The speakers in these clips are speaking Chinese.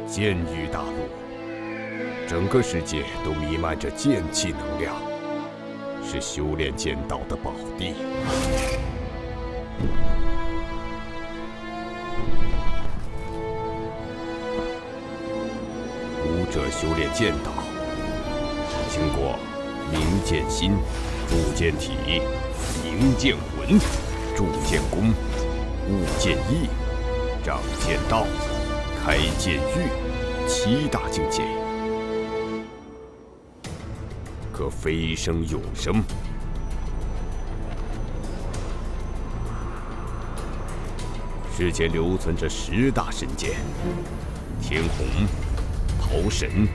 剑域大陆，整个世界都弥漫着剑气能量，是修炼剑道的宝地。武者修炼剑道，经过明剑心、铸剑体、凝剑魂、铸剑功、悟剑意、长剑道、开剑域7大境界，可飞升永生。世间留存着10大神剑：天虹、桃神、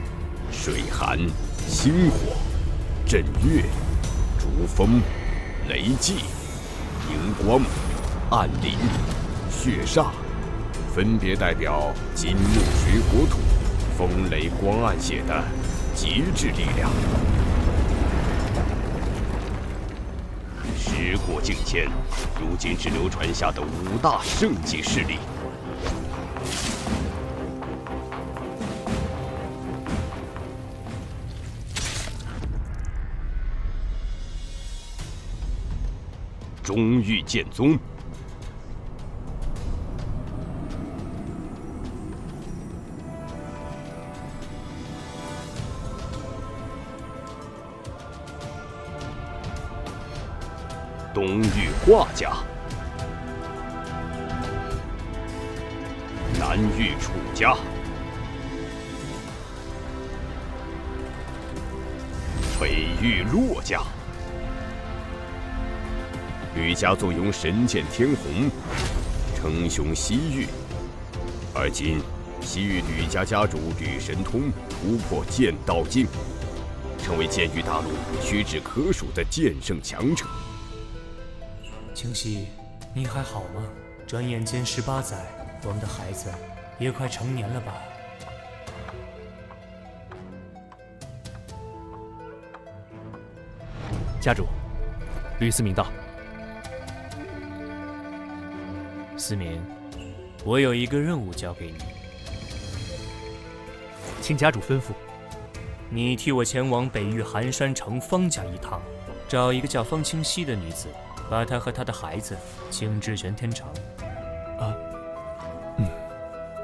水寒、星火、震月、逐风、雷祭、荧光、暗灵、血煞，分别代表金木水火土、风雷光暗血的极致力量。时过境迁，如今只流传下的5大圣级势力。中域剑宗、东域画家、南域楚家、北域骆家。吕家坐拥神剑天虹，称雄西域。而今，西域吕家家主吕神通突破剑道境，成为剑域大陆屈指可数的剑圣强者。清溪，你还好吗？转眼间18载，我们的孩子也快成年了吧？家主，吕思明到。思明，我有一个任务交给你，请家主吩咐。你替我前往北域寒山城方家一趟，找一个叫方清溪的女子，把她和她的孩子请至玄天城。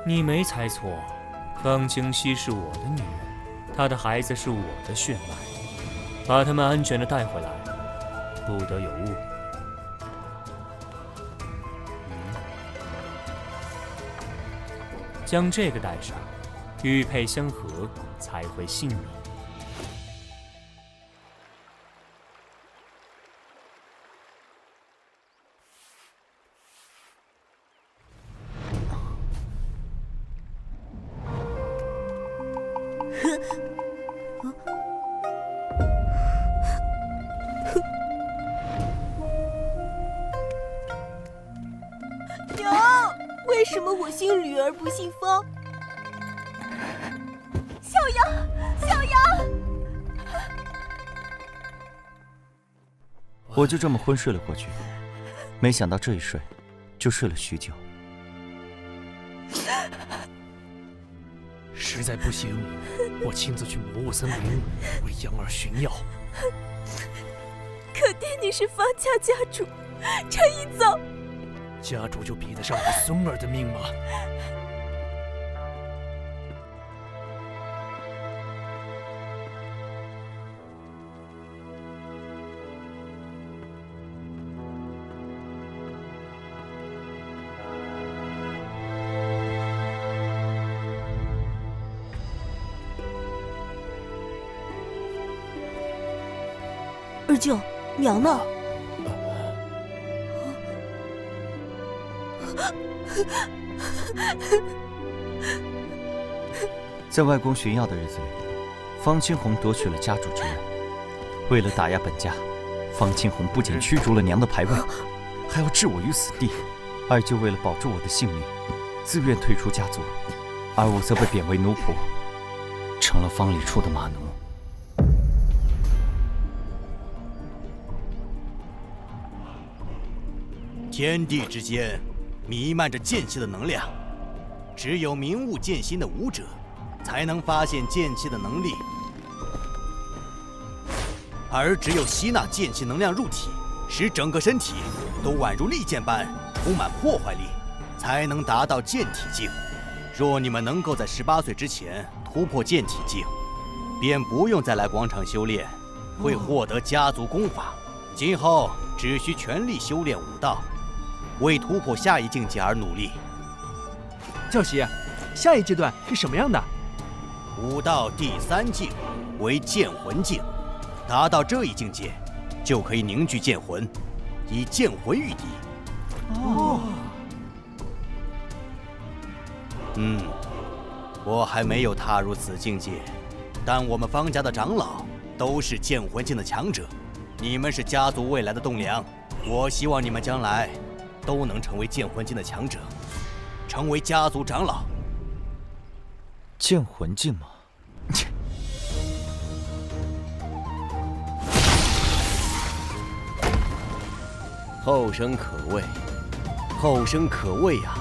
你没猜错，方清溪是我的女人，她的孩子是我的血脉，把他们安全地带回来，不得有误。将这个带上，玉佩相合才会信你。为什么我姓吕而不姓方？小杨，小杨！我就这么昏睡了过去，没想到这一睡，就睡了许久。实在不行，我亲自去魔物森林为杨儿寻药。可爹你是方家家主，这一走，家主就比得上我孙儿的命吗？二舅，娘呢？在外公寻药的日子里，方清红夺取了家主之人。为了打压本家，方清红不仅驱逐了娘的牌位，还要置我于死地。二舅为了保住我的性命，自愿退出家族，而我则被贬为奴仆，成了方里处的马奴。天地之间弥漫着剑气的能量，只有明悟剑心的武者，才能发现剑气的能力，而只有吸纳剑气能量入体，使整个身体都宛如利剑般充满破坏力，才能达到剑体境。若你们能够在18岁之前突破剑体境，便不用再来广场修炼，会获得家族功法。今后只需全力修炼武道，为突破下一境界而努力。教习，下一阶段是什么样的？武道第3境为剑魂境，达到这一境界，就可以凝聚剑魂，以剑魂御敌。哦。我还没有踏入此境界，但我们方家的长老都是剑魂境的强者，你们是家族未来的栋梁，我希望你们将来都能成为剑魂境的强者，成为家族长老。剑魂境吗？后生可畏，后生可畏啊！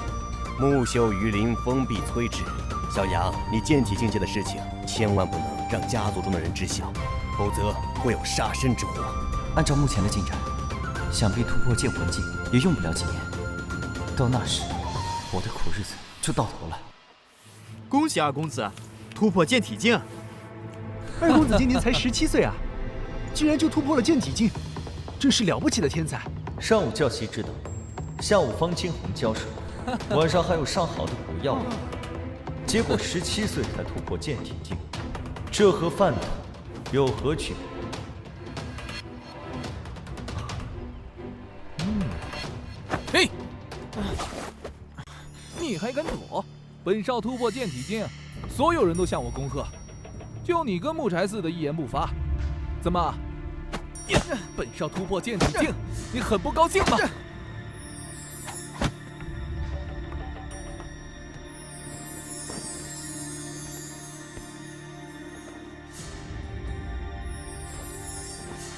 木秀于林，风必摧之。小杨，你剑体境界的事情，千万不能让家族中的人知晓，否则会有杀身之祸。按照目前的进展，想必突破剑魂境也用不了几年。到那时，我的苦日子就到头了。恭喜二公子突破剑体境！二公子今年才17岁啊，居然就突破了剑体境，真是了不起的天才。上午教习指导，下午方清红教授，晚上还有上好的补药。结果17岁才突破剑体境，这和饭桶有何区别？嘿，你还敢躲？本少突破剑体境，所有人都向我恭贺，就你跟木柴似的一言不发。怎么？本少突破剑体境，你很不高兴吗？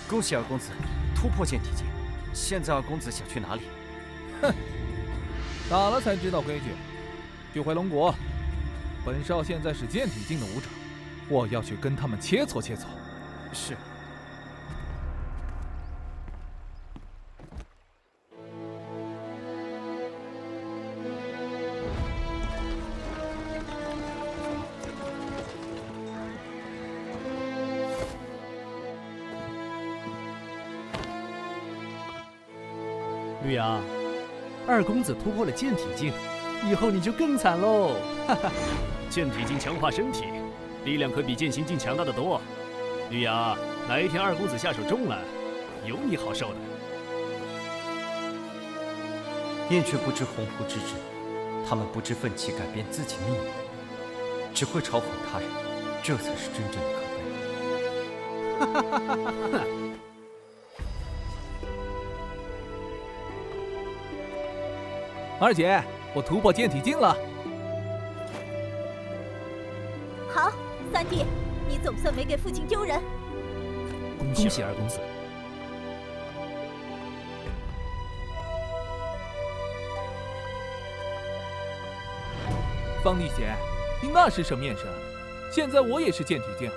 恭喜二公子突破剑体境，现在二公子想去哪里？哼，打了才知道规矩。去回龙国，本少现在是剑体境的武者，我要去跟他们切磋切磋。是。绿阳，二公子突破了剑体境，以后你就更惨喽！哈哈，剑体境强化身体，力量可比剑行境强大的多。绿阳，哪一天二公子下手重了，有你好受的。燕却不知鸿鹄之志，他们不知奋起改变自己命运，只会嘲讽他人，这才是真正的可悲。哈哈哈哈哈！二姐，我突破剑体境了。好，三弟，你总算没给父亲丢人。恭喜二公子。方丽姐，你那是什么眼神？现在我也是剑体境，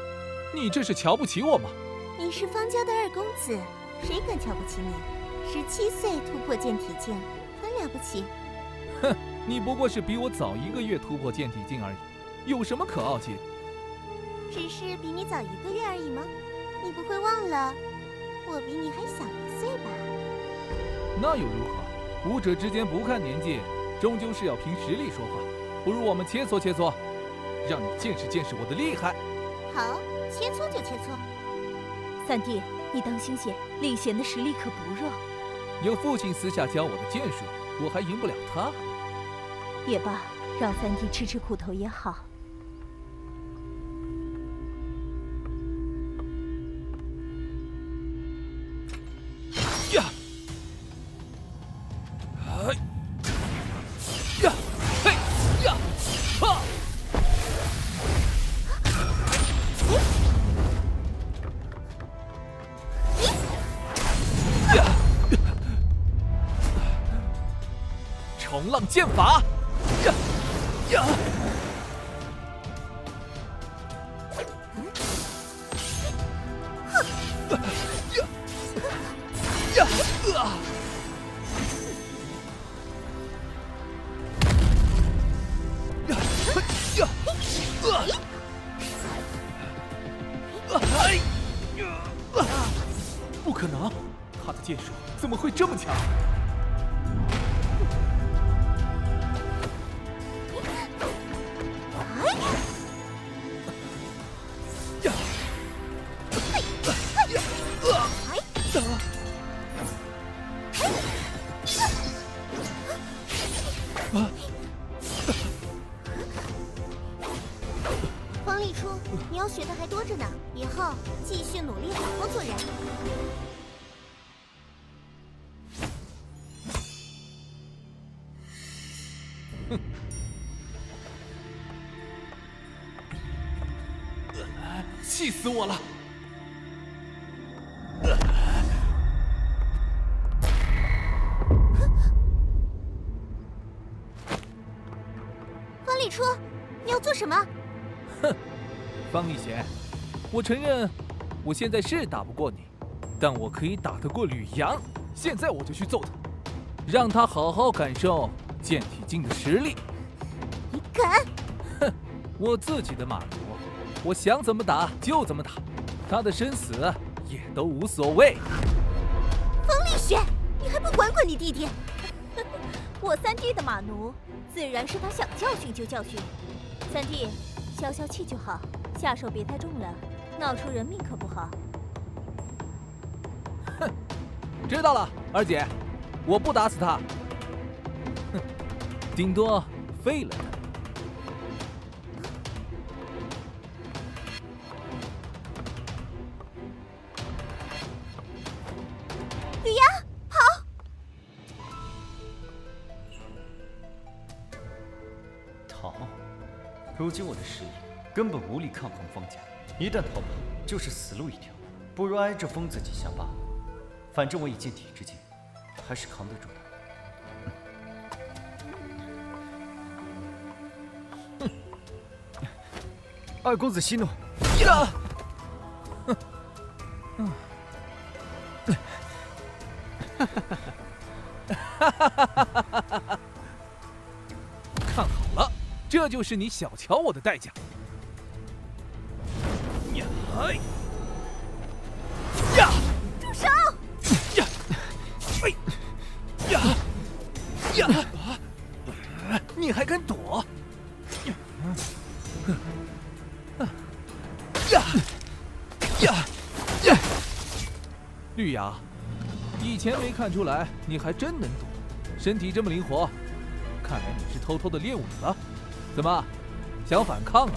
你这是瞧不起我吗？你是方家的二公子，谁敢瞧不起你？17岁突破剑体境，很了不起。哼，你不过是比我早1个月突破剑体境而已，有什么可傲气的？只是比你早1个月而已吗？你不会忘了，我比你还小1岁吧？那又如何？武者之间不看年纪，终究是要凭实力说话。不如我们切磋切磋，让你见识见识我的厉害。好，切磋就切磋。三弟，你当心些，令贤的实力可不弱。有父亲私下教我的剑术，我还赢不了他。也罢，让三弟吃吃苦头也好。呀！哎！呀！嘿！呀！哈！呀！冲浪剑法！呀！呀！不可能，他的剑术怎么会这么强？方立初，你要学的还多着呢，以后继续努力，好好做人。气死我了！方立初，你要做什么？哼，方立贤，我承认，我现在是打不过你，但我可以打得过吕阳。现在我就去揍他，让他好好感受剑体境的实力。你敢？哼，我自己的马奴，我想怎么打就怎么打，他的生死也都无所谓。方立雪，你还不管管你弟弟？我三弟的马奴，自然是他想教训就教训。三弟，消消气就好，下手别太重了，闹出人命可不好。哼，知道了，二姐，我不打死他，哼，顶多废了他。吕阳，跑！逃？如今我的实力根本无力抗衡方家，一旦逃跑就是死路一条，不如挨着疯子几下罢了。反正我已剑体之境，还是扛得住的。二公子息怒。呀！看好了，这就是你小瞧我的代价。呀！呀！住手！呀！哎！呀！呀！你还敢躲？呀！呀！呀！绿芽，以前没看出来你还真能躲，身体这么灵活，看来你是偷偷的练武了。怎么，想反抗啊？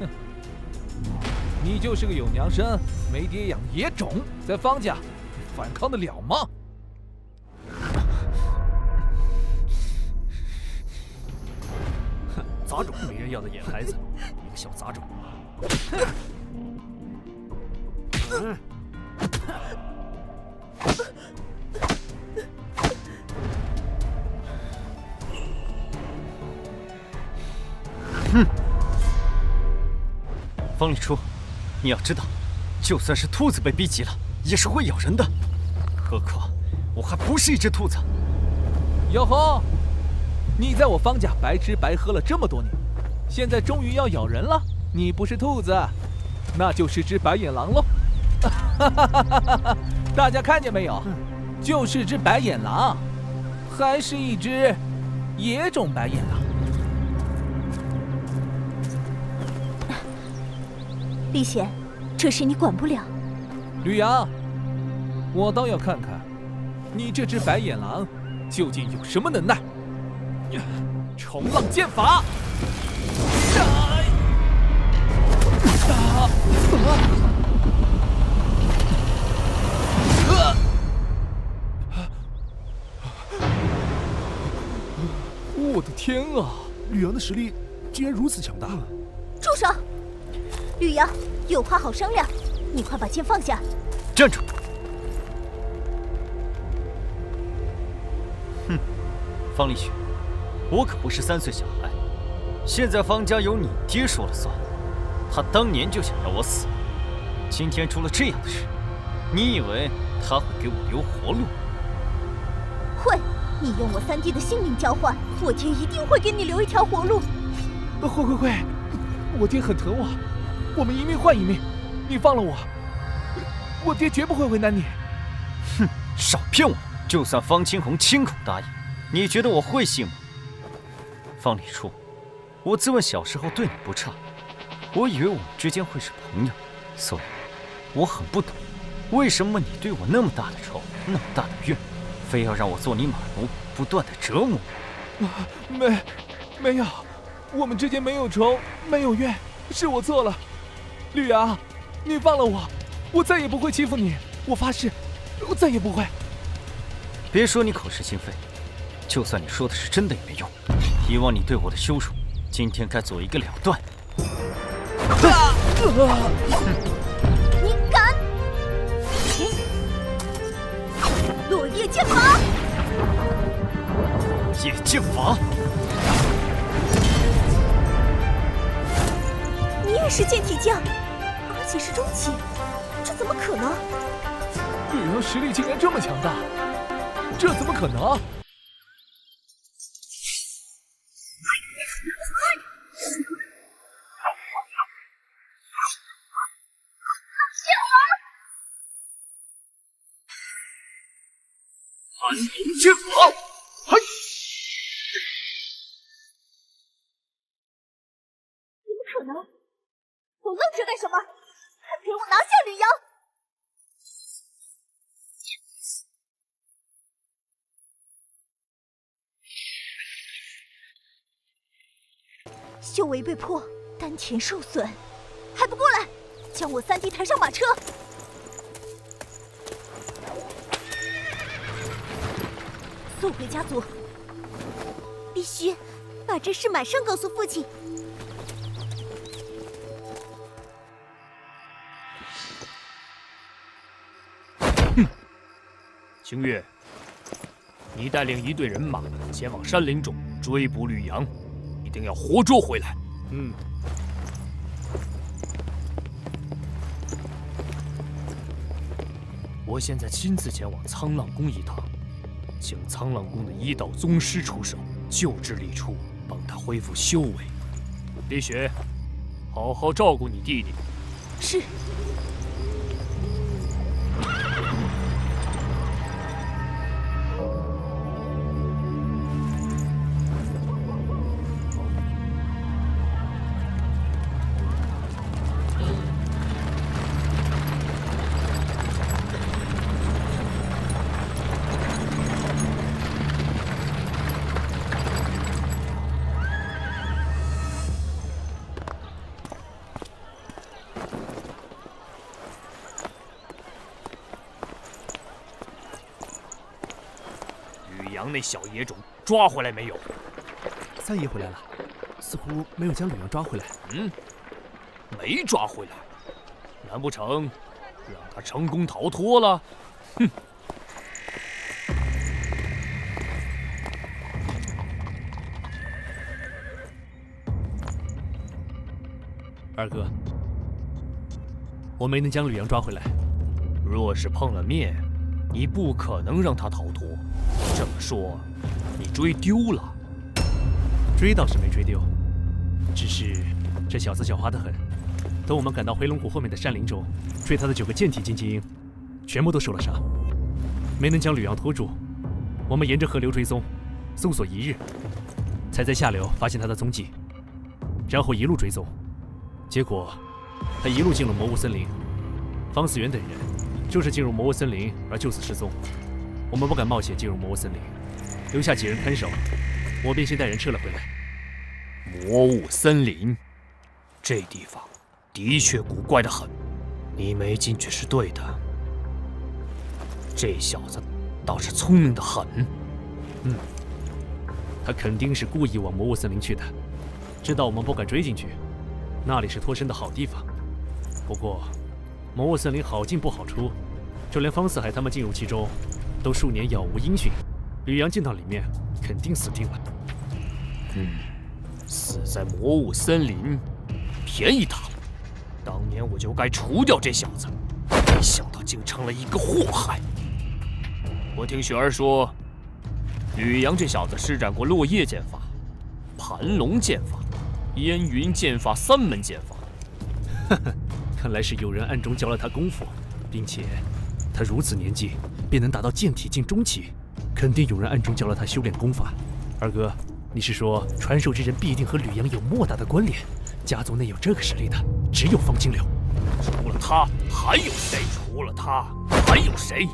哼，你就是个有娘生没爹养的野种，在方家，你反抗得了吗？哼，杂种，没人要的野孩子，你个小杂种！方立初，你要知道，就算是兔子被逼急了，也是会咬人的。何况我还不是一只兔子。哟吼！你在我方家白吃白喝了这么多年，现在终于要咬人了。你不是兔子，那就是只白眼狼喽！大家看见没有？就是只白眼狼，还是一只野种白眼狼。丽贤，这事你管不了。吕阳，我倒要看看你这只白眼狼究竟有什么能耐。冲浪剑法！我的天啊！吕阳的实力竟然如此强大！住手！吕阳，有话好商量，你快把剑放下。站住！哼，方立雪，我可不是3岁小孩。现在方家由你爹说了算，他当年就想要我死，今天出了这样的事，你以为他会给我留活路？会，你用我3弟的性命交换，我爹一定会给你留一条活路。会，我爹很疼我，我们一命换一命，你放了我，我爹绝不会为难你。哼，少骗我！就算方清红亲口答应，你觉得我会信吗？方礼初，我自问小时候对你不差，我以为我们之间会是朋友，所以我很不懂，为什么你对我那么大的仇，那么大的怨，非要让我做你马奴，不断的折磨我。没有，我们之间没有仇，没有怨，是我错了。绿阳，你放了我，我再也不会欺负你，我发誓，我再也不会。别说你口是心非，就算你说的是真的也没用。希望你对我的羞辱，今天该做一个了断。你敢！落叶剑法！夜剑法！你也是剑体将，而且是中期，这怎么可能？绿阳实力竟然这么强大，这怎么可能？寒龙剑法，嘿！怎么可能？我愣着干什么？还陪我拿下吕阳！修为被破，丹田受损，还不过来，将我3弟抬上马车！送回家族，必须把这事马上告诉父亲。星月，你带领一队人马前往山林中追捕吕阳，一定要活捉回来。我现在亲自前往沧浪宫一趟，请沧浪宫的医道宗师出手救治李初，帮他恢复修为。李雪，好好照顾你弟弟。是。那小野种抓回来没有？三爷回来了，似乎没有将吕阳抓回来。没抓回来，难不成让他成功逃脱了？哼！二哥，我没能将吕阳抓回来。若是碰了面，你不可能让他逃脱。这么说，你追丢了？追倒是没追丢，只是这小子狡猾得很。等我们赶到回龙谷后面的山林中，追他的9个剑体境精英，全部都受了伤，没能将吕阳拖住。我们沿着河流追踪，搜索1日，才在下流发现他的踪迹，然后一路追踪，结果他一路进入魔物森林。方思源等人就是进入魔物森林而就此失踪。我们不敢冒险进入魔物森林，留下几人看守，我便先带人撤了回来。魔物森林，这地方的确古怪得很，你没进去是对的。这小子倒是聪明得很。他肯定是故意往魔物森林去的，知道我们不敢追进去，那里是脱身的好地方。不过，魔物森林好进不好出，就连方四海他们进入其中，都数年杳无音讯。吕阳进到里面，肯定死定了。死在魔物森林，便宜他了。当年我就该除掉这小子，没想到竟成了一个祸害。我听雪儿说，吕阳这小子施展过落叶剑法、盘龙剑法、烟云剑法3门剑法。呵呵，看来是有人暗中教了他功夫，并且他如此年纪便能达到剑体境中期，肯定有人暗中教了他修炼功法。二哥，你是说传授之人必定和吕阳有莫大的关联？家族内有这个实力的，只有方清流。除了他，还有谁？除了他，还有谁？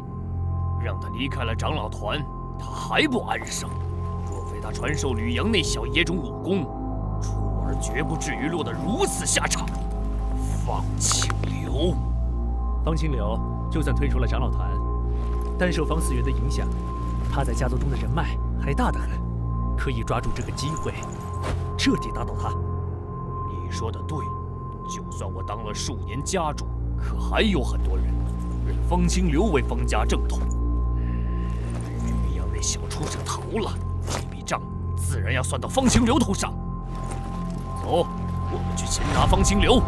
让他离开了长老团，他还不安生。若非他传授吕阳那小野种武功，楚儿绝不至于落得如此下场。方清流，方清流就算退出了长老团，但受方思源的影响，他在家族中的人脉还大得很，可以抓住这个机会，彻底打倒他。你说的对，就算我当了数年家主，可还有很多人认方清流为方家正统。吕阳那小畜生逃了，这笔账自然要算到方清流头上。走，我们去擒拿方清流。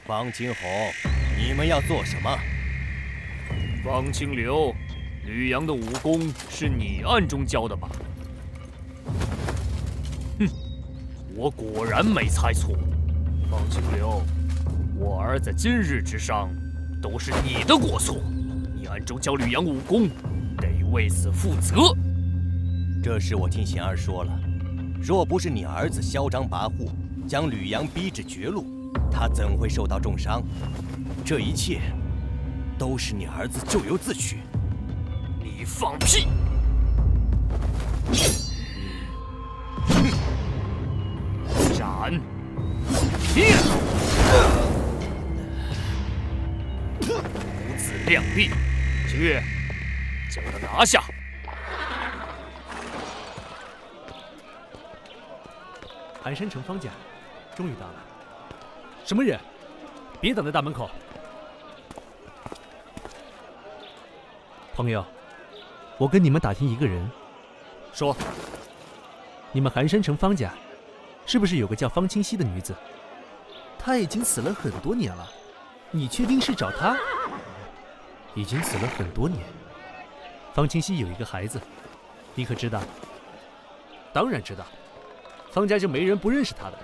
方清红，你们要做什么？方清流，吕阳的武功是你暗中教的吧？哼，我果然没猜错。方清流，我儿子今日之伤，都是你的过错。你暗中教吕阳武功，得为此负责。这事我听贤儿说了，若不是你儿子嚣张跋扈，将吕阳逼至绝路，他怎会受到重伤？这一切都是你儿子咎由自取。你放屁！斩！不自量力，去，将他拿下！寒山城方家终于到了。什么人？别挡在大门口！朋友，我跟你们打听一个人。说，你们寒山城方家是不是有个叫方清溪的女子？她已经死了很多年了，你确定是找她？已经死了很多年。方清溪有一个孩子，你可知道？当然知道，方家就没人不认识她的。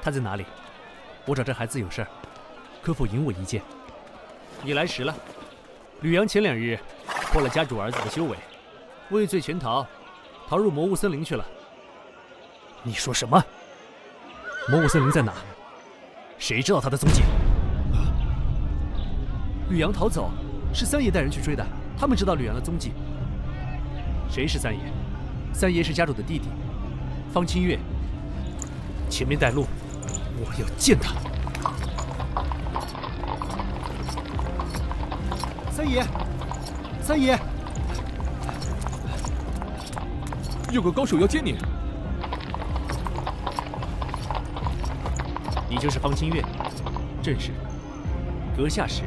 她在哪里？我找这孩子有事儿，可否引我一见？你来迟了。吕阳前2日破了家主儿子的修为，畏罪潜逃，逃入魔物森林去了。你说什么？魔物森林在哪？谁知道他的踪迹？吕阳逃走，是三爷带人去追的，他们知道吕阳的踪迹。谁是三爷？三爷是家主的弟弟，方清月。前面带路，我要见他。三爷，三爷，有个高手要见你。你就是方清月？正是。阁下是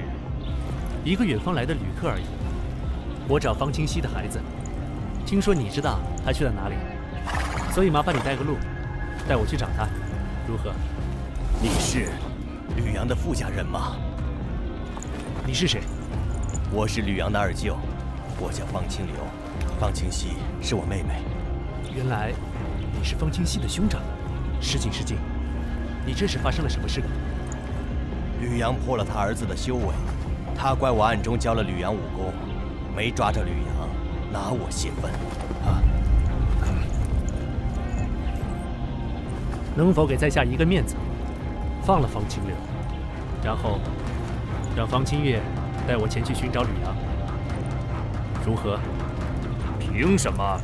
一个远方来的旅客而已。我找方清溪的孩子，听说你知道他去了哪里，所以麻烦你带个路，带我去找他，如何？你是吕阳的傅家人吗？你是谁？我是吕阳的二舅，我叫方清流，方清溪是我妹妹。原来你是方清溪的兄长。失敬失敬，你这是发生了什么事？吕阳破了他儿子的修为，他怪我暗中教了吕阳武功，没抓着吕阳，拿我泄愤。啊！能否给在下一个面子，放了方清流，然后让方清月带我前去寻找吕阳，如何？凭什么？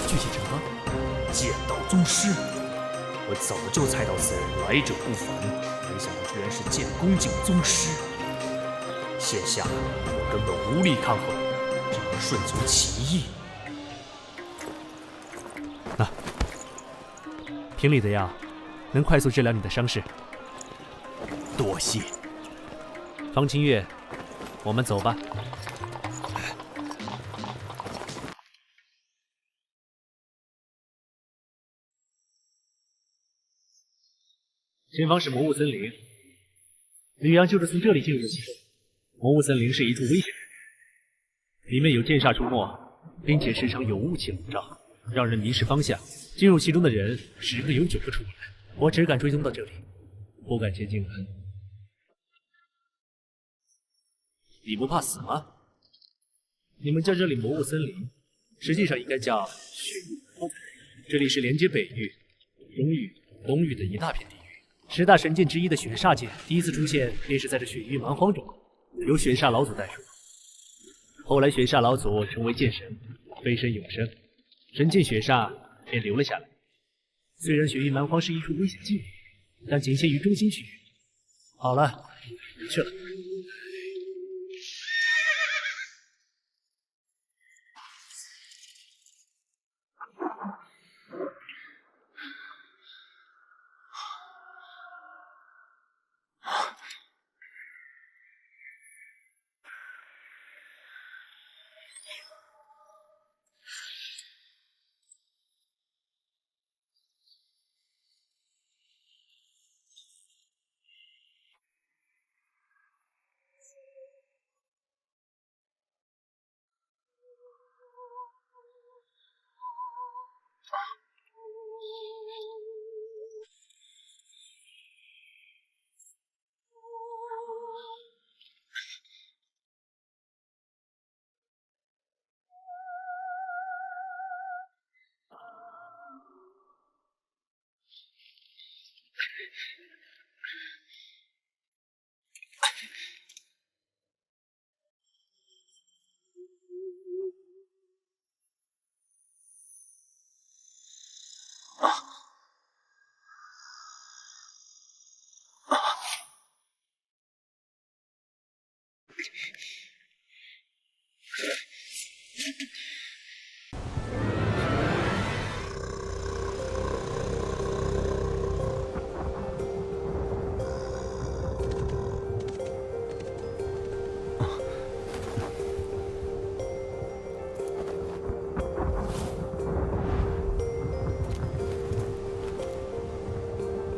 聚气成方，剑道宗师，我早就猜到此人来者不凡，没想到居然是剑宫境宗师。现下我根本无力抗衡，只能顺从其意。瓶里的药能快速治疗你的伤势。多谢。方清月，我们走吧。前方是魔物森林，吕阳就是从这里进入的其中。魔物森林是一处危险之地，里面有剑煞出没，并且时常有雾气笼罩，让人迷失方向。进入其中的人10个有9个出不来。我只敢追踪到这里，不敢前进了。你不怕死吗？你们叫这里魔物森林，实际上应该叫血域蛮荒。这里是连接北域、中域、东域的一大片地域。10大神剑之一的血煞剑第一次出现，便是在这血域蛮荒中，由血煞老祖代书。后来血煞老祖成为剑神，飞身永生，神剑血煞便留了下来。虽然血域蛮荒是一处危险境地，但仅限于中心区域。好了，回去了。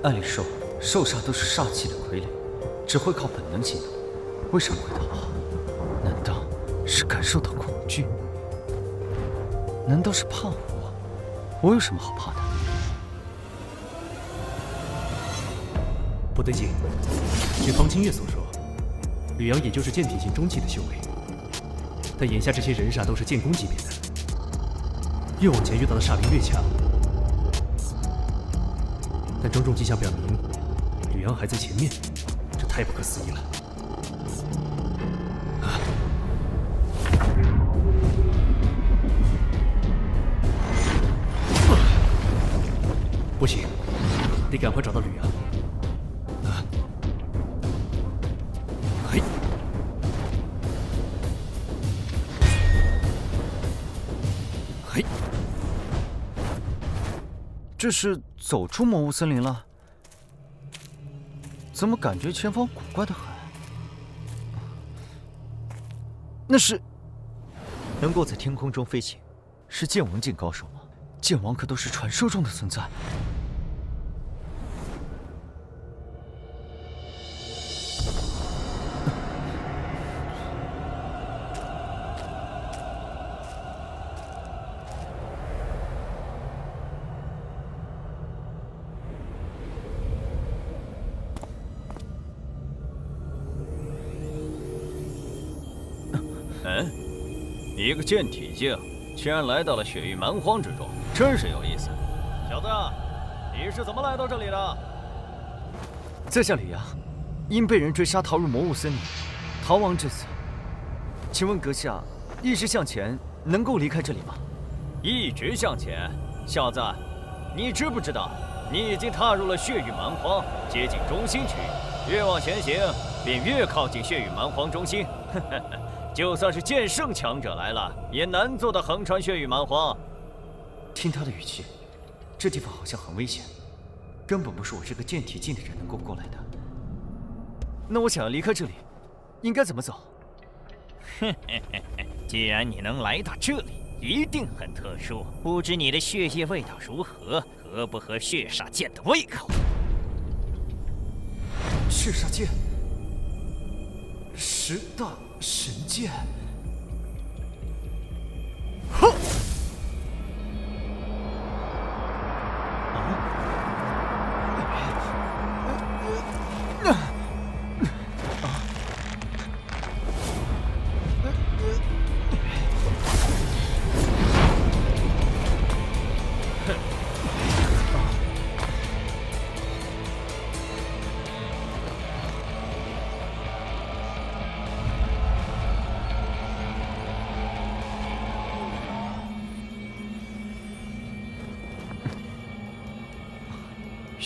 按理说，兽煞都是煞气的傀儡，只会靠本能行动，为什么会逃跑？难道是感受到恐惧？难道是怕我？我有什么好怕的？不对劲，据方清月所说，吕阳也就是剑体境中期的修为，但眼下这些人煞都是剑宫级别的，越往前遇到的煞兵越强。但种种迹象表明，吕阳还在前面，这太不可思议了。不行，得赶快找到吕阳。嘿，嘿，这是走出魔物森林了？怎么感觉前方古怪的很？那是能够在天空中飞行，是剑王境高手吗？剑王可都是传说中的存在。一个剑体境，竟然来到了血域蛮荒之中，真是有意思。小子，你是怎么来到这里的？在下吕阳，因被人追杀逃入魔物森林，逃亡至此。请问阁下，一直向前能够离开这里吗？一直向前，小子，你知不知道，你已经踏入了血域蛮荒，接近中心区域，越往前行，便越靠近血域蛮荒中心。就算是剑圣强者来了，也难做到横穿血域蛮荒。听他的语气，这地方好像很危险，根本不是我这个剑体境的人能够过来的。那我想要离开这里，应该怎么走？既然你能来到这里，一定很特殊。不知你的血液味道如何，合不合血煞剑的胃口？血煞剑，10大神剑。哼！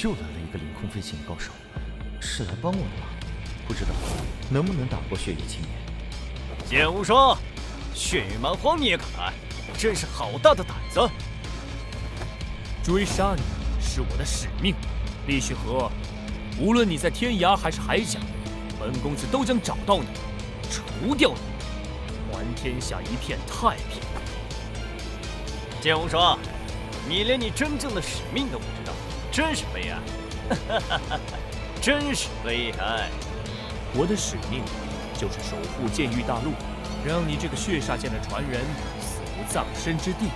又来了一个凌空飞行的高手，是来帮我的吗？不知道能不能打过血雨青年。剑无双，血雨蛮荒你也敢来，真是好大的胆子！追杀你是我的使命，厉旭河，无论你在天涯还是海角，本公子都将找到你，除掉你，还天下一片太平。剑无双，你连你真正的使命都不知道，真是悲哀！真是悲哀！我的使命就是守护剑域大陆，让你这个血煞剑的传人死无葬身之地。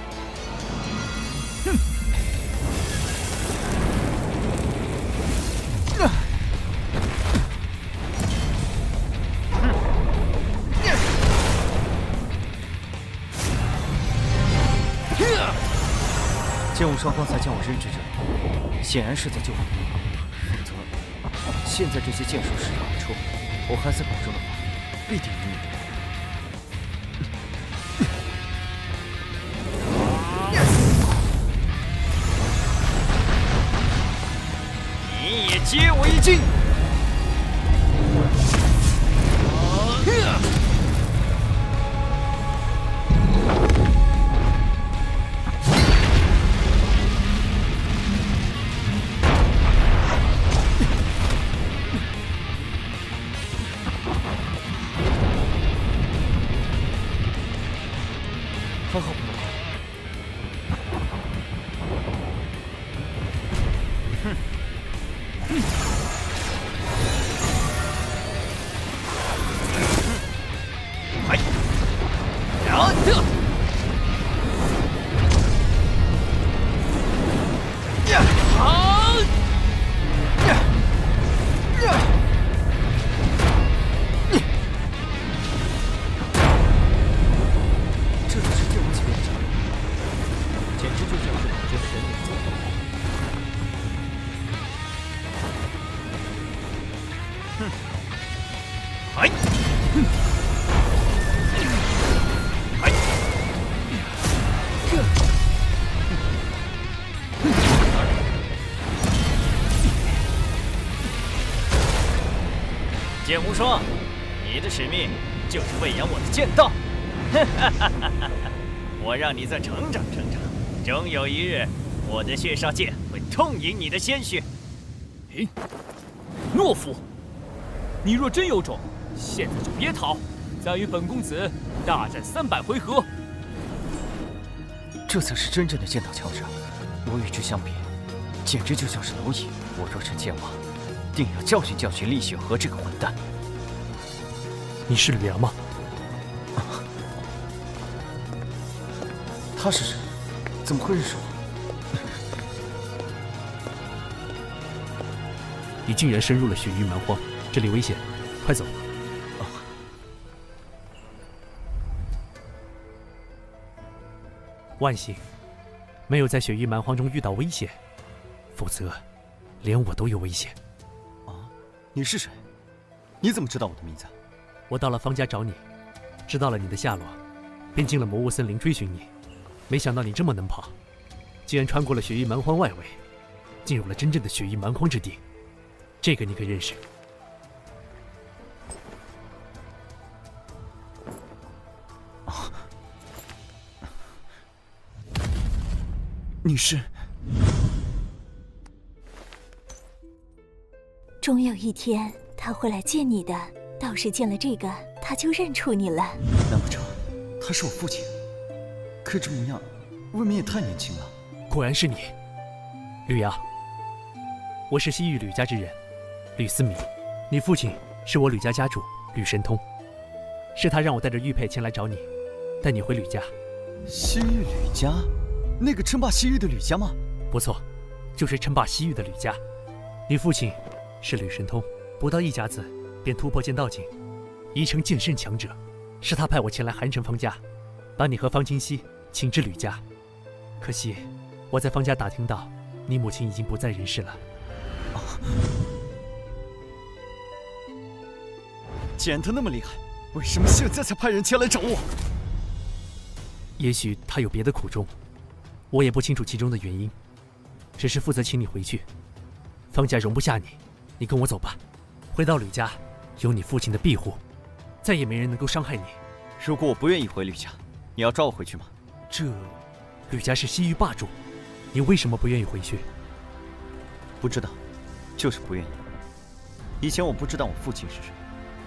哼！剑无双刚才将我扔至这里，显然是在救我，否则现在这些剑术施展而出，我还在保住的话，必定赢你。你也接我一击！还好不能。剑无双，你的使命就是喂养我的剑道。我让你再成长成长，终有一日，我的血煞剑会痛饮你的鲜血。嘿，懦夫！你若真有种，现在就别逃，再与本公子大战300回合。这才是真正的剑道强者，我与之相比，简直就像是蝼蚁。我若成剑王，定要教训教训厉雪河这个混蛋。你是吕阳吗？他是谁？怎么会认识我？你竟然深入了雪域蛮荒，这里危险，快走！万幸，没有在雪域蛮荒中遇到危险，否则，连我都有危险。你是谁？你怎么知道我的名字？我到了方家找你，知道了你的下落，便进了魔物森林追寻你。没想到你这么能跑，竟然穿过了雪域蛮荒外围，进入了真正的雪域蛮荒之地。这个你可认识？你是？终有一天他会来见你的，倒是见了这个，他就认出你了。难不成他是我父亲？可这模样，未免也太年轻了。果然是你，吕阳。我是西域吕家之人，吕思明。你父亲是我吕家家主吕神通，是他让我带着玉佩前来找你，带你回吕家。西域吕家？那个称霸西域的吕家吗？不错，就是称霸西域的吕家。你父亲是吕神通，不到1甲子便突破剑道境，已成剑圣强者。是他派我前来韩城方家，把你和方清溪请至吕家。可惜我在方家打听到，你母亲已经不在人世了。既然他那么厉害，为什么现在才派人前来找我？也许他有别的苦衷，我也不清楚其中的原因，只是负责请你回去。方家容不下你，你跟我走吧。回到吕家，有你父亲的庇护，再也没人能够伤害你。如果我不愿意回吕家，你要抓我回去吗？吕家是西域霸主，你为什么不愿意回去？不知道，就是不愿意。以前我不知道我父亲是谁，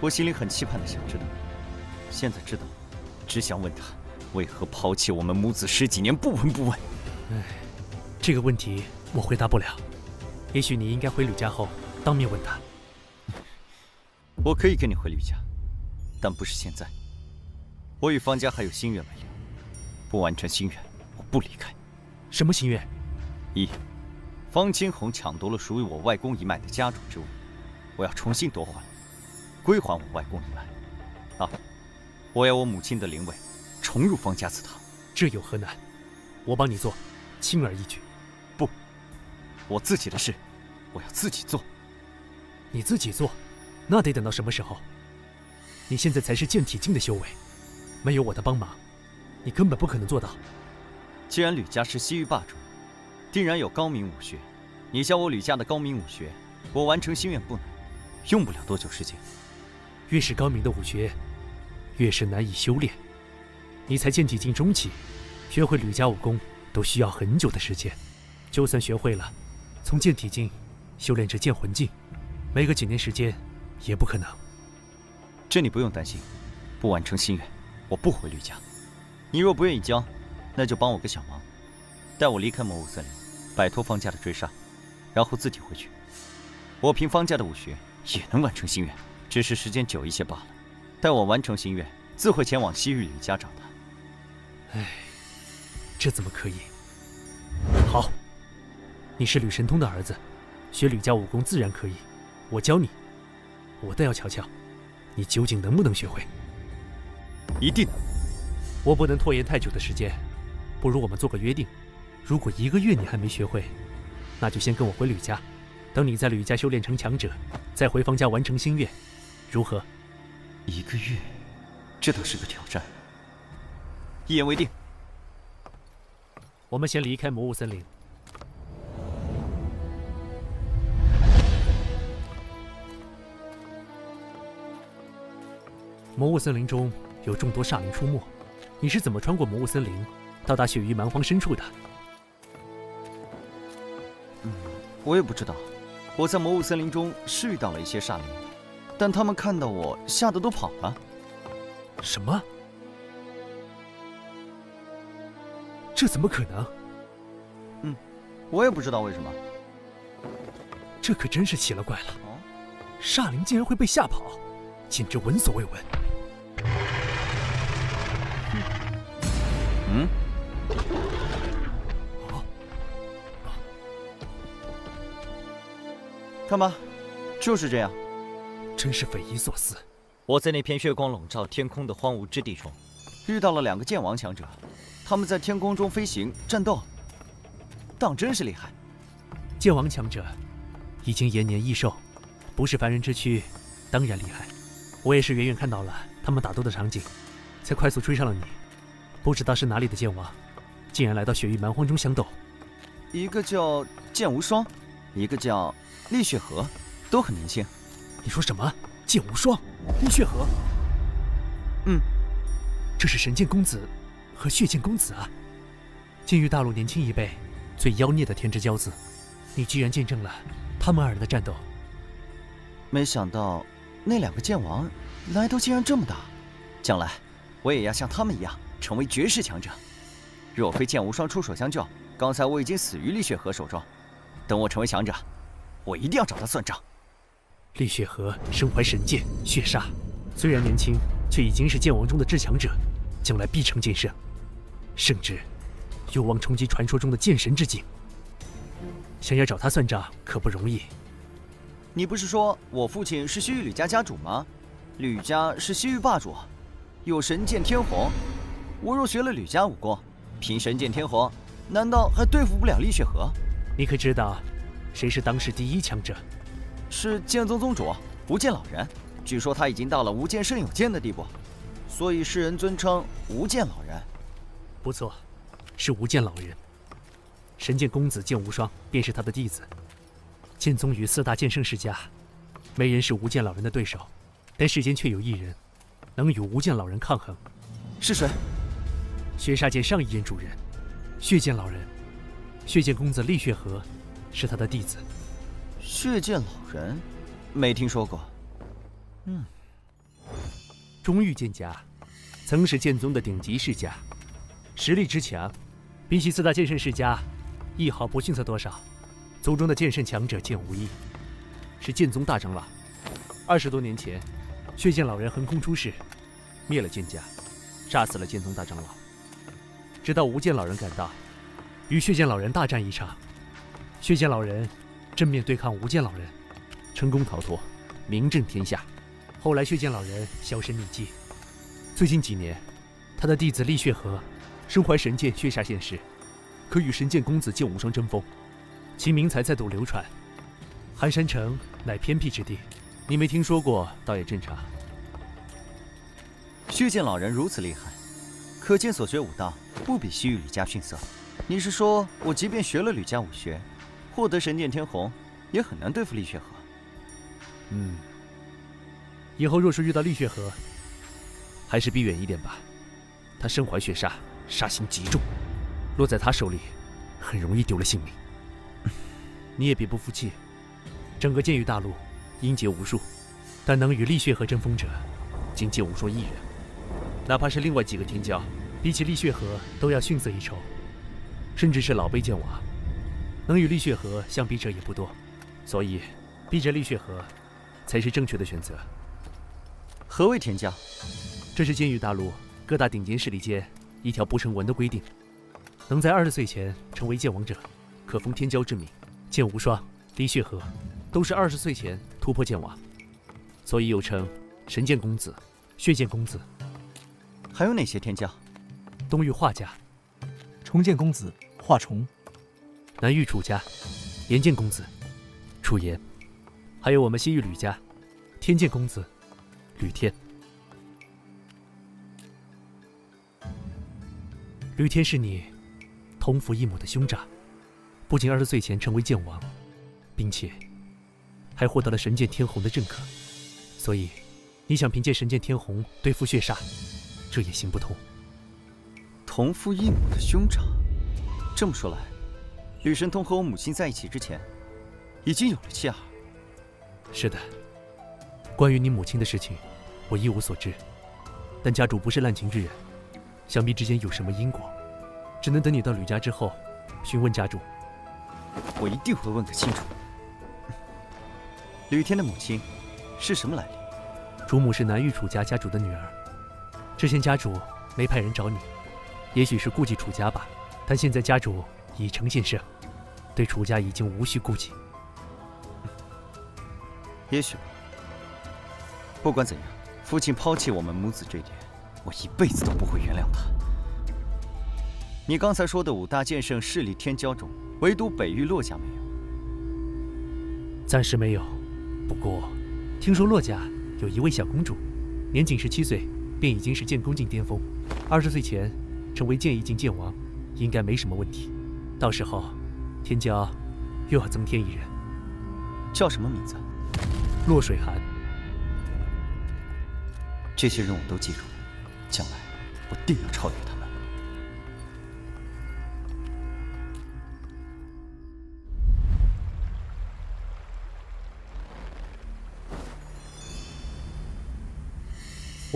我心里很期盼的想知道。现在知道，只想问他为何抛弃我们母子10几年不闻不问。这个问题我回答不了。也许你应该回吕家后当面问他。我可以跟你回吕家，但不是现在。我与方家还有心愿未了，不完成心愿，我不离开。什么心愿？1. 方清红抢夺了属于我外公一脉的家主之物，我要重新夺还，归还我外公一脉。2. 我要我母亲的灵位重入方家祠堂。这有何难？我帮你做，轻而易举。不，我自己的事，我要自己做。你自己做，那得等到什么时候？你现在才是剑体境的修为，没有我的帮忙，你根本不可能做到。既然吕家是西域霸主，定然有高明武学。你教我吕家的高明武学，我完成心愿不难，用不了多久时间。越是高明的武学，越是难以修炼。你才剑体境中期，学会吕家武功都需要很久的时间。就算学会了，从剑体境修炼至剑魂境，没个几年时间也不可能。这你不用担心，不完成心愿，我不回吕家。你若不愿意教，那就帮我个小忙，带我离开魔物森林，摆脱方家的追杀，然后自己回去。我凭方家的武学也能完成心愿，只是时间久一些罢了。待我完成心愿，自会前往西域吕家找他。这怎么可以？好，你是吕神通的儿子，学吕家武功自然可以。我教你，我倒要瞧瞧，你究竟能不能学会。一定能。我不能拖延太久的时间，不如我们做个约定，如果1个月你还没学会，那就先跟我回吕家，等你在吕家修炼成强者，再回方家完成心愿，如何？1个月，这倒是个挑战。一言为定。我们先离开魔物森林。魔物森林中有众多煞灵出没，你是怎么穿过魔物森林，到达血域蛮荒深处的？我也不知道。我在魔物森林中是遇到了一些煞灵，但他们看到我，吓得都跑了。什么？这怎么可能？我也不知道为什么。这可真是奇了怪了。煞灵竟然会被吓跑，简直闻所未闻。看吧，就是这样。真是匪夷所思。我在那片月光笼罩天空的荒芜之地中，遇到了2个剑王强者，他们在天空中飞行战斗，当真是厉害。剑王强者已经延年益寿，不是凡人之躯，当然厉害。我也是远远看到了他们打斗的场景，才快速追上了你。不知道是哪里的剑王，竟然来到血域蛮荒中相斗。一个叫剑无双，一个叫厉血河，都很年轻。你说什么？剑无双，厉血河？这是神剑公子和血剑公子啊！剑域大陆年轻一辈最妖孽的天之骄子，你居然见证了他们2人的战斗。没想到那2个剑王来头竟然这么大，将来我也要像他们一样成为绝世强者。若非剑无双出手相救，刚才我已经死于厉血河手中。等我成为强者，我一定要找他算账。厉血河身怀神剑血煞，虽然年轻，却已经是剑王中的至强者，将来必成剑圣，甚至有望冲击传说中的剑神之境。想要找他算账可不容易。你不是说我父亲是西域吕家家主吗？吕家是西域霸主，有神剑天虹。我若学了吕家武功，凭神剑天虹，难道还对付不了厉血河？你可知道谁是当世第一强者？是剑宗宗主无剑老人。据说他已经到了无剑胜有剑的地步，所以世人尊称无剑老人。不错，是无剑老人。神剑公子剑无双便是他的弟子。剑宗与4大剑圣世家，没人是无剑老人的对手，但世间却有一人能与无剑老人抗衡。是谁？血煞剑上一任主人，血剑老人。血剑公子厉血河是他的弟子。血剑老人，没听说过。中域剑家曾是剑宗的顶级世家，实力之强，比起4大剑圣世家，一毫不逊色多少。族中的剑圣强者剑无异，是剑宗大长老。20多年前，血剑老人横空出世，灭了剑家，杀死了剑宗大长老。直到无剑老人赶到，与血剑老人大战一场，血剑老人正面对抗无剑老人，成功逃脱，名震天下。后来血剑老人销声匿迹。最近几年，他的弟子厉血河身怀神剑血煞现世，可与神剑公子剑无双争锋，其名才再度流传。寒山城乃偏僻之地，你没听说过倒也正常。血剑老人如此厉害，可见所学武道不比西域吕家逊色。你是说我即便学了吕家武学，获得神剑天虹，也很难对付厉血河？以后若是遇到厉血河，还是避远一点吧。他身怀血煞，杀心极重，落在他手里，很容易丢了性命。你也别不服气，整个剑域大陆英杰无数，但能与厉血河争锋者，仅剑无双一人。哪怕是另外几个天骄，比起厉血河都要逊色一筹。甚至是老辈剑王，能与厉血河相比者也不多，所以逼着厉血河才是正确的选择。何谓天骄？这是剑域大陆各大顶尖势力间一条不成文的规定，能在20岁前成为剑王者，可封天骄之名。剑无双、厉血河都是20岁前突破剑王，所以又称神剑公子、血剑公子。还有哪些天骄？东域华家、重剑公子华重，南域楚家炎剑公子楚炎，还有我们西域吕家天剑公子吕天。吕天是你同父异母的兄长，不仅20岁前成为剑王，并且还获得了神剑天虹的认可，所以你想凭借神剑天虹对付血煞，这也行不通。同父异母的兄长，这么说来，吕神通和我母亲在一起之前，已经有了妻儿。是的，关于你母亲的事情，我一无所知，但家主不是滥情之人，想必之间有什么因果，只能等你到吕家之后询问家主。我一定会问个清楚。吕天的母亲是什么来历？主母是南域楚家家主的女儿，之前家主没派人找你，也许是顾忌楚家吧，但现在家主已成剑圣，对楚家已经无需顾忌。也许吧。不管怎样，父亲抛弃我们母子这点，我一辈子都不会原谅他。你刚才说的5大剑圣势力天骄中，唯独北域洛家没有。暂时没有，不过听说洛家有一位小公主，年仅17岁便已经是剑宫境巅峰，20岁前成为剑意境剑王，应该没什么问题。到时候天骄又要增添一人。叫什么名字？洛水寒。这些人我都记住了，将来我定要超越他们。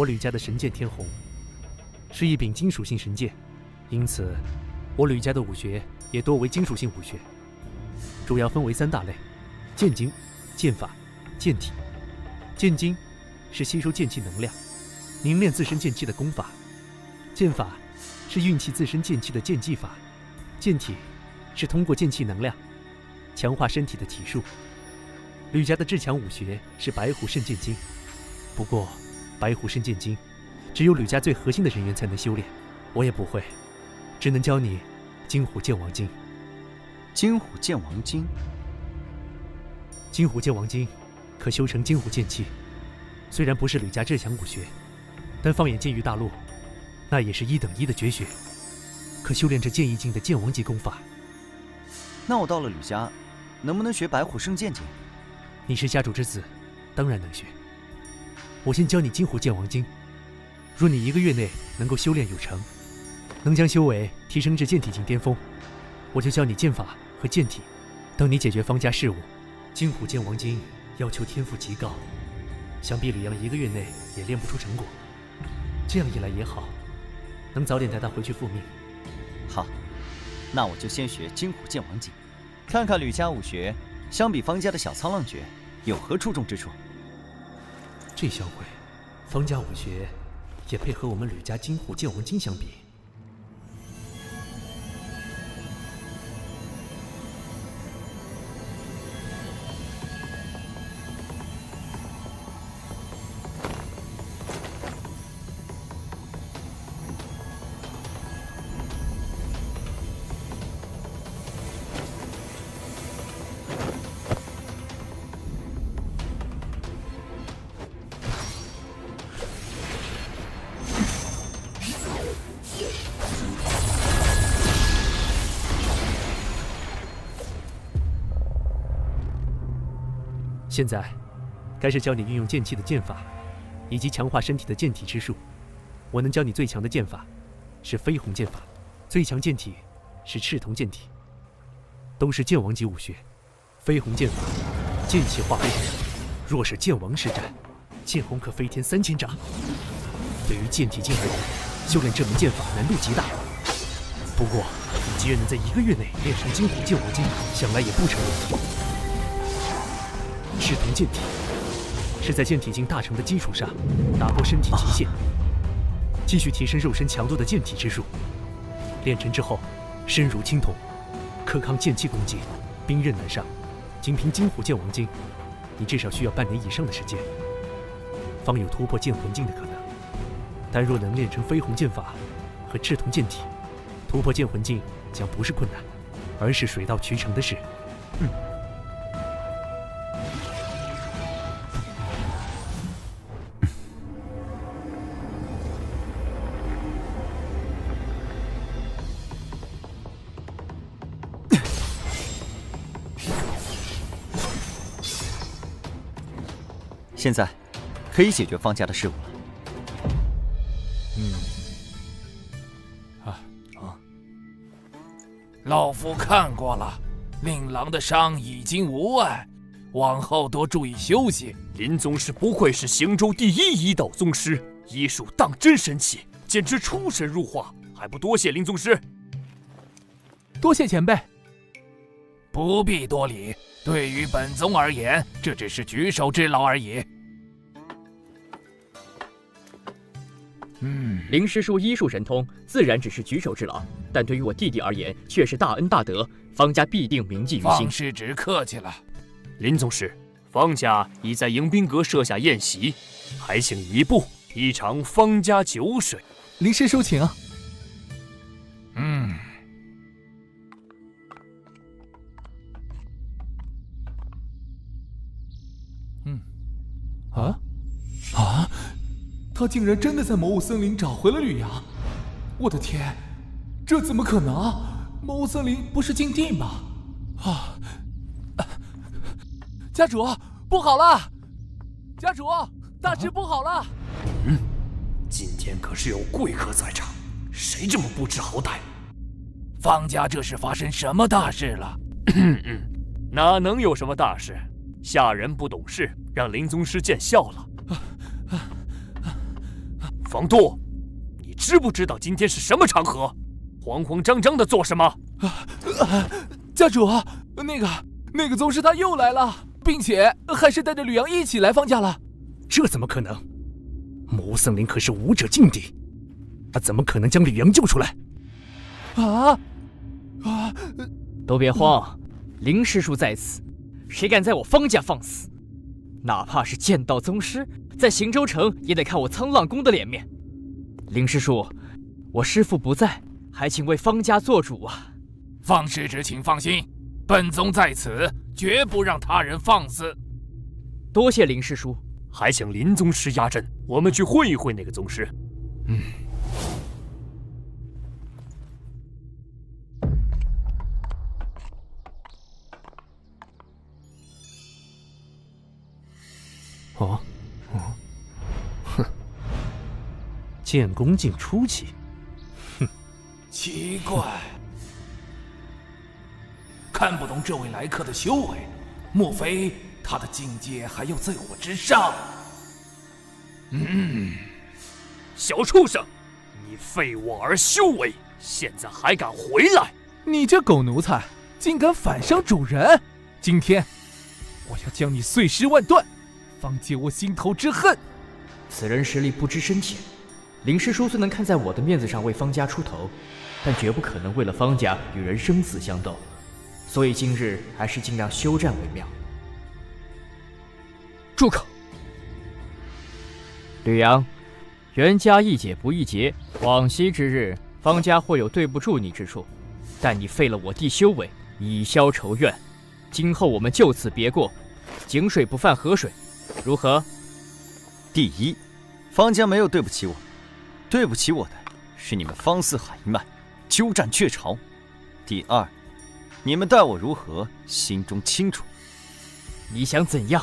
吕家的神剑天虹，是一柄金属性神剑，因此我吕家的武学也多为金属性武学，主要分为3大类：剑经、剑法、剑体。剑经是吸收剑气能量，凝练自身剑气的功法；剑法是运气自身剑气的剑技法；剑体是通过剑气能量强化身体的体术。吕家的至强武学是白虎圣剑经，不过白虎圣剑经只有吕家最核心的人员才能修炼，我也不会，只能教你金虎剑王经。金虎剑王经，金虎剑王经可修成金虎剑气，虽然不是吕家至强武学，但放眼剑域大陆，那也是1等1的绝学，可修炼这剑意境的剑王级功法。那我到了吕家，能不能学白虎圣剑经？你是家主之子，当然能学。我先教你金虎剑王经，若你1个月内能够修炼有成，能将修为提升至剑体境巅峰，我就教你剑法和剑体，等你解决方家事务。金虎剑王经要求天赋极高，想必吕阳1个月内也练不出成果。这样一来也好，能早点带他回去复命。好，那我就先学金虎剑王经，看看吕家武学相比方家的小沧浪诀有何出众之处。这小鬼，方家武学也配和我们吕家金虎剑王经相比？现在，该是教你运用剑气的剑法，以及强化身体的剑体之术。我能教你最强的剑法，是飞鸿剑法；最强剑体是赤瞳剑体，都是剑王级武学。飞鸿剑法，剑气化飞鸿，若是剑王施展，剑虹可飞天3000丈。对于剑体境而言，修炼这门剑法难度极大。不过，你既然能在1个月内练成金虎剑王经，想来也不成问题。赤瞳剑体是在剑体境大成的基础上打破身体极限，继续提升肉身强度的剑体之术。练成之后，身如青铜，可抗剑气攻击，兵刃难伤。仅凭金虎剑王经，你至少需要半年以上的时间，方有突破剑魂境的可能。但若能练成飞鸿剑法和赤瞳剑体，突破剑魂境将不是困难，而是水到渠成的事。现在可以解决方家的事务了。老夫看过了，令郎的伤已经无碍，往后多注意休息。林宗师不愧是行州第1医道宗师，医术当真神奇，简直出神入化，还不多谢林宗师？多谢前辈。不必多礼，对于本宗而言，这只是举手之劳而已。林师叔医术神通，自然只是举手之劳，但对于我弟弟而言，却是大恩大德，方家必定铭记于心。方师侄客气了。林宗师，方家已在迎宾阁设下宴席，还请移步一尝方家酒水。林师叔请。他竟然真的在魔物森林找回了吕阳！我的天，这怎么可能？魔物森林不是禁地吗？家主，不好了！家主，大事不好了！今天可是有贵客在场，谁这么不知好歹？方家这是发生什么大事了？哪能有什么大事？下人不懂事，让林宗师见笑了。方度，你知不知道今天是什么场合？慌慌张张的做什么？家主，那个宗师他又来了，并且还是带着吕阳一起来方家了。这怎么可能？魔巫森林可是武者禁地，他怎么可能将吕阳救出来？都别慌，林师叔在此，谁敢在我方家放肆？哪怕是剑道宗师，在行州城也得看我沧浪宫的脸面。林师叔，我师父不在，还请为方家做主啊！方师侄，请放心，本宗在此，绝不让他人放肆。多谢林师叔，还请林宗师压阵，我们去会一会那个宗师。剑宫境初期，奇怪，看不懂这位来客的修为，莫非他的境界还要在我之上？小畜生，你废我而修为，现在还敢回来？你这狗奴才，竟敢反伤主人！今天我要将你碎尸万段，方解我心头之恨。此人实力不知深浅，林师叔虽能看在我的面子上为方家出头，但绝不可能为了方家与人生死相斗，所以今日还是尽量休战为妙。住口！吕阳，袁家易解不易结，往昔之日，方家会有对不住你之处，但你废了我弟修为，以消仇怨，今后我们就此别过，井水不犯河水，如何？第一，方家没有对不起我，对不起我的是你们方四海一脉，鸠占鹊巢。第二，你们待我如何，心中清楚。你想怎样？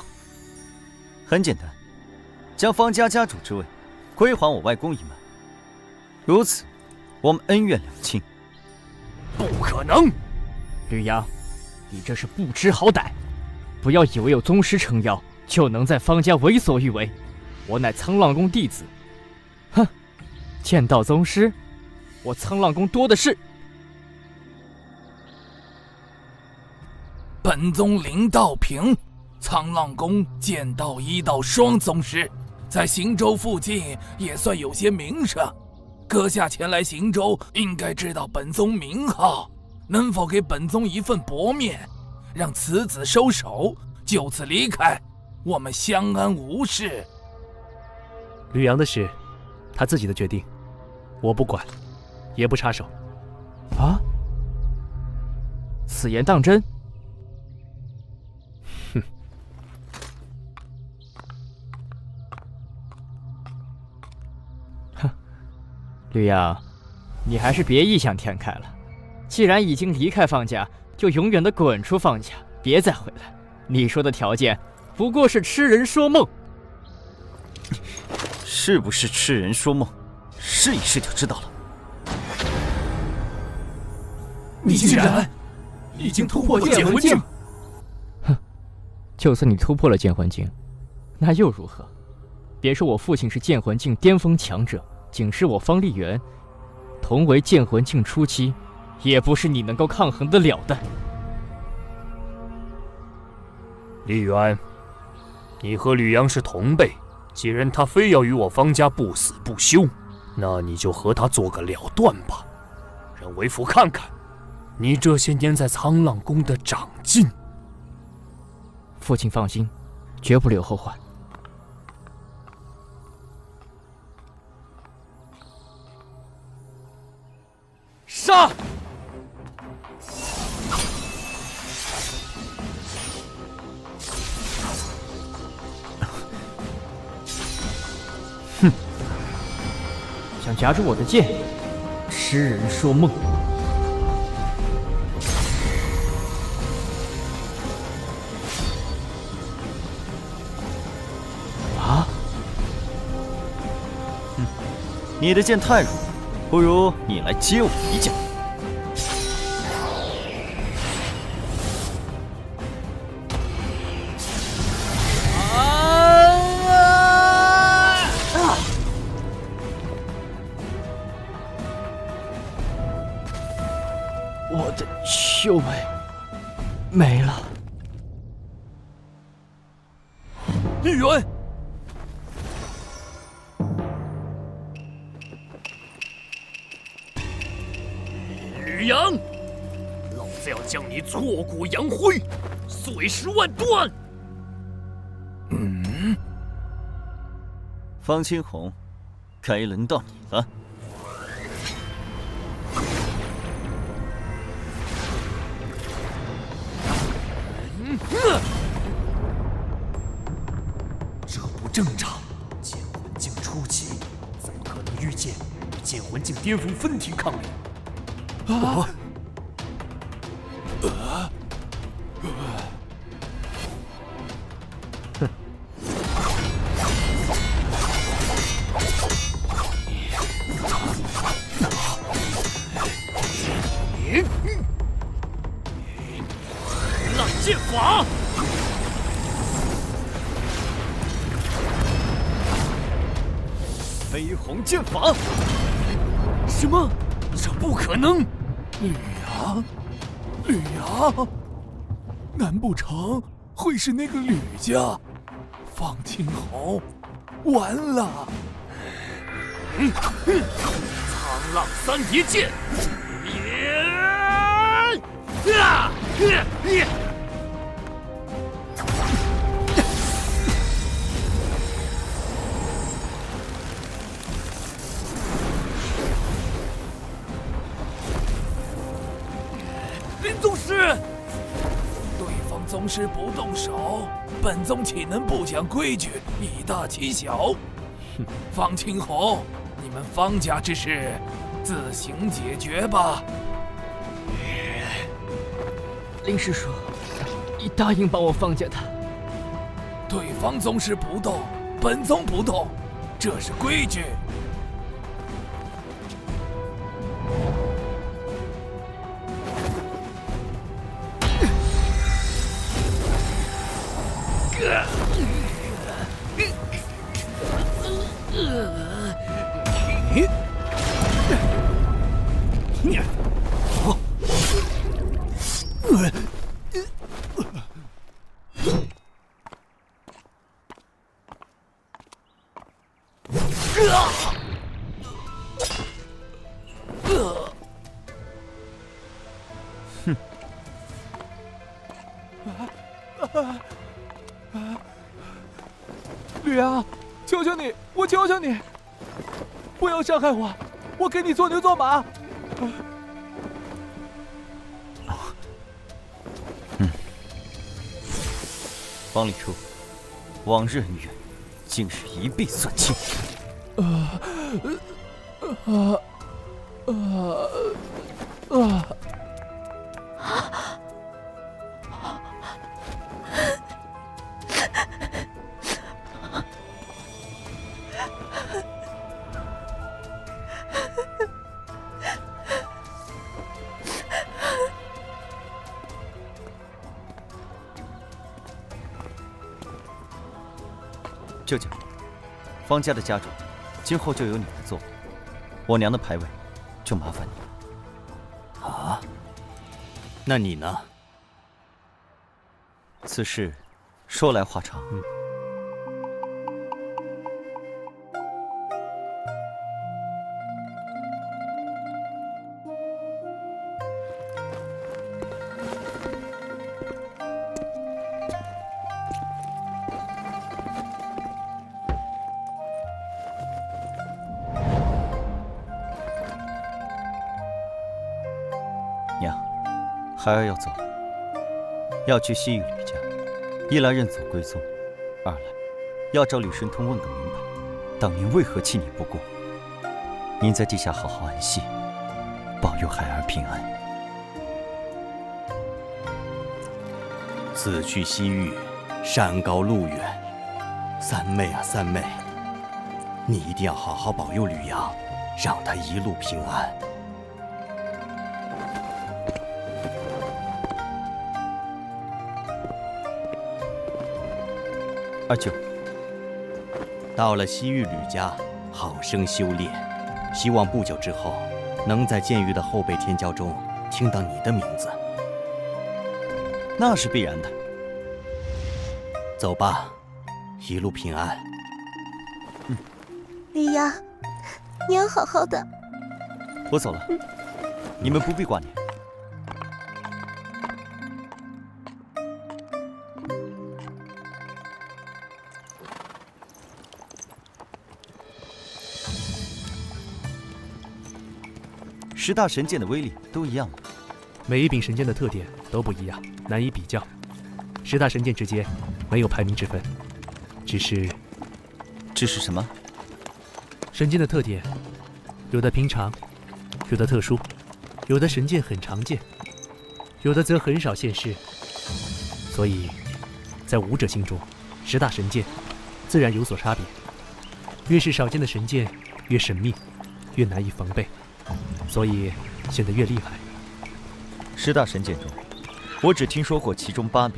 很简单，将方家家主之位归还我外公一脉，如此，我们恩怨两清。不可能！吕阳，你这是不知好歹！不要以为有宗师撑腰，就能在方家为所欲为。我乃沧浪宫弟子，哼，剑道宗师，我沧浪宫多的是。本宗林道平，沧浪宫剑道一道双宗师，在行州附近也算有些名声。阁下前来行州，应该知道本宗名号，能否给本宗一份薄面，让此子收手，就此离开，我们相安无事。吕阳的事，他自己的决定，我不管，也不插手。啊？此言当真？哼！哼，吕阳，你还是别异想天开了。既然已经离开方家，就永远的滚出方家，别再回来。你说的条件，不过是痴人说梦。是不是痴人说梦？试一试就知道了。你竟然已经突破剑魂境！哼，就算你突破了剑魂境，那又如何？别说我父亲是剑魂境巅峰强者，仅是我方丽媛，同为剑魂境初期，也不是你能够抗衡得了的。丽媛，你和吕阳是同辈。既然他非要与我方家不死不休，那你就和他做个了断吧，让为父看看你这些年在沧浪宫的长进。父亲放心，绝不留后患。杀！哼！想夹住我的剑，痴人说梦。啊！你的剑太弱，不如你来接我一剑。我的修为没了。绿源，吕阳，老子要将你挫骨扬灰，碎尸万段！方清红，该轮到你了。这不正常！剑魂境初期，怎么可能御剑与剑魂境巅峰分庭抗礼？烂剑法！飞鸿剑法！什么？这不可能！吕阳，吕阳，难不成会是那个吕家？方清红，完了！沧浪三叠剑！林宗师，对方宗师不动手，本宗岂能不讲规矩，以大欺小？方清红，你们方家之事，自行解决吧。林师叔，你答应帮我方家的。对方宗师不动，本宗不动，这是规矩。吕阳，求求你，我求求你，不要伤害我，我给你做牛做马。方礼初，往日恩怨，今日一并算清。舅舅，方家的家主，今后就由你来做，我娘的牌位就麻烦你了。啊？那你呢？此事说来话长。娘，孩儿要走了，要去西域吕家，一来认祖归宗，二来要找吕神通问个明白，当年为何弃你不顾。您在地下好好安息，保佑孩儿平安。此去西域，山高路远，三妹啊三妹，你一定要好好保佑吕阳，让他一路平安。二舅，到了西域吕家，好生修炼，希望不久之后，能在剑域的后辈天骄中听到你的名字。那是必然的。走吧，一路平安。李阳，你要好好的。我走了，你们不必挂念。10大神剑的威力都一样吗？每一柄神剑的特点都不一样，难以比较。10大神剑之间没有排名之分，只是什么？神剑的特点，有的平常，有的特殊，有的神剑很常见，有的则很少现世。所以，在武者心中，10大神剑自然有所差别。越是少见的神剑，越神秘，越难以防备，所以显得越厉害。10大神剑中，我只听说过其中8名。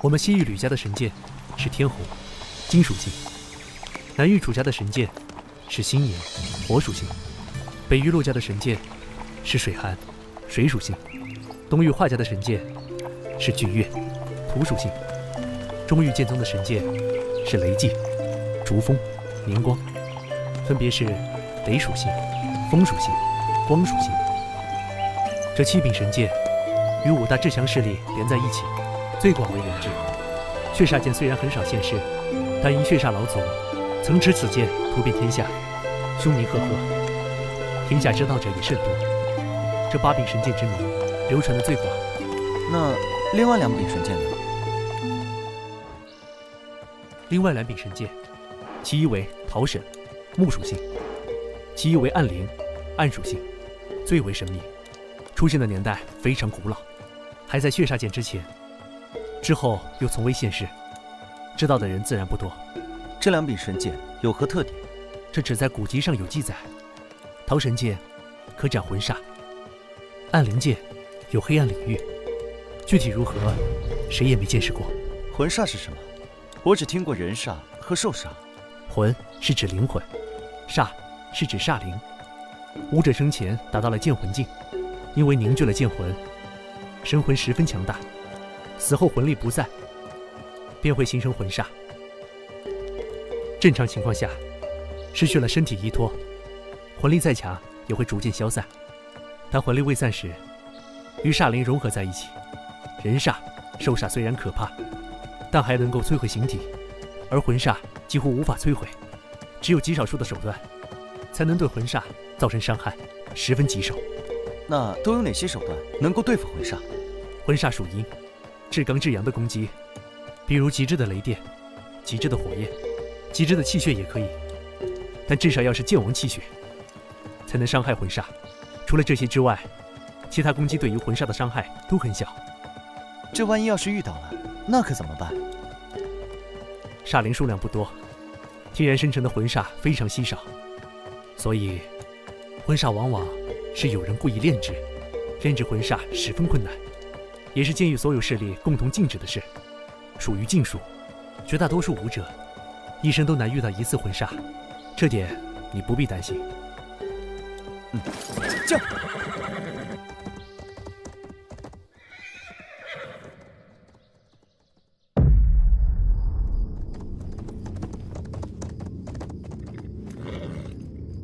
我们西域吕家的神剑是天虹，金属性；南域楚家的神剑是星炎，火属性；北域陆家的神剑是水寒，水属性；东域华家的神剑是巨月，土属性；中域剑宗的神剑是雷祭、逐风、明光，分别是雷属性、风属性、光属性。这7柄神剑与5大至强势力连在一起，最广为人知。血煞剑虽然很少现世，但因血煞老祖曾持此剑突遍天下，凶名赫赫，天下知道者也甚多。这8柄神剑之名流传的最广。那另外2柄神剑呢？另外2柄神剑，其一为桃神，木属性；其一为暗灵，暗属性，最为神秘。出现的年代非常古老，还在血煞剑之前，之后又从未现世，知道的人自然不多。这2柄神剑有何特点？这只在古籍上有记载。桃神剑可斩魂煞，暗灵剑有黑暗领域，具体如何，谁也没见识过。魂煞是什么？我只听过人煞和兽煞。魂是指灵魂，煞是指煞灵。武者生前达到了剑魂境，因为凝聚了剑魂，神魂十分强大，死后魂力不在，便会形成魂煞。正常情况下，失去了身体依托，魂力再强也会逐渐消散。当魂力未散时，与煞灵融合在一起。人煞、兽煞虽然可怕，但还能够摧毁形体，而魂煞几乎无法摧毁，只有极少数的手段才能对魂煞造成伤害，十分棘手。那都有哪些手段能够对付魂煞？魂煞属阴，至刚至阳的攻击，比如极致的雷电、极致的火焰、极致的气血也可以，但至少要是剑王气血，才能伤害魂煞。除了这些之外，其他攻击对于魂煞的伤害都很小。这万一要是遇到了，那可怎么办？煞灵数量不多，天然生成的魂煞非常稀少，所以魂煞往往是有人故意炼制，炼制魂煞十分困难，也是监狱所有势力共同禁止的事，属于禁术。绝大多数武者一生都难遇到一次魂煞，这点你不必担心。这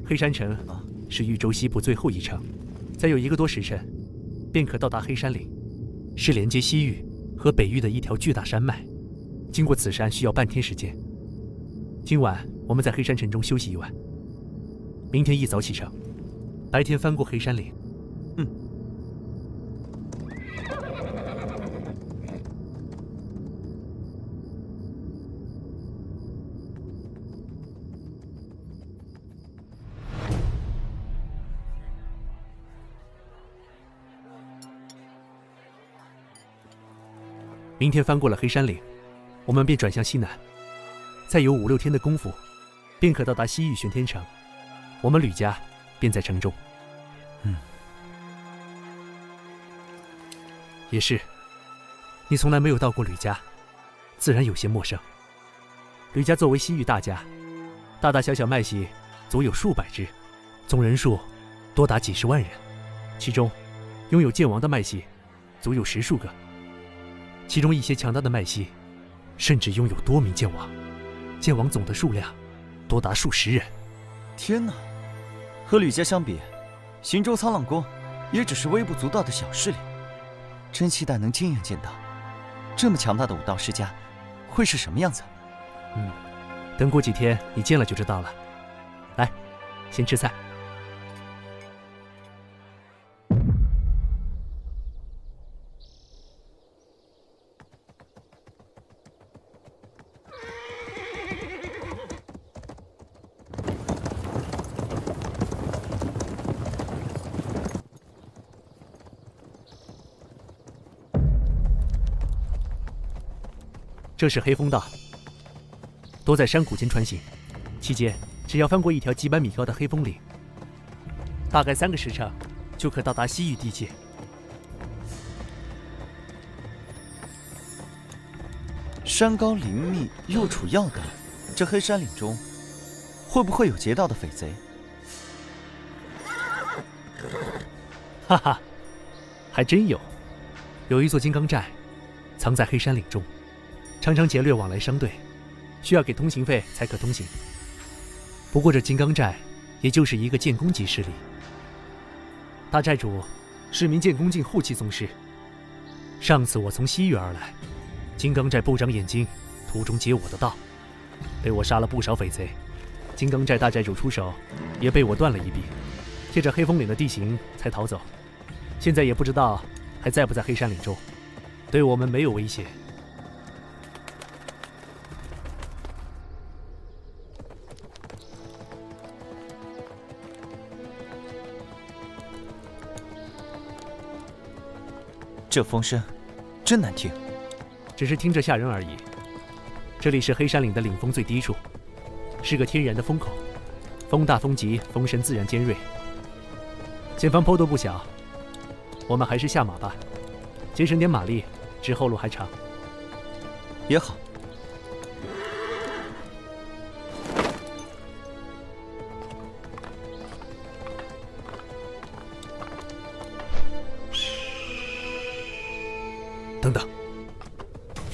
黑山城是豫州西部最后一城，再有1个多时辰，便可到达黑山岭，是连接西域和北域的一条巨大山脉。经过此山需要半天时间。今晚我们在黑山城中休息一晚，明天一早启程，白天翻过黑山岭。明天翻过了黑山岭，我们便转向西南，再有5、6天的功夫，便可到达西域玄天城。我们吕家便在城中。也是，你从来没有到过吕家，自然有些陌生。吕家作为西域大家，大大小小脉系足有数百支，总人数多达几10万人，其中拥有剑王的脉系足有10数个，其中一些强大的脉系甚至拥有多名剑王，剑王总的数量多达数十人。天哪，和吕家相比，行舟苍浪宫也只是微不足道的小势力。真期待能亲眼见到这么强大的武道世家会是什么样子。等过几天你见了就知道了。来，先吃菜。这是黑风道，多在山谷间穿行，期间只要翻过一条几百米高的黑风岭，大概3个时辰就可到达西域地界。山高林密又处要道，这黑山岭中会不会有劫道的匪贼？哈哈，还真有。有一座金刚寨，藏在黑山岭中。常常劫掠往来商队，需要给通行费才可通行。不过这金刚寨也就是一个剑宫级势力，大寨主是名剑宫境后期宗师。上次我从西域而来，金刚寨不长眼睛，途中劫我的道，被我杀了不少匪贼。金刚寨大寨主出手，也被我断了一臂，借着黑风岭的地形才逃走。现在也不知道还在不在黑山岭中，对我们没有威胁。这风声真难听，只是听着吓人而已。这里是黑山岭的岭峰最低处，是个天然的风口，风大风急，风声自然尖锐。前方坡度不小，我们还是下马吧，节省点马力，之后路还长。也好。等等，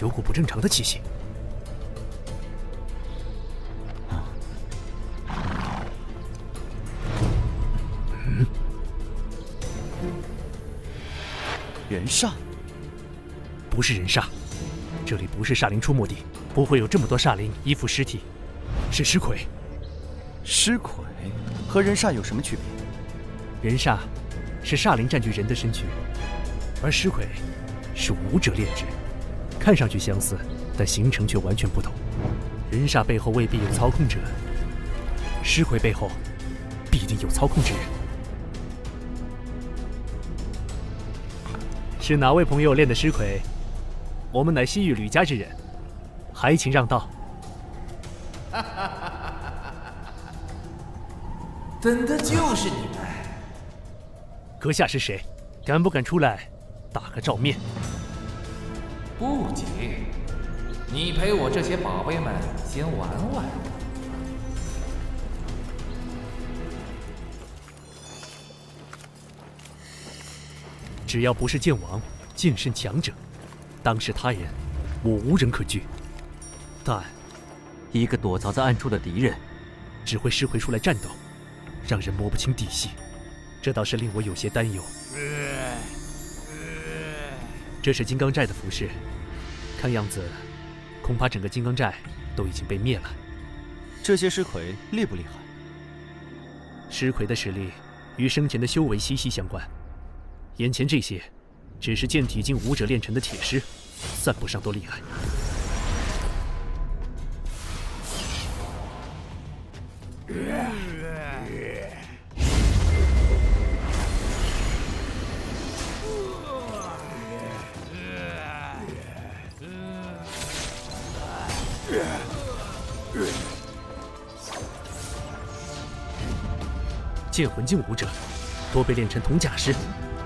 有股不正常的气息。人煞？不是人煞，这里不是煞灵出没地，不会有这么多煞灵依附尸体，是尸魁。尸魁和人煞有什么区别？人煞是煞灵占据人的身躯，而尸魁是武者炼制，看上去相似，但形成却完全不同。人煞背后未必有操控者，尸魁背后必定有操控之人。是哪位朋友练的尸魁？我们乃西域吕家之人，还请让道。等的就是你们。阁下是谁？敢不敢出来打个照面？不急，你陪我这些宝贝们先玩玩。只要不是剑王、剑圣强者，当是他人，我无人可惧。但一个躲藏在暗处的敌人，只会尸魁出来战斗，让人摸不清底细，这倒是令我有些担忧。这是金刚寨的服饰，看样子，恐怕整个金刚寨都已经被灭了。这些尸魁厉不厉害？尸魁的实力与生前的修为息息相关，眼前这些，只是剑体境武者炼成的铁尸，算不上多厉害。剑魂境武者多被练成铜甲尸，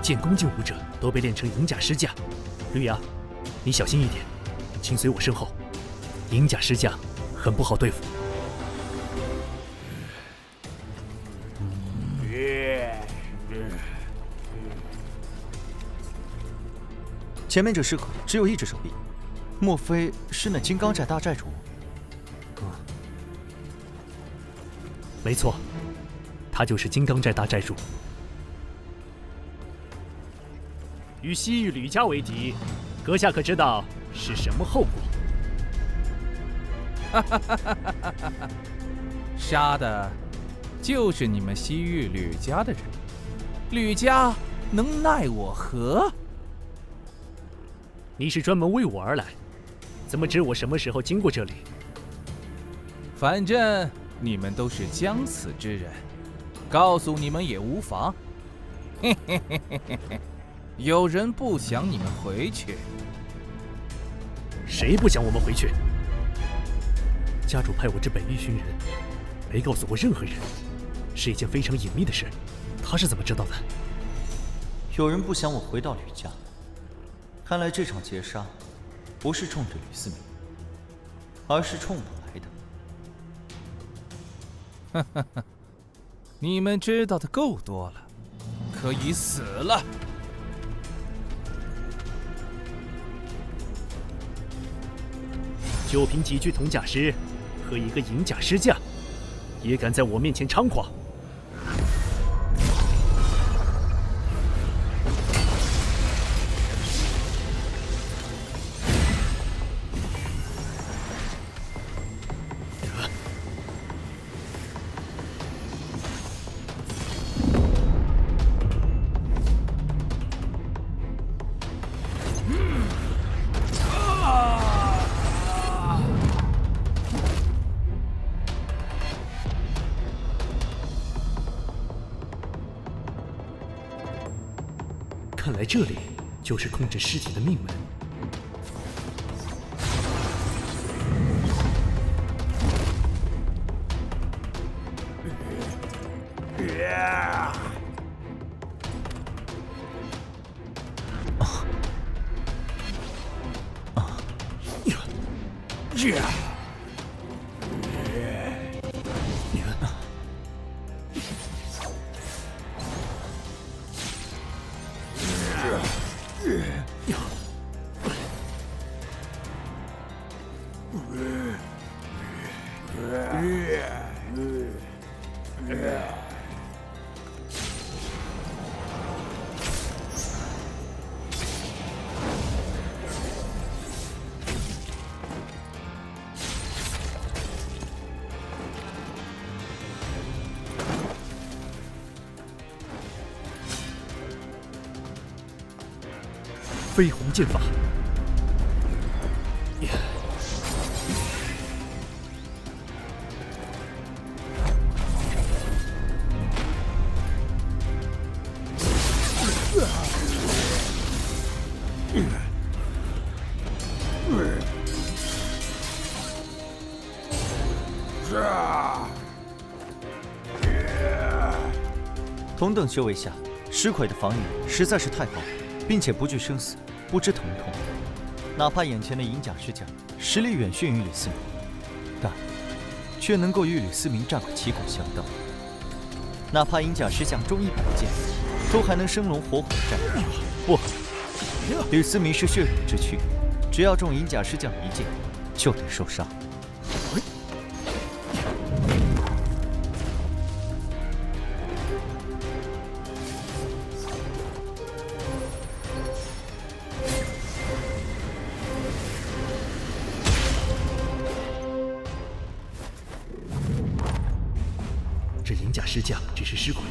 剑弓境武者多被练成银甲尸将。绿芽，你小心一点，请随我身后。银甲尸将很不好对付。前面这尸块只有一只手臂，莫非是那金刚寨大寨主？没错，他就是金刚寨大寨主。与西域吕家为敌，阁下可知道是什么后果？杀的就是你们西域吕家的人，吕家能奈我何？你是专门为我而来，怎么知我什么时候经过这里？反正你们都是将死之人，告诉你们也无妨。嘿嘿嘿嘿嘿嘿，有人不想你们回去？谁不想我们回去？家主派我至北域寻人，没告诉过任何人，是一件非常隐秘的事。他是怎么知道的？有人不想我回到吕家，看来这场劫杀不是冲着吕思明，而是冲我来的。哈哈哈，你们知道的够多了，可以死了。就凭几具铜甲师和一个银甲师将，也敢在我面前猖狂？看来这里就是控制尸体的命门。飞鸿剑法，同等修为下，尸块的防御实在是太高，并且不惧生死，不知疼痛。哪怕眼前的银甲尸将实力远逊于吕思明，但却能够与吕思明战个旗鼓相当。哪怕银甲尸将中100剑，都还能生龙活虎的战斗。不，吕思明是血肉之躯，只要中银甲尸将1剑，就得受伤。这银甲尸将只是尸鬼，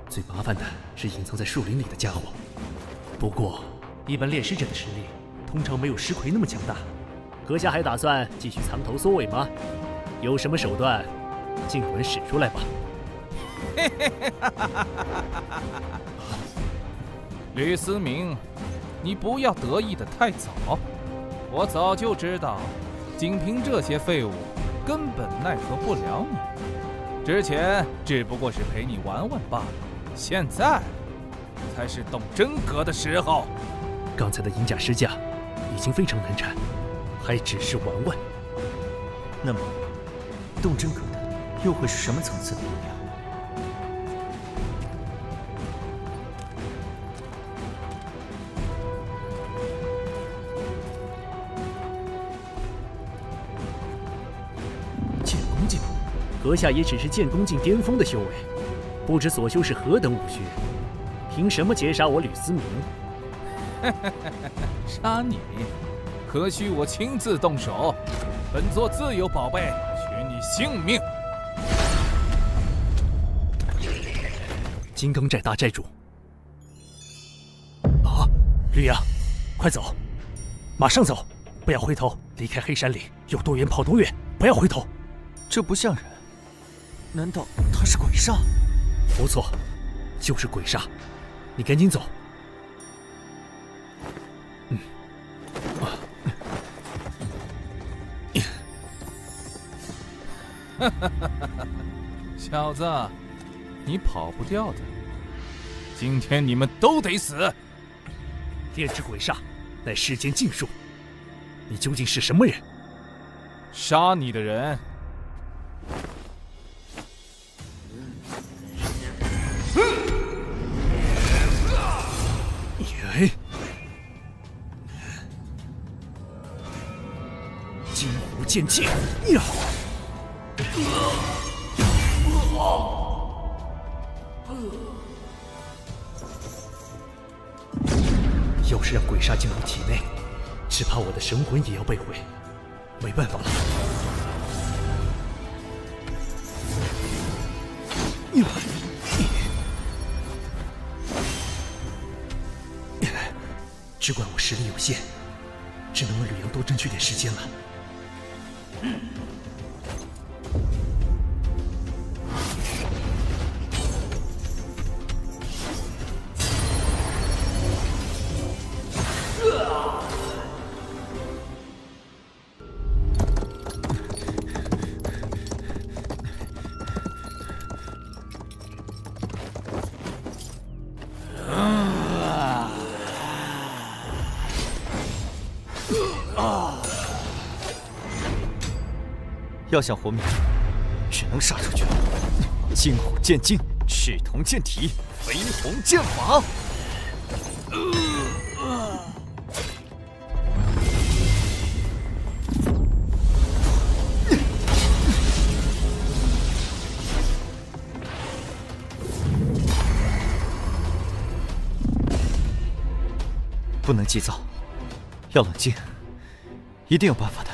最麻烦的是隐藏在树林里的家伙。不过，一般猎尸者的实力通常没有尸魁那么强大。阁下还打算继续藏头缩尾吗？有什么手段，尽管使出来吧。吕思明，你不要得意的太早。我早就知道，仅凭这些废物，根本奈何不了你。之前只不过是陪你玩玩罢了，现在才是动真格的时候。刚才的银甲尸将已经非常难缠，还只是玩玩。那么，动真格的又会是什么层次的力量？阁下也只是剑宫境巅峰的修为，不知所修是何等武学，凭什么截杀我吕思明？杀你？何须我亲自动手？本座自有宝贝，取你性命。金刚寨大寨主。啊，绿阳，快走，马上走，不要回头，离开黑山岭，有多远跑多远，不要回头。这不像人，难道他是鬼煞？不错，就是鬼煞，你赶紧走。小子，你跑不掉的。今天你们都得死！炼制鬼煞，乃世间禁术。你究竟是什么人？杀你的人。金湖剑气呀！要是让鬼煞进入体内，只怕我的神魂也要被毁。没办法了。只怪我实力有限，只能为吕阳多争取点时间了。要想活命，只能杀出去。金虎剑劲，赤铜剑体，绯红剑法。不能急躁，要冷静，一定有办法的。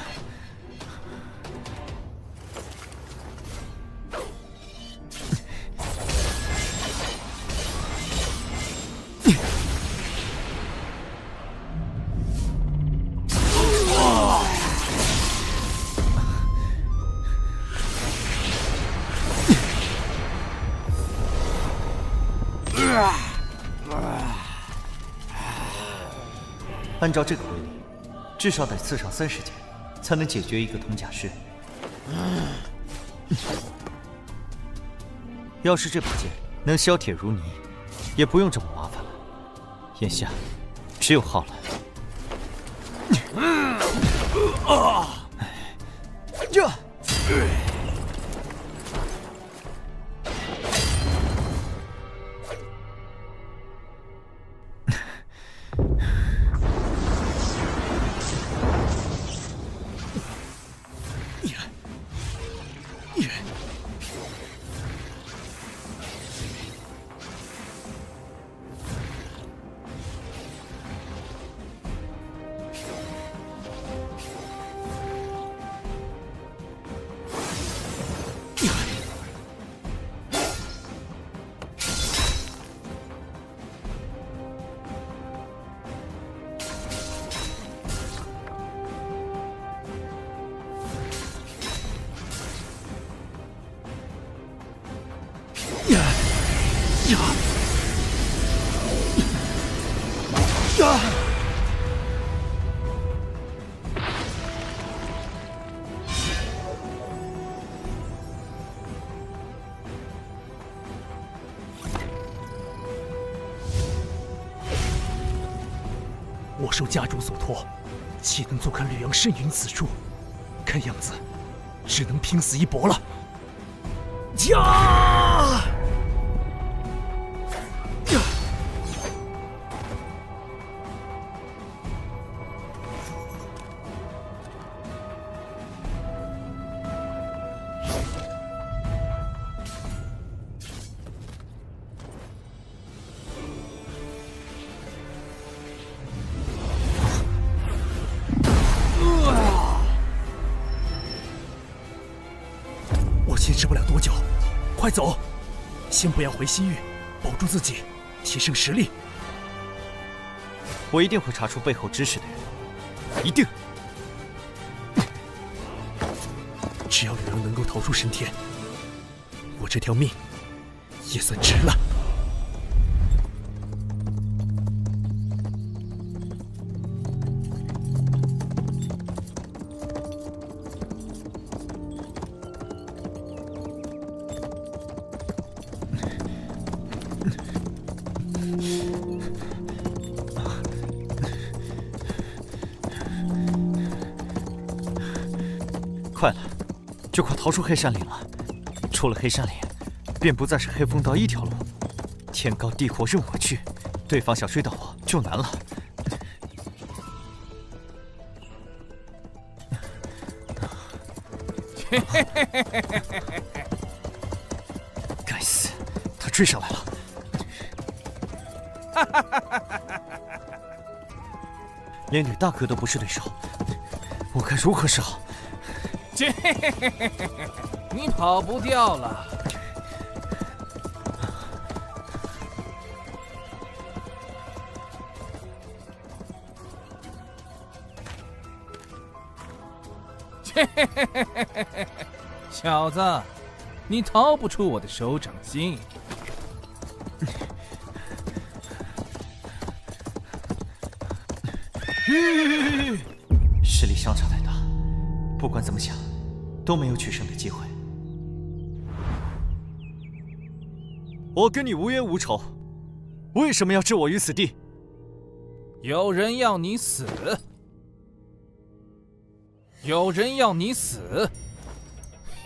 按照这个规律，至少得刺上30剑，才能解决一个铜甲师。要是这把剑能削铁如泥，也不用这么麻烦了。眼下，只有浩然。我受家主所托，岂能坐看吕阳身陨此处？看样子，只能拼死一搏了。呀！持不了多久，快走！先不要回西域，保住自己，提升实力。我一定会查出背后指使的人，一定！只要有人能够逃出神天，我这条命也算值了。快了，就快逃出黑山岭了。出了黑山岭，便不再是黑风道一条路。天高地阔任我去，对方想追到我就难了。该死，他追上来了！连吕大哥都不是对手，我该如何是好？你跑不掉了。小子，你逃不出我的手掌心。实力相差太大，不管怎么想，都没有取胜的机会。我跟你无冤无仇，为什么要置我于死地？有人要你死，有人要你死。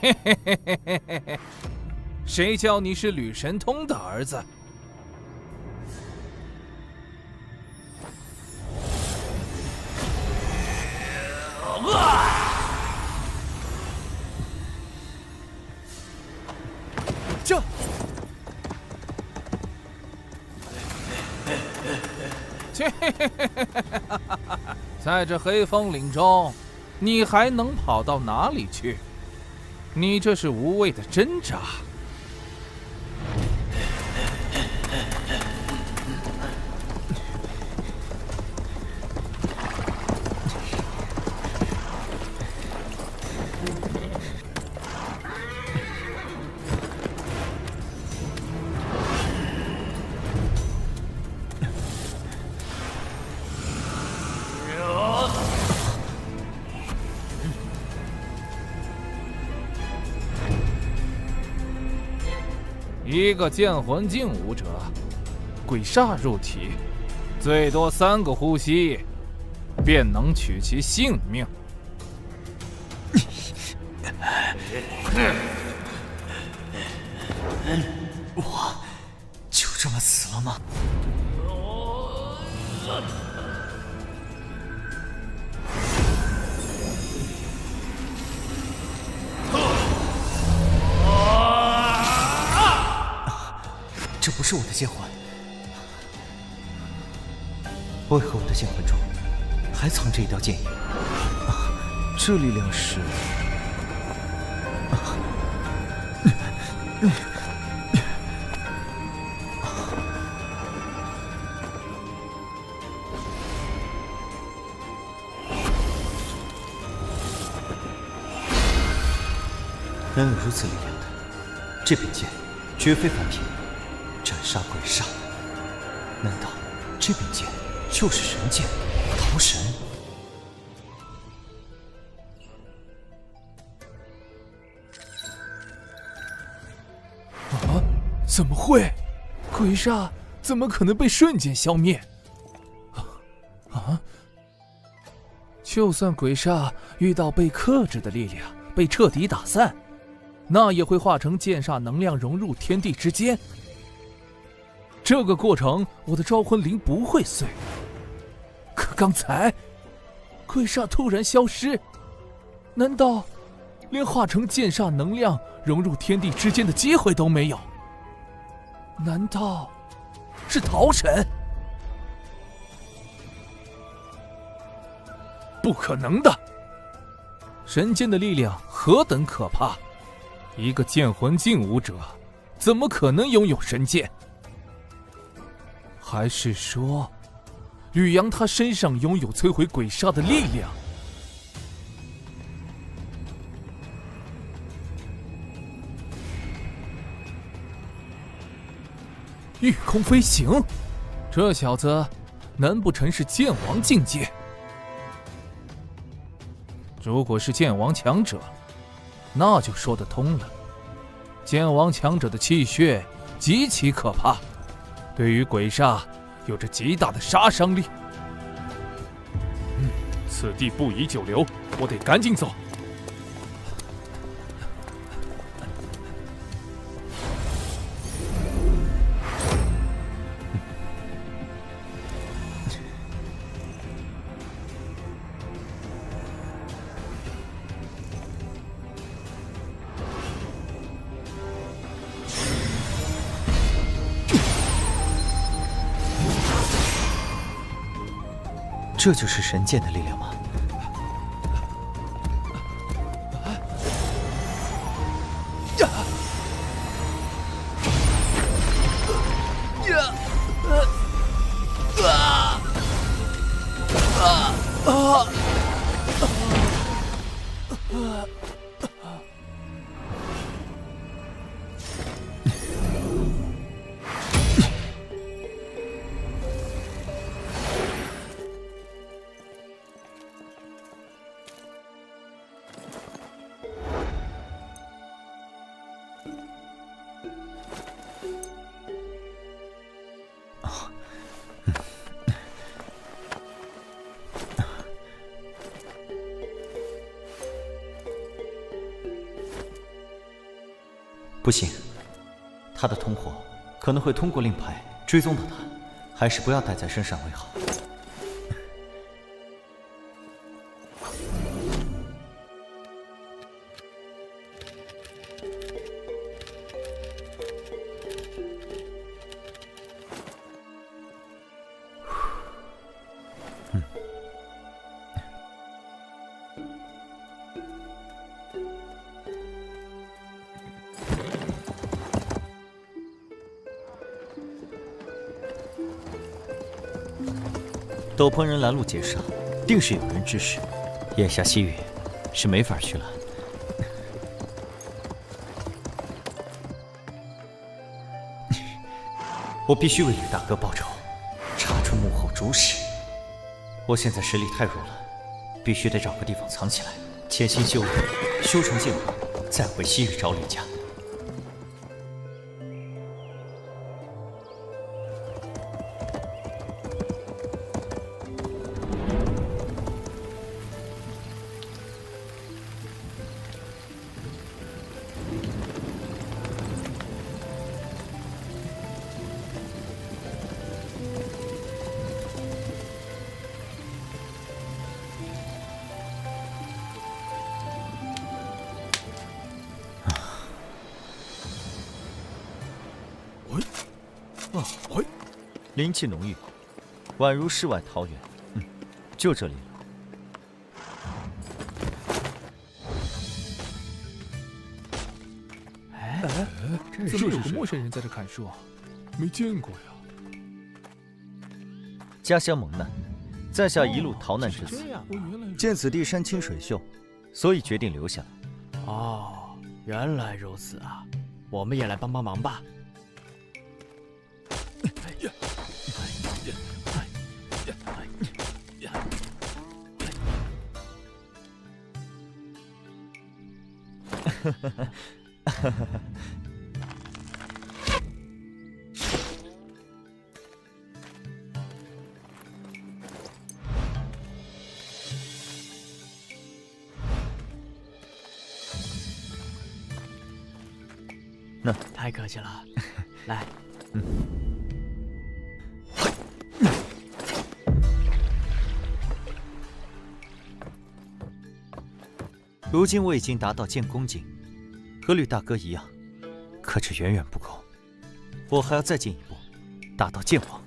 嘿嘿嘿嘿嘿嘿嘿，谁叫你是吕神通的儿子？这，在这黑风岭中，你还能跑到哪里去？你这是无谓的挣扎。一个剑魂境武者，鬼煞入体，最多3个呼吸，便能取其性命。我就这么死了吗？这不是我的剑魂，为何我的剑魂中还藏着一道剑影？这力量是……能有如此力量的，这柄剑绝非凡品。斩杀鬼煞，难道这柄剑就是神剑桃神？啊！怎么会？鬼煞怎么可能被瞬间消灭？啊！就算鬼煞遇到被克制的力量，被彻底打散，那也会化成剑煞能量融入天地之间。这个过程，我的招魂铃不会碎。可刚才，鬼煞突然消失，难道连化成剑煞能量融入天地之间的机会都没有？难道是桃神？不可能的！神剑的力量何等可怕，一个剑魂境武者，怎么可能拥有神剑？还是说，吕阳他身上拥有摧毁鬼煞的力量？御空飞行，这小子难不成是剑王境界？如果是剑王强者，那就说得通了。剑王强者的气血极其可怕，对于鬼煞有着极大的杀伤力。此地不宜久留，我得赶紧走。这就是神剑的力量吗？不行，他的同伙可能会通过令牌追踪到他，还是不要带在身上为好。斗篷人拦路劫杀，定是有人指使。眼下西域是没法去了。我必须为吕大哥报仇，查出幕后主使。我现在实力太弱了，必须得找个地方藏起来，潜心修炼，修成剑王，再回西域找吕家。灵气浓郁，宛如世外桃源。就这里了。怎么有个陌生人在这砍树？没见过呀。家乡蒙难，在下一路逃难至此，见此地山清水秀，所以决定留下来。哦，原来如此啊！我们也来帮帮忙吧。那太客气了，来。如今我已经达到剑宫境，和吕大哥一样，可这远远不够，我还要再进一步，达到剑王。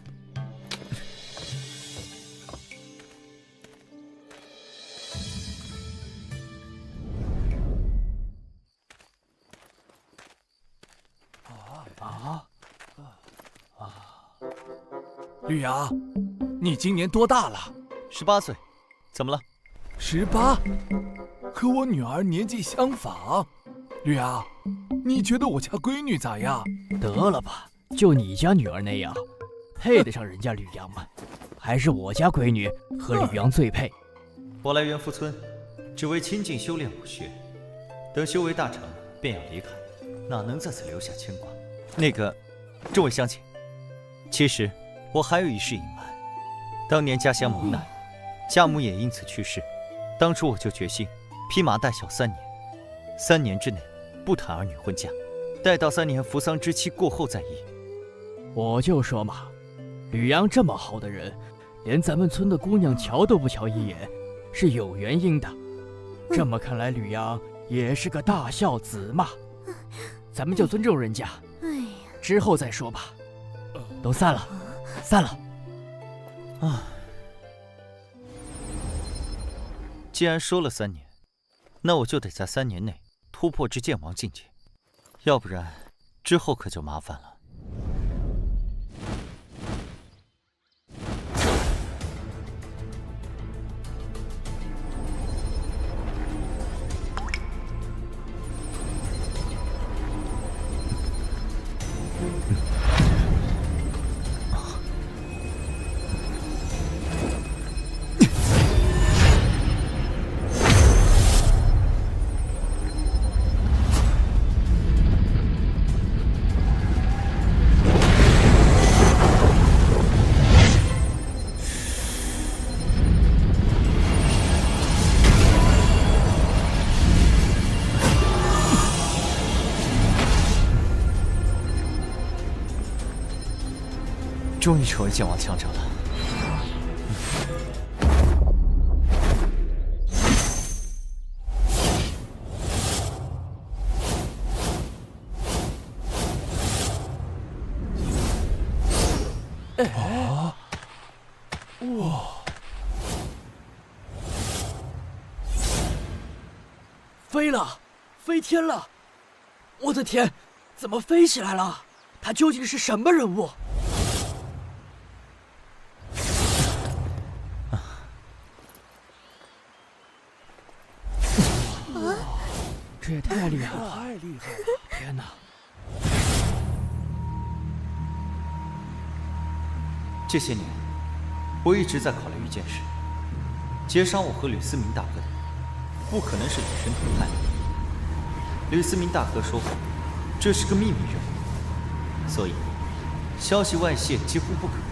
吕阳，你今年多大了？18岁，怎么了？18，和我女儿年纪相仿。吕阳，你觉得我家闺女咋样？得了吧，就你家女儿那样，配得上人家吕阳吗？还是我家闺女和吕阳最配。我来元福村，只为亲近修炼武学，等修为大成，便要离开，哪能在此留下牵挂？这位乡亲，其实我还有一事隐瞒。当年家乡蒙难，家母也因此去世。当初我就决心披麻戴孝3年，3年之内不谈儿女婚嫁，待到3年扶丧之期过后再议。我就说嘛，吕阳这么好的人，连咱们村的姑娘瞧都不瞧一眼，是有原因的。这么看来，吕阳也是个大孝子嘛。咱们就尊重人家，之后再说吧。都散了，散了。既然说了3年，那我就得在3年内突破至剑王境界，要不然之后可就麻烦了。终于成为剑王强者了。哇！飞了，飞天了！我的天，怎么飞起来了？他究竟是什么人物？这也太厉害了！太厉害了！天哪！这些年，我一直在考虑一件事：劫杀我和吕思明大哥的，不可能是李神统派。吕思明大哥说过，这是个秘密任务，所以消息外泄几乎不可能。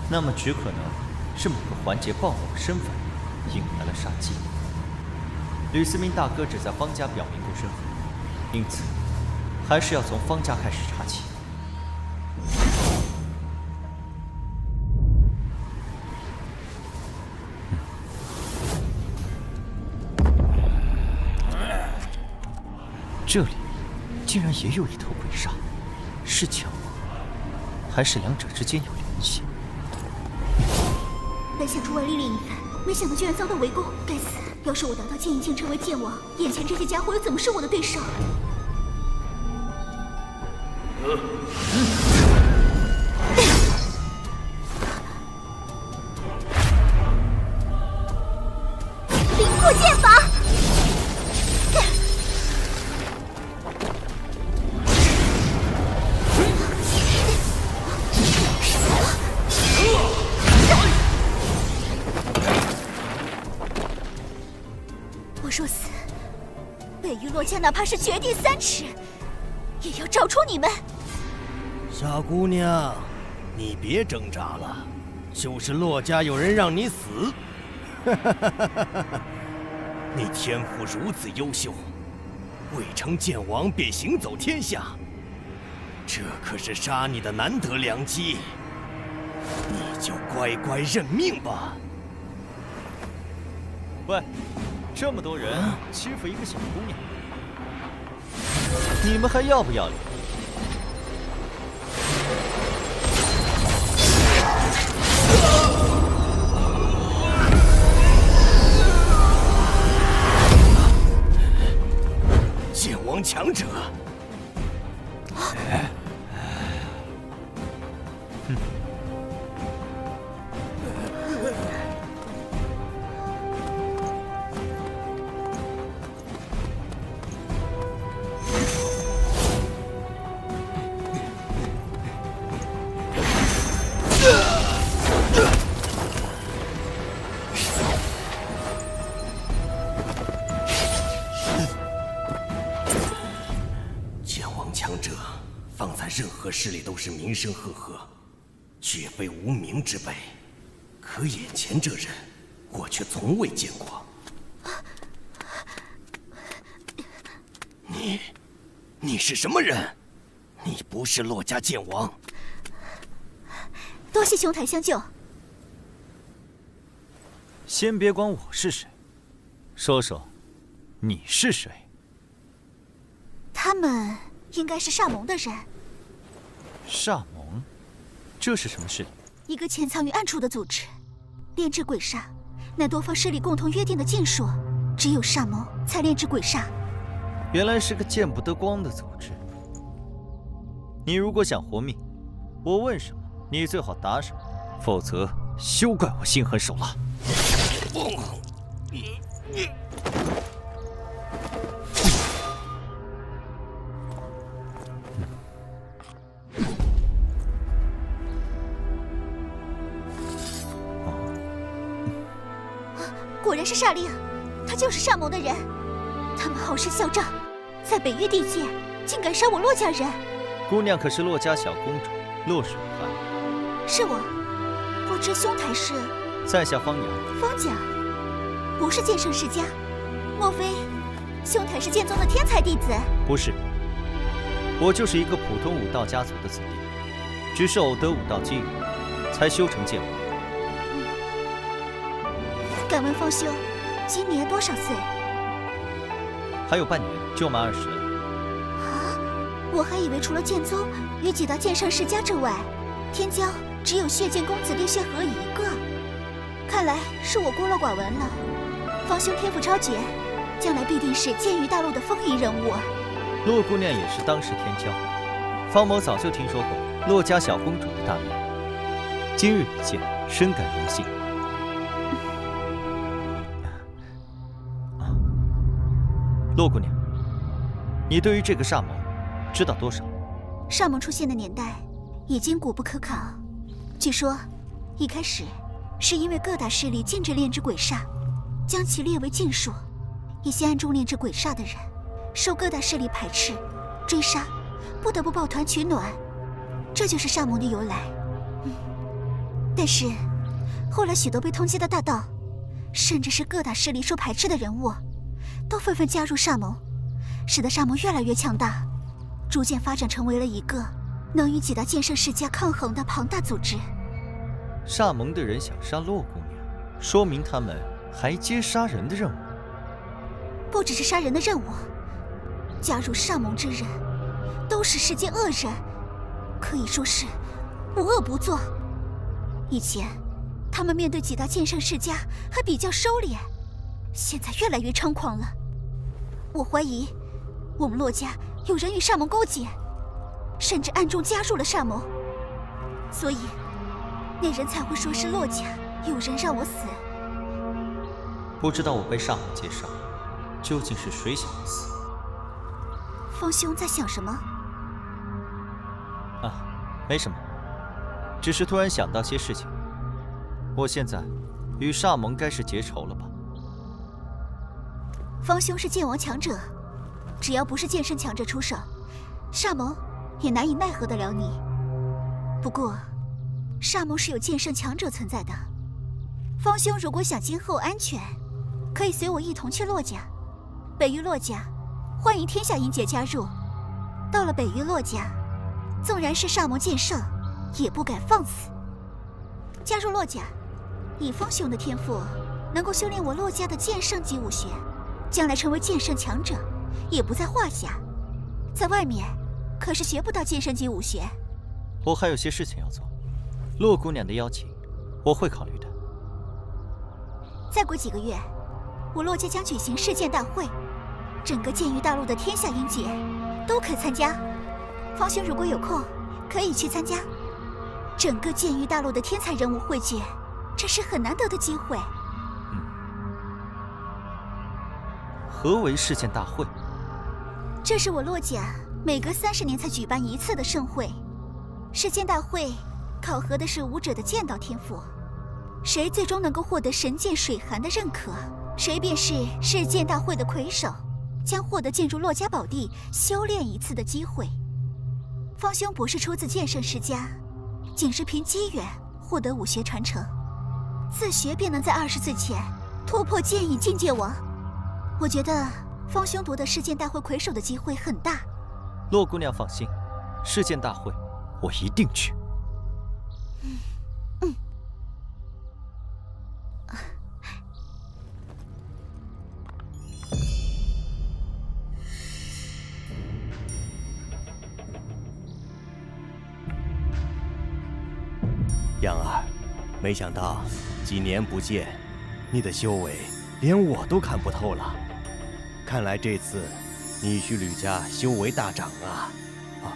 那么，只可能是某个环节暴露了身份，引来了杀机。吕思明大哥只在方家表明过身份，因此还是要从方家开始查起。这里竟然也有一头鬼煞，是巧合，还是两者之间有联系？本想出外历练一番，没想到居然遭到围攻，该死！要是我达到剑一境成为剑王，眼前这些家伙又怎么是我的对手？灵魄剑法！我若死，北域洛家哪怕是绝地3尺，也要找出你们！傻姑娘，你别挣扎了，就是洛家有人让你死。你天赋如此优秀，未成剑王便行走天下，这可是杀你的难得良机，你就乖乖认命吧。喂，这么多人欺负一个小姑娘，你们还要不要脸？剑王强者，何势力都是名声赫赫，绝非无名之辈。可眼前这人，我却从未见过。你是什么人？你不是洛家剑王。多谢兄台相救。先别管我是谁，说说，你是谁？他们应该是煞盟的人。煞盟，这是什么势力？一个潜藏于暗处的组织，炼制鬼煞，乃多方势力共同约定的禁术，只有煞盟才炼制鬼煞。原来是个见不得光的组织。你如果想活命，我问什么，你最好答什么，否则休怪我心狠手辣。果然是煞令，他就是煞盟的人。他们好生嚣张，在北域地界竟敢杀我洛家人。姑娘可是洛家小公主洛水寒？是我，不知兄台是？在下方阳。方家，不是剑圣世家，莫非兄台是剑宗的天才弟子？不是，我就是一个普通武道家族的子弟，只是偶得武道机遇，才修成剑王。敢问方兄，今年多少岁？还有半年就满20了。啊！我还以为除了剑宗与几大剑圣世家之外，天骄只有血剑公子烈血河一个。看来是我孤陋寡闻了。方兄天赋超绝，将来必定是剑域大陆的风云人物。洛姑娘也是当世天骄，方某早就听说过洛家小公主的大名，今日一见，深感荣幸。洛姑娘，你对于这个煞盟知道多少？煞盟出现的年代已经古不可考。据说，一开始是因为各大势力禁止炼制鬼煞，将其列为禁术。一些暗中炼制鬼煞的人，受各大势力排斥、追杀，不得不抱团取暖，这就是煞盟的由来。但是，后来许多被通缉的大盗，甚至是各大势力受排斥的人物，都纷纷加入煞盟，使得煞盟越来越强大，逐渐发展成为了一个能与几大剑圣世家抗衡的庞大组织。煞盟的人想杀洛姑娘，说明他们还接杀人的任务。不只是杀人的任务，加入煞盟之人都是世间恶人，可以说是无恶不作。以前他们面对几大剑圣世家还比较收敛，现在越来越猖狂了。我怀疑我们洛家有人与煞盟勾结，甚至暗中加入了煞盟，所以那人才会说是洛家有人让我死。不知道我被煞盟劫杀，究竟是谁想要死？方兄在想什么？啊，没什么，只是突然想到些事情。我现在与煞盟该是结仇了吧？方兄是剑王强者，只要不是剑圣强者出手，煞盟也难以奈何得了你。不过，煞盟是有剑圣强者存在的。方兄如果想今后安全，可以随我一同去洛家。北域洛家欢迎天下英杰加入。到了北域洛家，纵然是煞盟剑圣，也不敢放肆。加入洛家，以方兄的天赋，能够修炼我洛家的剑圣级武学，将来成为剑圣强者，也不在话下。在外面，可是学不到剑圣级武学。我还有些事情要做，洛姑娘的邀请，我会考虑的。再过几个月，我洛家将举行世剑大会，整个剑域大陆的天下英杰都可参加。方兄如果有空，可以去参加。整个剑域大陆的天才人物汇聚，这是很难得的机会。何为世剑大会？这是我洛家每隔30年才举办一次的盛会。世剑大会考核的是武者的剑道天赋，谁最终能够获得神剑水寒的认可，谁便是世剑大会的魁首，将获得进入洛家宝地修炼一次的机会。方兄不是出自剑圣世家，仅是凭机缘获得武学传承，自学便能在20岁前突破剑影境界王。我觉得方兄夺得世剑大会魁首的机会很大。洛姑娘放心，世剑大会我一定去。杨儿，没想到几年不见，你的修为连我都看不透了。看来这次你去吕家修为大涨啊！啊，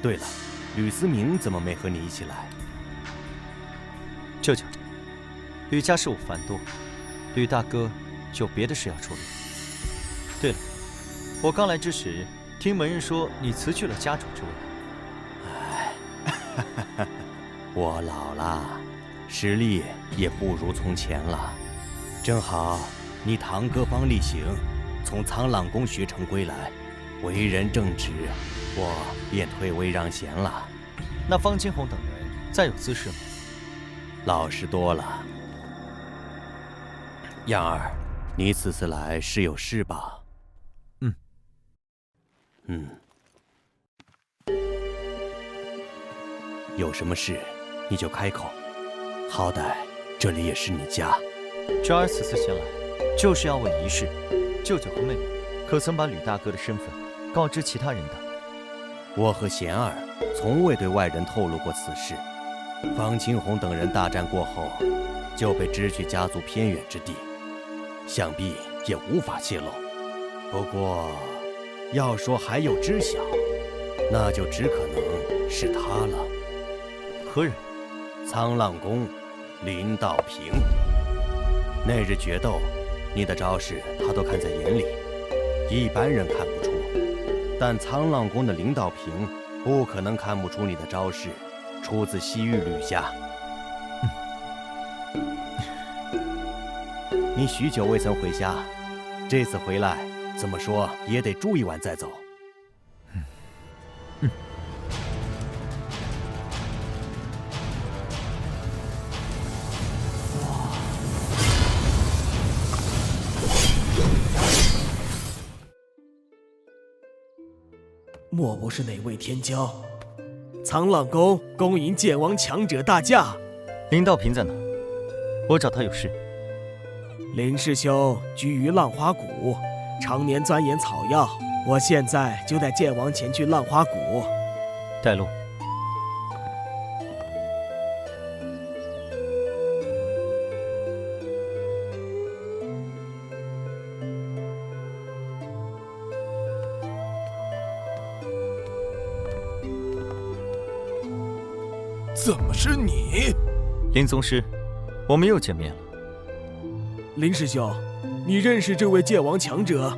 对了，吕思明怎么没和你一起来？舅舅，吕家事务繁多，吕大哥有别的事要处理。对了，我刚来之时，听门人说你辞去了家主之位。哎，我老了，实力也不如从前了。正好你堂哥方力行从苍浪宫学成归来，为人正直，我便退位让贤了。那方金红等人再有姿事吗？老实多了。样儿，你此次来是有事吧？有什么事你就开口，好歹这里也是你家。娟儿此次前来，就是要问一事：舅舅和妹妹可曾把吕大哥的身份告知其他人等？我和贤儿从未对外人透露过此事。方清红等人大战过后，就被支去家族偏远之地，想必也无法泄露。不过，要说还有知晓，那就只可能是他了。何人？苍浪宫林道平。那日决斗，你的招式他都看在眼里，一般人看不出，但苍浪宫的林道平不可能看不出你的招式出自西域吕家。你许久未曾回家，这次回来怎么说也得住一晚再走。莫不是哪位天骄？苍浪宫恭迎剑王强者大驾。林道平在哪？我找他有事。林师兄居于浪花谷，常年钻研草药。我现在就带剑王前去浪花谷。带路。怎么是你？林宗师，我们又见面了。林师兄，你认识这位剑王强者？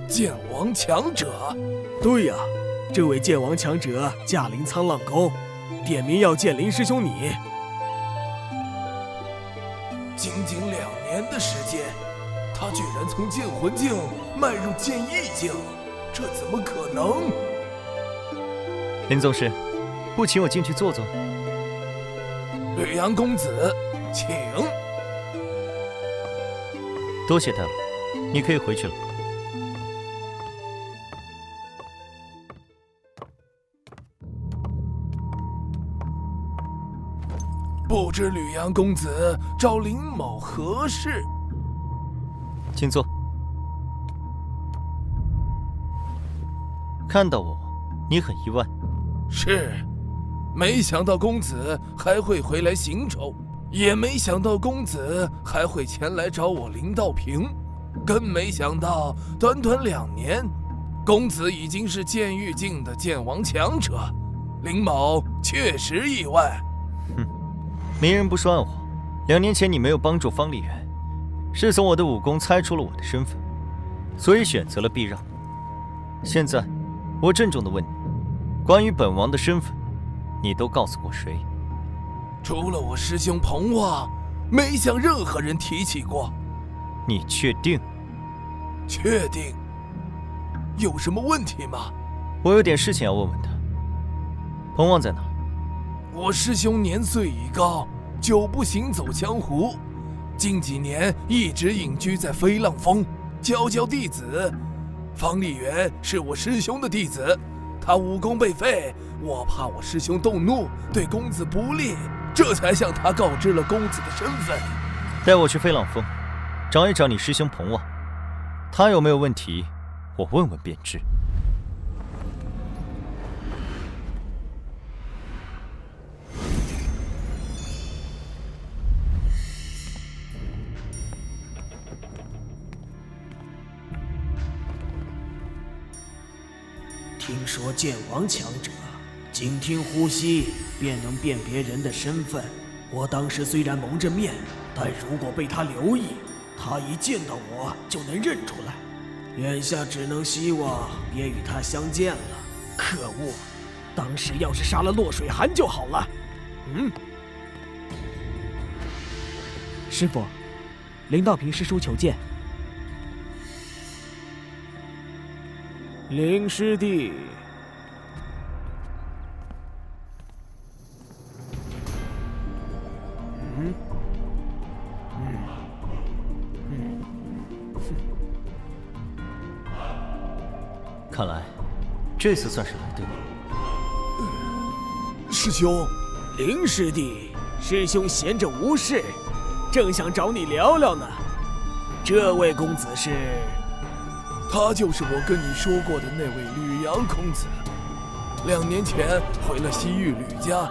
剑王强者？对呀，这位剑王强者驾临苍浪宫，点名要见林师兄你。仅仅2年的时间，他居然从剑魂境迈入剑意境，这怎么可能？林宗师，不请我进去坐坐？吕阳公子，请。多谢带路，你可以回去了。不知吕阳公子找林某何事？请坐。看到我，你很意外？是。没想到公子还会回来行州，也没想到公子还会前来找我林道平，更没想到短短2年，公子已经是剑域境的剑王强者。林某确实意外。明人不说暗话，2年前你没有帮助方丽媛，是从我的武功猜出了我的身份，所以选择了避让。现在，我郑重地问你，关于本王的身份，你都告诉过谁？除了我师兄彭旺，没向任何人提起过。你确定？确定。有什么问题吗？我有点事情要问问他。彭旺在哪？我师兄年岁已高，久不行走江湖，近几年一直隐居在飞浪峰，教弟子。方立远是我师兄的弟子，他武功被废，我怕我师兄动怒，对公子不利，这才向他告知了公子的身份。带我去飞浪峰，找一找你师兄彭旺，他有没有问题，我问问便知。听说剑王强者，仅听呼吸便能辨别人的身份。我当时虽然蒙着面，但如果被他留意，他一见到我就能认出来。眼下只能希望别与他相见了。可恶，当时要是杀了洛水寒就好了。师傅，林道平师叔求见。林师弟，看来这次算是来对了。师兄，林师弟，师兄闲着无事，正想找你聊聊呢。这位公子是？他就是我跟你说过的那位吕阳公子，2年前回了西域吕家，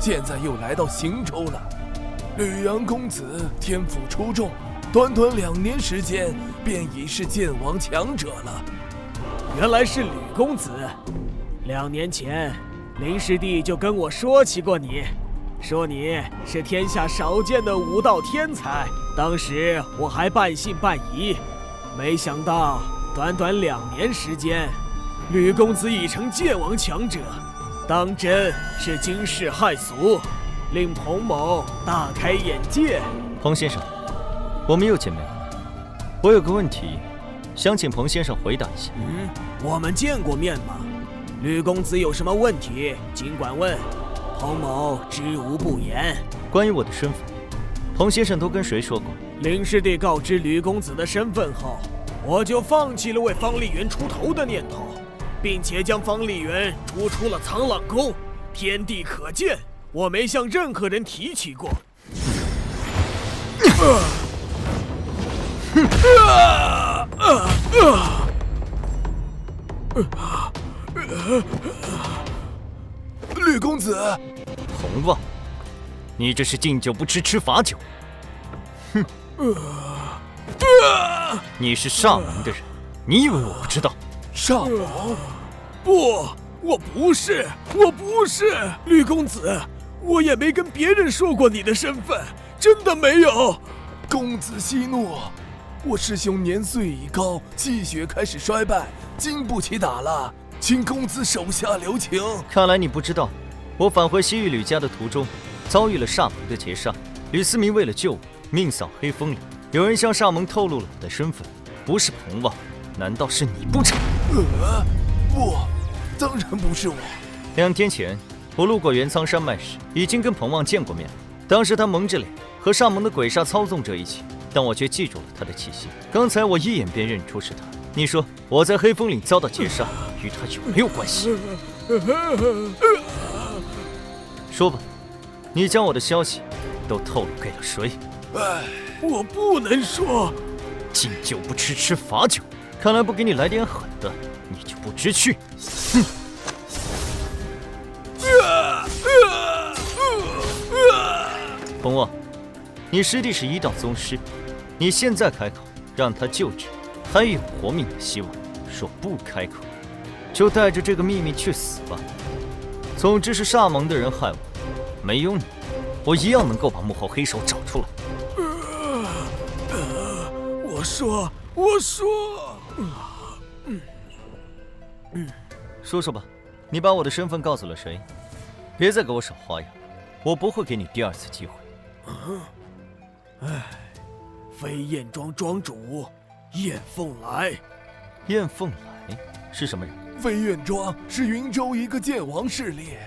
现在又来到行州了。吕阳公子天赋出众，短2年时间便已是剑王强者了。原来是吕公子，2年前林师弟就跟我说起过你，说你是天下少见的武道天才。当时我还半信半疑，没想到短2年时间，吕公子已成剑王强者，当真是惊世骇俗，令彭某大开眼界。彭先生，我们又见面了。我有个问题，想请彭先生回答一下。我们见过面吗？吕公子有什么问题，尽管问，彭某知无不言。关于我的身份，彭先生都跟谁说过？林师弟告知吕公子的身份后，我就放弃了为方丽媛出头的念头，并且将方丽媛逐出了苍浪宫。天地可见，我没向任何人提起过。吕公子，彭旺，你这是敬酒不吃吃罚酒。哼！你是上门的人，你以为我不知道？上门？不，我不是，吕公子，我也没跟别人说过你的身份，真的没有。公子息怒，我师兄年岁已高，气血开始衰败，经不起打了，请公子手下留情。看来你不知道，我返回西域吕家的途中，遭遇了煞盟的劫杀。吕思明为了救我，命丧黑风岭。有人向煞盟透露了我的身份，不是彭旺，难道是你不成？不，当然不是我。 2天前，我路过元苍山脉时，已经跟彭旺见过面了。当时他蒙着脸，和上盟的鬼煞操纵者一起，但我却记住了他的气息。刚才我一眼便认出是他。你说我在黑风岭遭到劫杀，与他有没有关系？说吧，你将我的消息都透露给了谁？我不能说。敬酒不吃吃罚酒，看来不给你来点狠的，你就不知趣。哼！ 彭旺，你师弟是医道宗师，你现在开口让他救治，还有活命的希望；说不开口，就带着这个秘密去死吧。总之是煞盟的人害我，没有你，我一样能够把幕后黑手找出来。说说吧，你把我的身份告诉了谁？别再给我耍花样，我不会给你第2次机会。 飞燕庄庄主燕凤来。燕凤来是什么人？飞燕庄是云州一个剑王势力，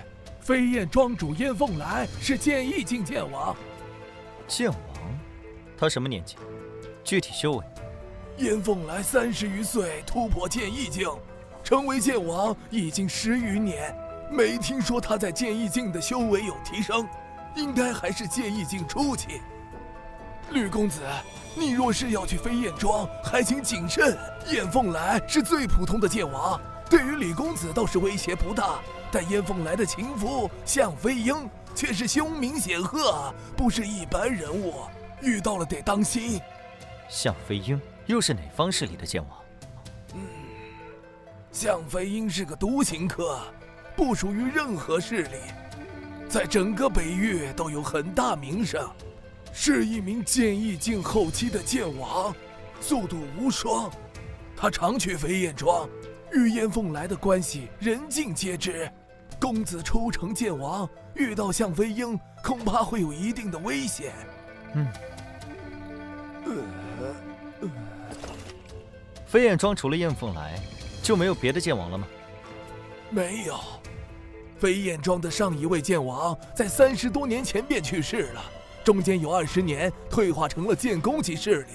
飞燕庄主燕凤来是剑意境剑王。剑王？他什么年纪？具体修为？燕凤来30余岁突破剑意境，成为剑王已经10余年，没听说他在剑意境的修为有提升，应该还是剑意境初期。吕公子，你若是要去飞燕庄，还请谨慎。燕凤来是最普通的剑王，对于李公子倒是威胁不大，但燕凤来的情夫向飞鹰却是凶名显赫，不是一般人物，遇到了得当心。向飞鹰又是哪方势力的剑王？向飞鹰是个独行客，不属于任何势力，在整个北域都有很大名声，是一名剑意境后期的剑王，速度无双。他常去飞燕庄，与燕凤来的关系人尽皆知。公子初成剑王，遇到向飞鹰，恐怕会有一定的危险。飞燕庄除了燕凤来，就没有别的剑王了吗？没有，飞燕庄的上一位剑王在30多年前便去世了，中间有20年退化成了剑宫级势力，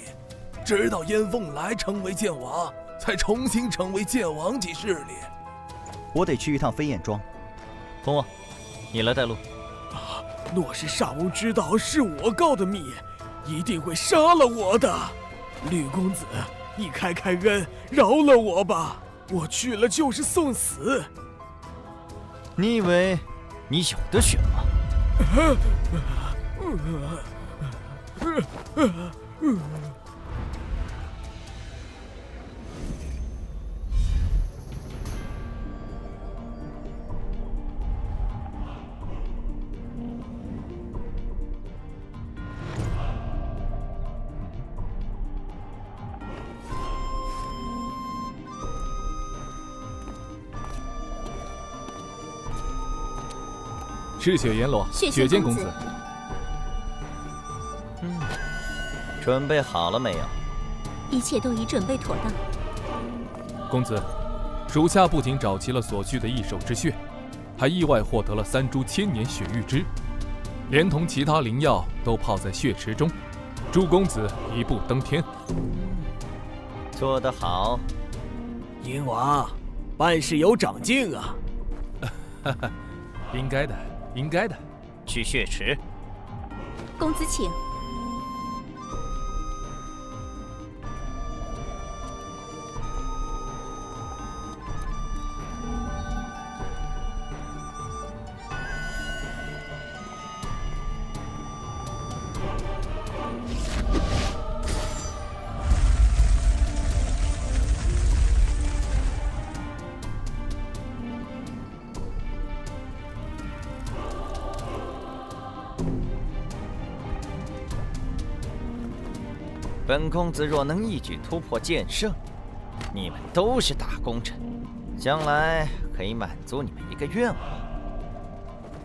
直到燕凤来成为剑王，才重新成为剑王级势力。我得去一趟飞燕庄。龙王，你来带路。若是煞翁知道是我告的密，一定会杀了我的。吕公子，你开开恩，饶了我吧！我去了就是送死。你以为你有的选吗？赤血阎罗，血剑公子。准备好了没有？一切都已准备妥当。公子，属下不仅找齐了所需的异兽之血，还意外获得了3株千年血玉枝，连同其他灵药都泡在血池中，祝公子一步登天。做得好，鹰王，办事有长进啊！应该的，应该的。去血池。公子请。本公子若能一举突破剑圣，你们都是大功臣，将来可以满足你们一个愿望。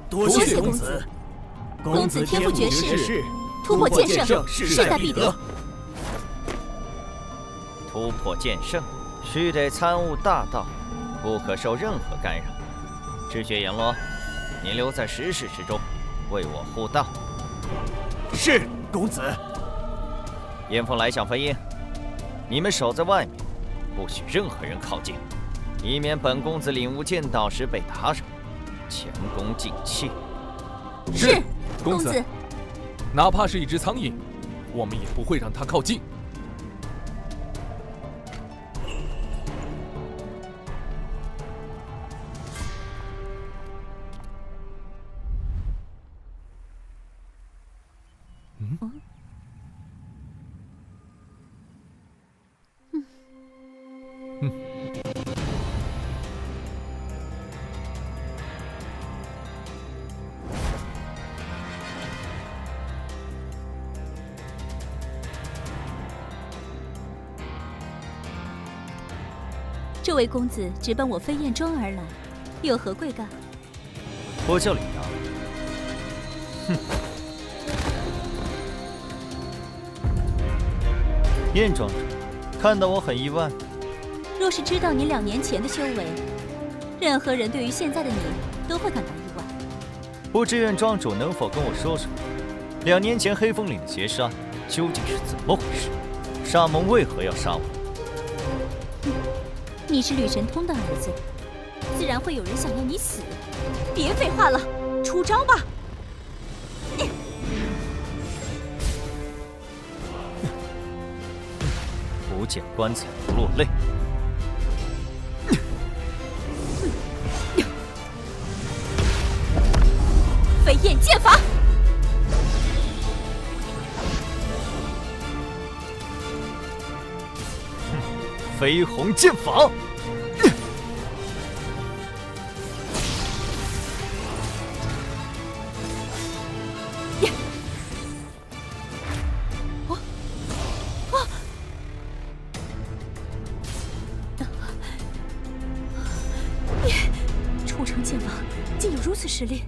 多谢公子。公子天赋绝世，突破剑圣势在必得。突破剑圣，须得参悟大道，不可受任何干扰。赤血阎罗，你留在石室之中，为我护道。是，公子。燕凤来向飞鹰，你们守在外面，不许任何人靠近，以免本公子领悟剑道时被打扰，前功尽弃。是，公子。哪怕是一只苍蝇，我们也不会让它靠近。这位公子直奔我飞燕庄而来，有何贵干？我叫李阳。燕庄主，看到我很意外。若是知道你2年前的修为，任何人对于现在的你都会感到意外。不知院庄主能否跟我说说，2年前黑风岭的劫杀究竟是怎么回事？沙蒙为何要杀我？你是吕神通的儿子，自然会有人想要你死。别废话了，出招吧！不见棺材不落泪。飞燕剑法，飞鸿剑法。出城剑王竟有如此实力！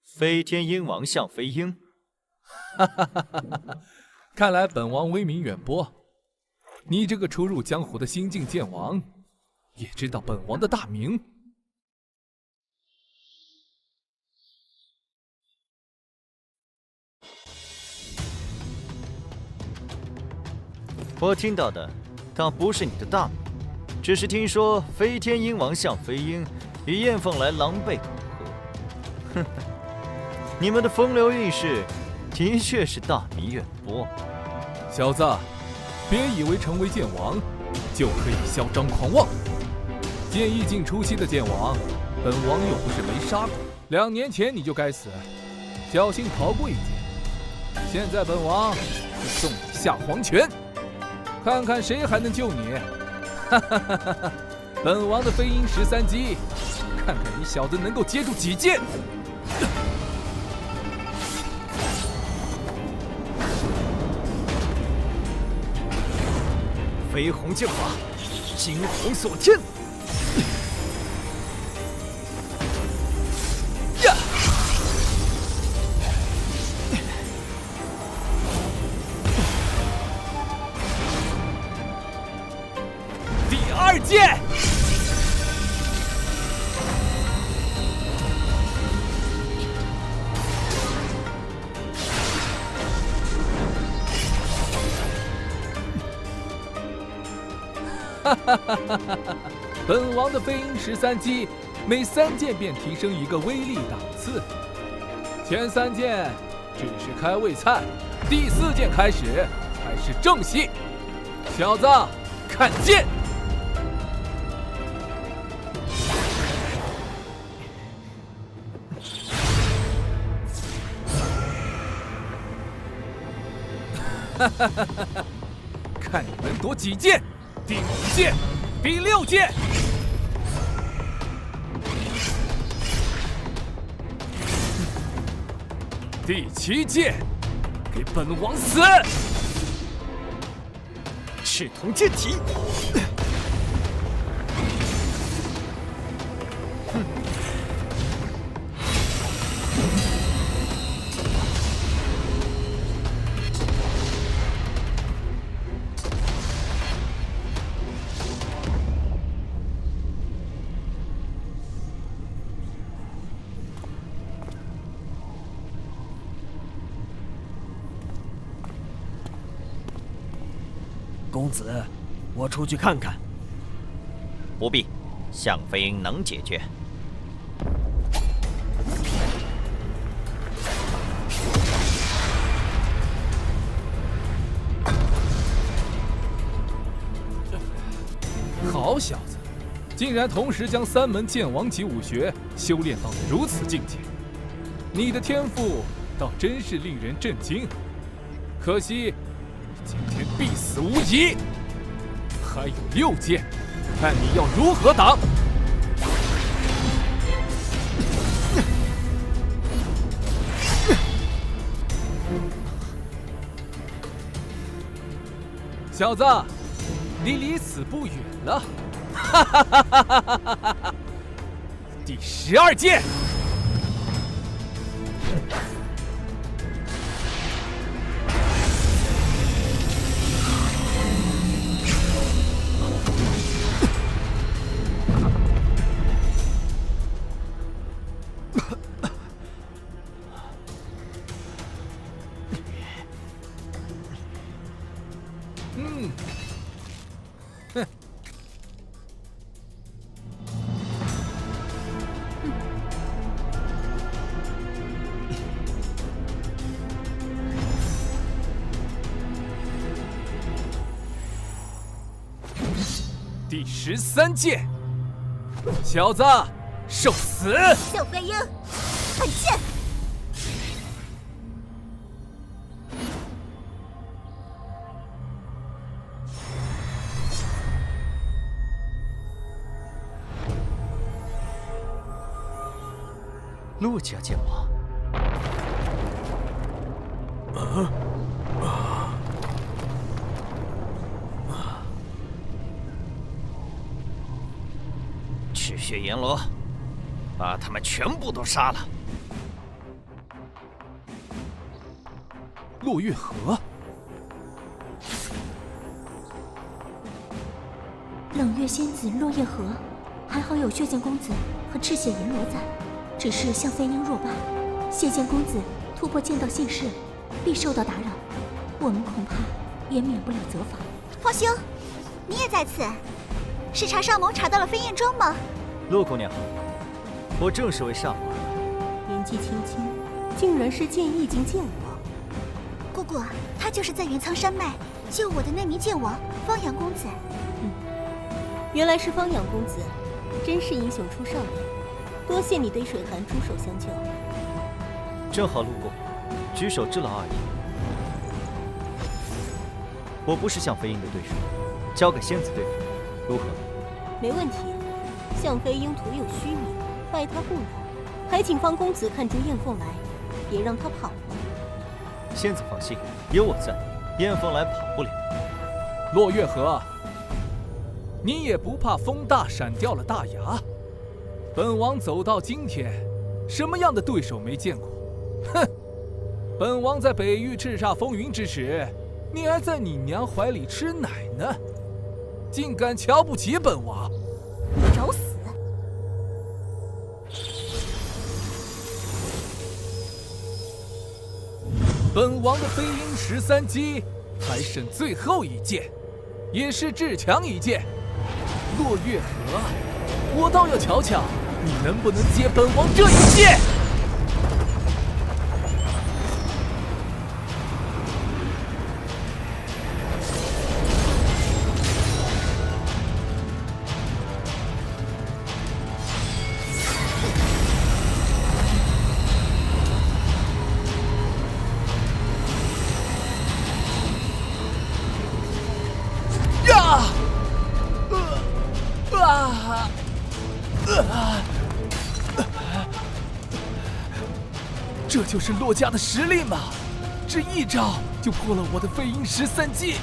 飞天鹰王向飞鹰，哈哈哈哈哈！看来本王威名远播，你这个初入江湖的新晋剑王，也知道本王的大名。我听到的倒不是你的大名，只是听说飞天鹰王向飞鹰与燕凤来狼狈恐吓。哼哼，你们的风流韵事的确是大名远播。小子，别以为成为剑王就可以嚣张狂妄。剑意境初期的剑王，本王又不是没杀过。2年前你就该死，侥幸逃过一劫。现在本王就送你下黄泉。看看谁还能救你！哈哈哈哈哈！本王的飞鹰13击，看看你小子能够接住几剑！飞鸿剑法，惊鸿锁天！呀！第2剑！哈哈哈哈哈！本王的飞鹰13击，每3剑便提升1个威力档次。前3剑只是开胃菜，第4剑开始才是正戏。小子，看剑！哈哈哈哈哈！看你能夺几剑！第5剑，第6剑，第7剑，给本王死！赤铜剑体。公子，我出去看看。不必，向飞鹰能解决。好小子，竟然同时将3门剑王级武学修炼到了如此境界，你的天赋倒真是令人震惊。可惜，今天必死无疑。还有6剑，看你要如何挡！小子，你离死不远了！哈哈哈哈哈哈！第12剑。13剑，小子，受死！小飞鹰，看剑！陆家剑王。赤血阎罗，把他们全部都杀了！落月河，冷月仙子落叶河，还好有血剑公子和赤血阎罗在，只是向飞鹰弱败，血剑公子突破剑道姓氏，必受到打扰，我们恐怕也免不了责罚。佛兄，你也在此，是查少谋查到了飞燕庄吗？陆姑娘好，我正是为上门。年纪轻轻，竟然是剑意境剑王。姑姑，他就是在云苍山脉救我的那名剑王方阳公子。原来是方阳公子，真是英雄出少年，多谢你对水寒出手相救。正好路过，举手之劳而已。我不是向飞鹰的对手，交给仙子对付，如何？没问题。向飞鹰徒有虚名，拜他不难，还请方公子看出燕凤来，别让他跑了。仙子放心，有我在，燕凤来跑不了。落月河，你也不怕风大闪掉了大牙？本王走到今天，什么样的对手没见过？哼！本王在北域叱咤风云之时，你还在你娘怀里吃奶呢，竟敢瞧不起本王！找死！本王的飞鹰13击还剩最后一剑，也是至强一剑。落月河，我倒要瞧瞧你能不能接本王这一剑！这就是洛家的实力吗？这一招就破了我的飞鹰13击。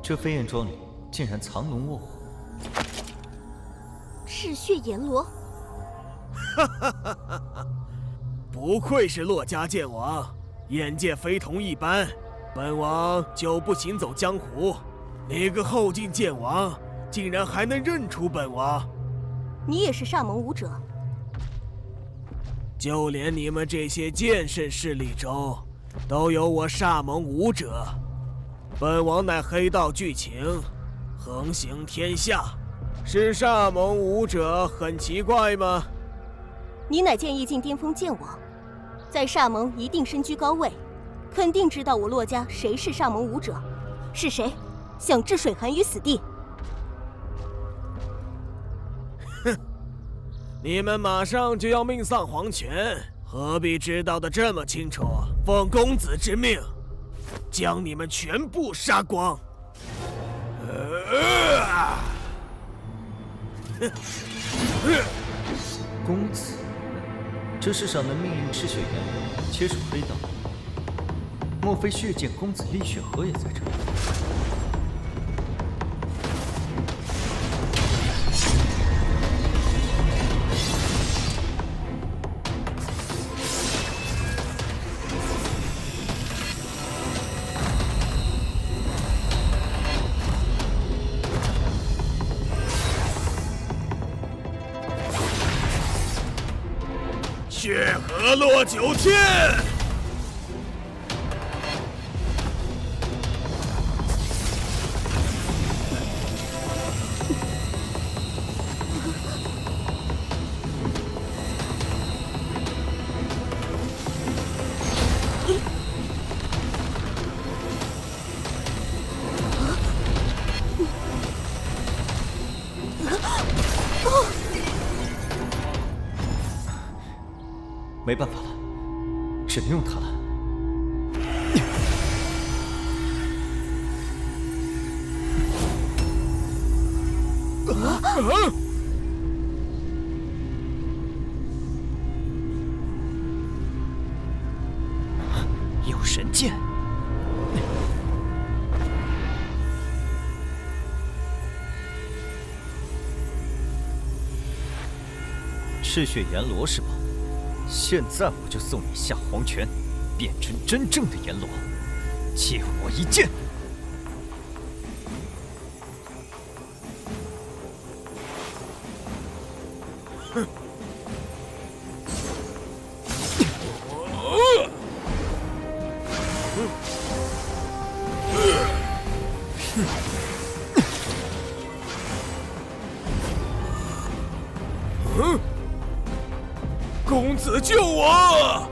这飞燕庄里竟然藏龙卧虎，赤血阎罗。不愧是洛家剑王，眼界非同一般。本王久不行走江湖，你个后进剑王，竟然还能认出本王。你也是煞盟武者？就连你们这些剑圣势力中，都有我煞盟武者。本王乃黑道巨情，横行天下，是煞盟武者很奇怪吗？你乃剑意境巅峰剑王，在煞盟一定身居高位，肯定知道我洛家谁是煞盟武者，是谁想置水寒于死地？哼！你们马上就要命丧黄泉，何必知道的这么清楚？奉公子之命，将你们全部杀光！公子。这世上能命令赤血阎罗切除黑道，莫非血剑公子厉血河也在这里？血河落九天！没办法了，只能用它了。有神剑。赤血阎罗是吧？现在我就送你下黄泉，变成真正的阎罗，借我一剑！哼！公子救我！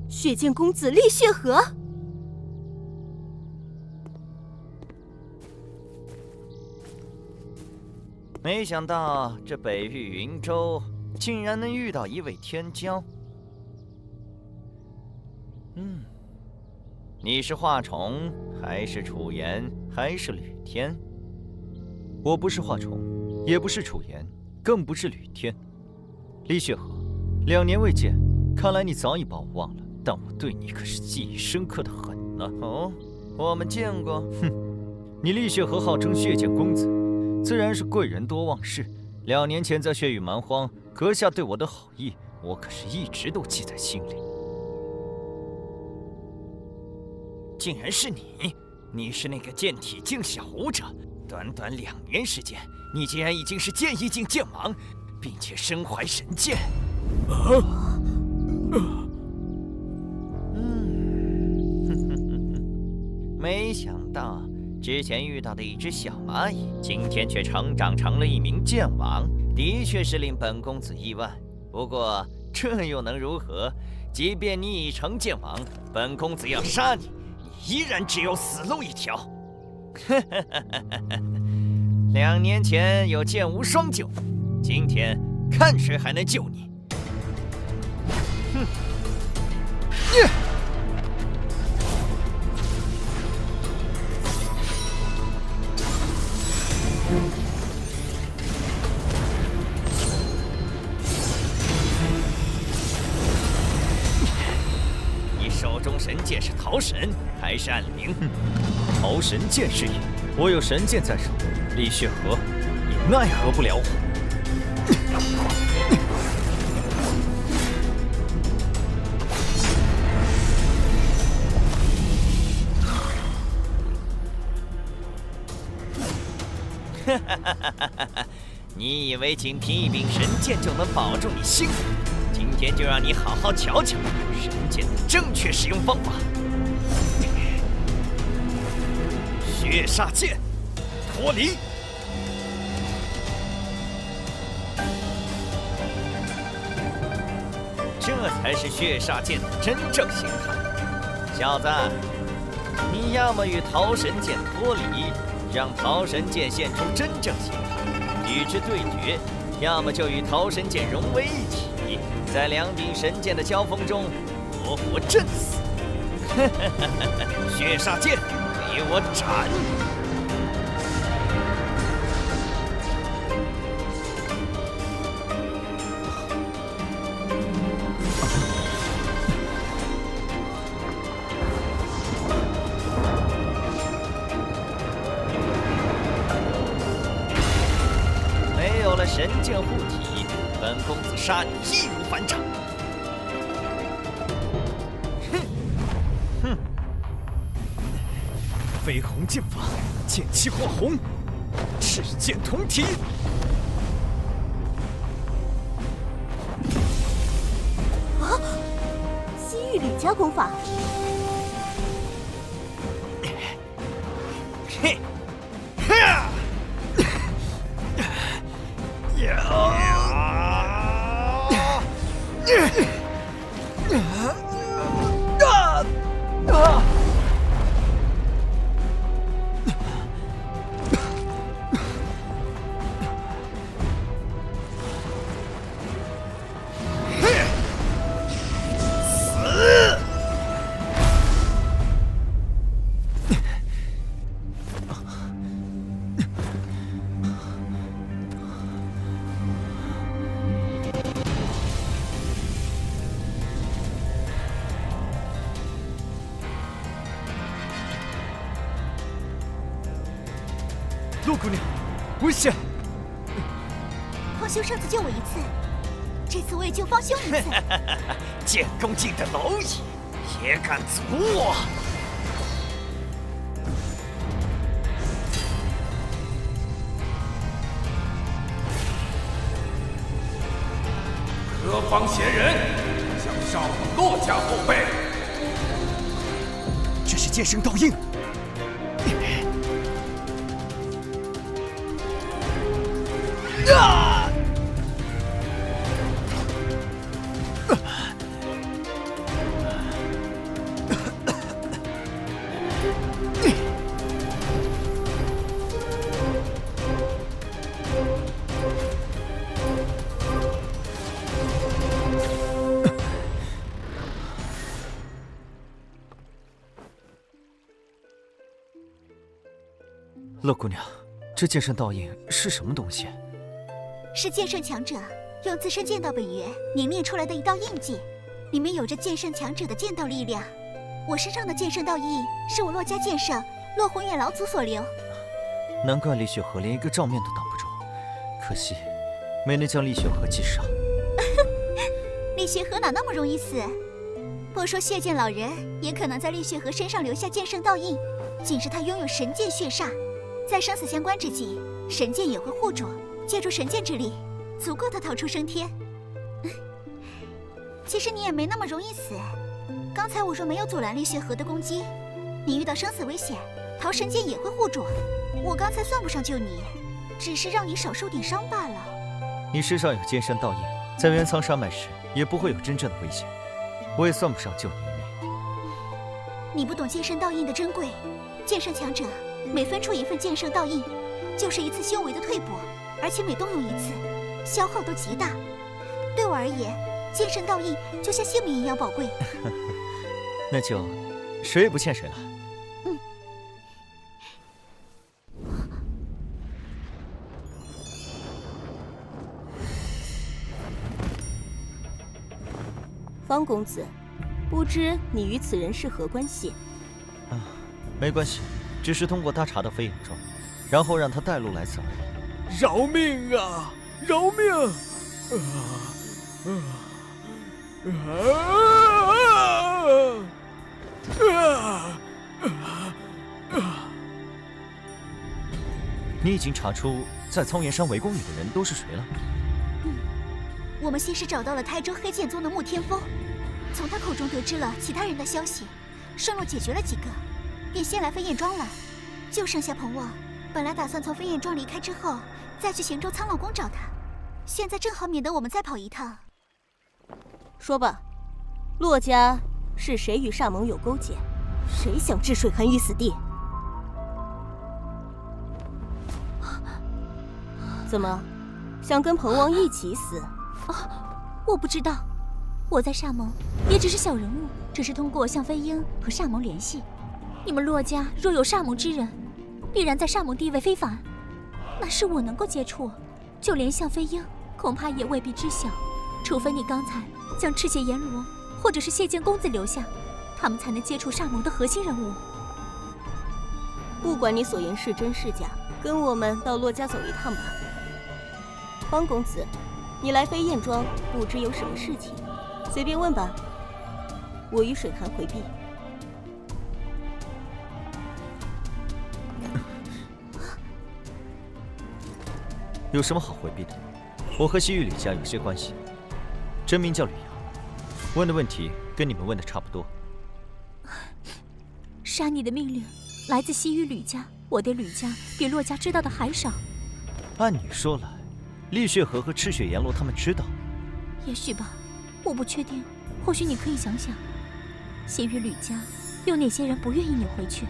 血剑公子厉血河，没想到这北域云州竟然能遇到一位天骄。你是华宠，还是楚言，还是吕天？我不是华宠，也不是楚言，更不是吕天。厉血河，2年未见，看来你早已把我忘了。但我对你可是记忆深刻的很呢。哦，我们见过。哼，你厉血河号称血剑公子，自然是贵人多忘事。2年前在血雨蛮荒，阁下对我的好意，我可是一直都记在心里。竟然是你！你是那个剑体境小武者，短短2年时间，你竟然已经是剑意境剑王，并且身怀神剑。没想到之前遇到的一只小蚂蚁，今天却成长成了一名剑王，的确是令本公子意外。不过这又能如何？即便你已成剑王，本公子要杀你，你依然只有死路一条。2年前有剑无双救，今天看谁还能救你！哼！你手中神剑是桃神还是暗灵？桃神剑是也，我有神剑在手，厉血河也奈何不了我。你以为仅凭一柄神剑就能保住你性命？今天就让你好好瞧瞧神剑的正确使用方法。血煞剑，脱离！这才是血煞剑的真正形态。小子，你要么与桃神剑脱离，让桃神剑现出真正形态，与之对决；要么就与桃神剑融为一体，在2柄神剑的交锋中活活震死。血煞剑，给我斩！神剑护体，本公子杀你易如反掌。哼！绯红剑法，剑气化红，赤剑同体。吕家功法。嘿，陆姑娘，危险！方兄上次救我一次，这次我也救方兄一次。建功尽的蝼蚁，也敢阻我？何方闲人，想杀我骆家后辈？这是剑圣烙印。乐姑娘，这剑圣烙印是什么东西？是剑圣强者用自身剑道本源凝练出来的一道印记，里面有着剑圣强者的剑道力量。我身上的剑圣烙印是我骆家剑圣骆宏远老祖所留。难怪厉雪河连一个照面都挡不住，可惜没能将厉雪河击杀。厉雪河哪那么容易死？不说血剑老人，也可能在厉雪河身上留下剑圣烙印。仅是他拥有神剑血煞，在生死相关之际，神剑也会护主。借助神剑之力，足够他逃出升天。其实你也没那么容易死。刚才我若没有阻拦厉雪河的攻击，你遇到生死危险，逃神剑也会护主。我刚才算不上救你，只是让你少受点伤罢了。你身上有剑圣烙印，在元苍山脉时也不会有真正的危险，我也算不上救你一命。你不懂剑圣烙印的珍贵，剑圣强者每分出一份剑圣烙印，就是一次修为的退步。而且每动用一次，消耗都极大。对我而言，剑圣烙印就像性命一样宝贵。那就谁也不欠谁了。方公子，不知你与此人是何关系？没关系，只是通过他查到飞眼庄，然后让他带路来此而已。饶命啊！饶命！你已经查出在苍岩山围攻你的人都是谁了？我们先是找到了台州黑剑宗的穆天风，从他口中得知了其他人的消息，顺路解决了几个，便先来飞燕庄了。就剩下彭旺，本来打算从飞燕庄离开之后，再去行舟苍老宫找他，现在正好免得我们再跑一趟。说吧，骆家是谁与煞盟有勾结？谁想置水寒于死地？怎么，想跟彭王一起死？我不知道，我在煞盟也只是小人物，只是通过向飞鹰和煞盟联系。你们骆家若有煞盟之人，必然在煞盟地位非凡，那是我能够接触。就连向飞鹰，恐怕也未必知晓，除非你刚才将赤血阎罗或者是谢剑公子留下，他们才能接触煞盟的核心人物。不管你所言是真是假，跟我们到骆家走一趟吧。方公子，你来飞燕庄不知有什么事情，随便问吧。我与水寒回避。有什么好回避的？我和西域吕家有些关系，真名叫吕阳。问的问题跟你们问的差不多。杀你的命令来自西域吕家，我对吕家比洛家知道的还少。按你说来，厉血河和赤血阎罗他们知道。也许吧，我不确定。或许你可以想想，西域吕家有哪些人不愿意你回去？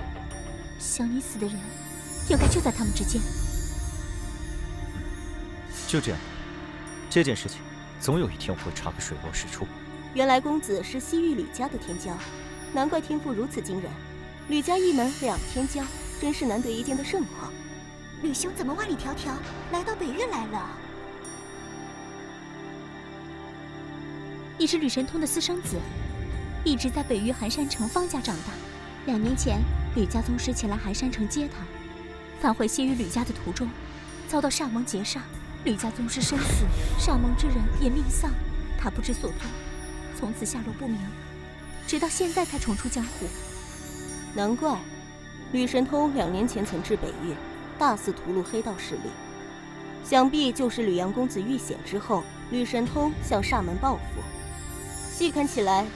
想你死的人，应该就在他们之间。就这样，这件事情总有一天我会查个水落石出。原来公子是西域吕家的天骄，难怪天赋如此惊人。吕家一门2天骄，真是难得一见的盛况。吕兄怎么万里迢迢来到北域来了？你是吕神通的私生子，一直在北域寒山城方家长大。2年前，吕家宗师前来寒山城接他，返回西域吕家的途中，遭到煞盟劫杀，吕家宗师身死，煞盟之人也命丧，他不知所踪，从此下落不明，直到现在才重出江湖。难怪，吕神通2年前曾至北域，大肆屠戮黑道势力，想必就是吕阳公子遇险之后，吕神通向煞门报复。细看起来，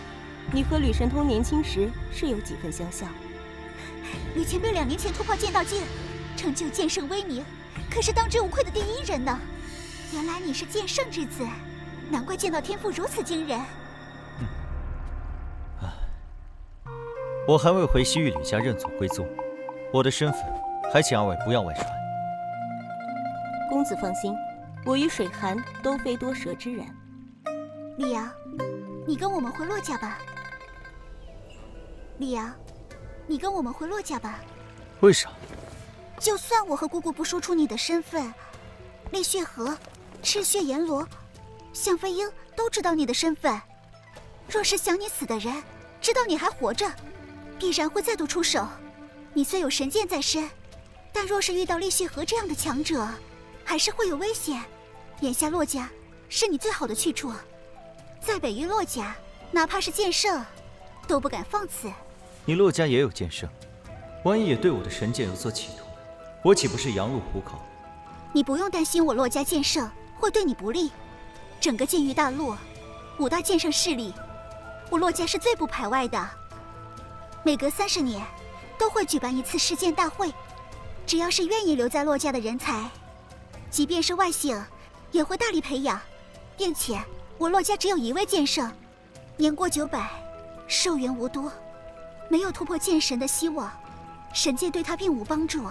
你和吕神通年轻时是有几分相像。吕前辈2年前突破剑道界，成就剑圣威名，可是当之无愧的第1人呢。原来你是剑圣之子，难怪剑道天赋如此惊人。我还未回西域吕家认祖归宗，我的身份还请2位不要外传。公子放心，我与水寒都非多舌之人。李阳，你跟我们回洛家吧。李阳，你跟我们回洛家吧。为啥？就算我和姑姑不说出你的身份，厉血河、赤血阎罗、向飞鹰都知道你的身份。若是想你死的人知道你还活着，必然会再度出手。你虽有神剑在身，但若是遇到厉血河这样的强者，还是会有危险。眼下洛家是你最好的去处，在北域洛家，哪怕是剑圣，都不敢放肆。你洛家也有剑圣，万一也对我的神剑有所企图，我岂不是羊入虎口？你不用担心我洛家剑圣会对你不利。整个剑域大陆，5大剑圣势力，我洛家是最不排外的。每隔30年，都会举办一次世剑大会。只要是愿意留在洛家的人才，即便是外姓，也会大力培养。并且，我洛家只有1位剑圣，年过900，寿元无多，没有突破剑神的希望，神剑对他并无帮助。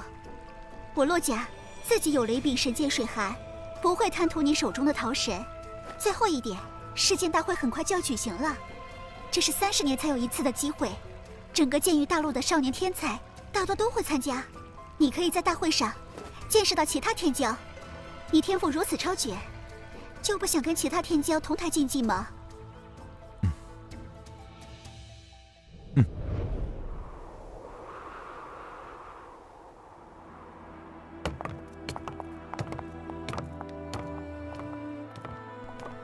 我洛家自己有雷柄神剑水寒，不会贪图你手中的桃神。最后一点，世剑大会很快就要举行了，这是30年才有一次的机会。整个剑域大陆的少年天才大多都会参加，你可以在大会上见识到其他天骄。你天赋如此超绝，就不想跟其他天骄同台竞技吗？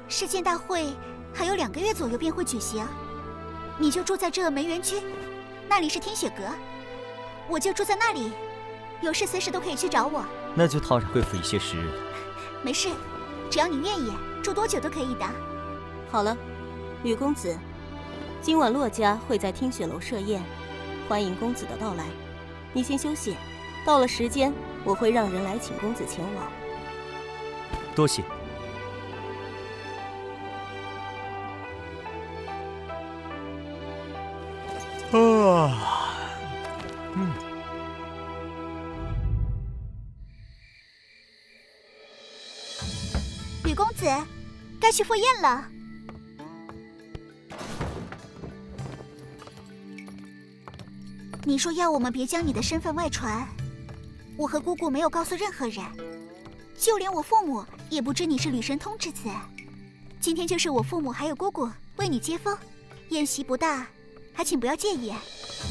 世剑大会还有2个月左右便会举行，你就住在这梅园区，那里是天雪阁，我就住在那里，有事随时都可以去找我。那就套上贵妇一些时日了。没事，只要你愿意，住多久都可以的。好了，吕公子，今晚洛家会在听雪楼设宴，欢迎公子的到来。你先休息，到了时间，我会让人来请公子前往。多谢。吕公子，该去赴宴了。你说要我们别将你的身份外传，我和姑姑没有告诉任何人，就连我父母也不知你是吕神通之子。今天就是我父母还有姑姑为你接风，宴席不大，还请不要介意。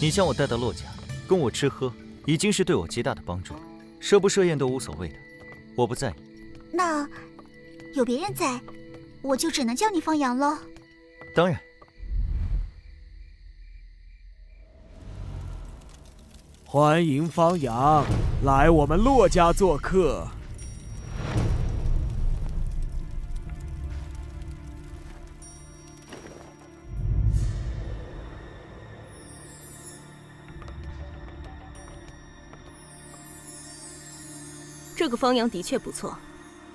你将我带到洛家，供我吃喝，已经是对我极大的帮助，设不设宴都无所谓的，我不在意。那有别人在，我就只能叫你放羊了。当然。欢迎方阳来我们洛家做客。这个方阳的确不错，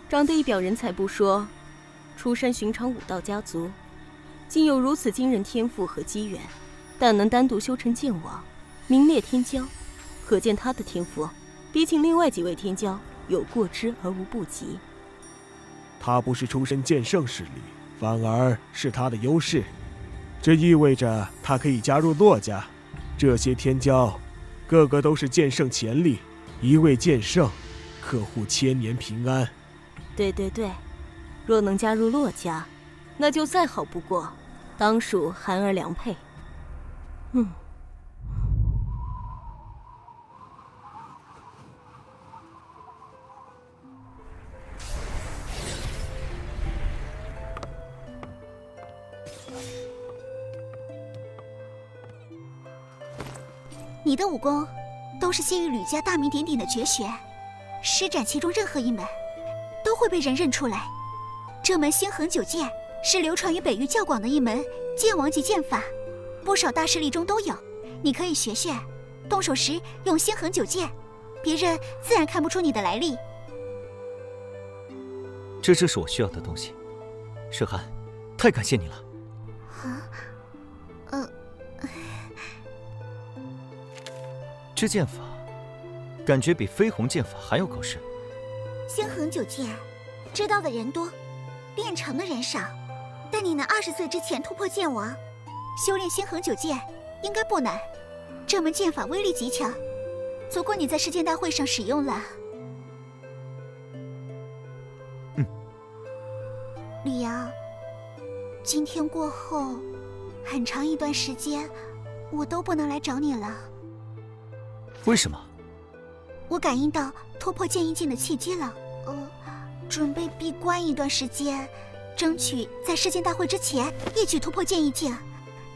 长得一表人才不说，出身寻常武道家族，竟有如此惊人天赋和机缘，但能单独修成剑王，名列天骄，可见他的天赋比起另外几位天骄有过之而无不及。他不是出身剑圣势力，反而是他的优势，这意味着他可以加入洛家。这些天骄，个个都是剑圣潜力，一位剑圣，可护千年平安。对，若能加入洛家，那就再好不过，当属含儿良配。你的武功都是先于吕家大名鼎鼎的绝学，施展其中任何一门，都会被人认出来。这门星横九剑是流传于北域较广的一门剑王级剑法，不少大势力中都有。你可以学学，动手时用星横九剑，别人自然看不出你的来历。这正是我需要的东西，沈寒，太感谢你了。这剑法，感觉比飞鸿剑法还要高深。星横九剑，知道的人多，练成的人少。但你能20岁之前突破剑王，修炼星横九剑应该不难。这门剑法威力极强，足够你在世剑大会上使用了。吕阳，今天过后，很长一段时间，我都不能来找你了。为什么？我感应到突破剑意境的契机了，准备闭关一段时间，争取在世剑大会之前一举突破剑意境，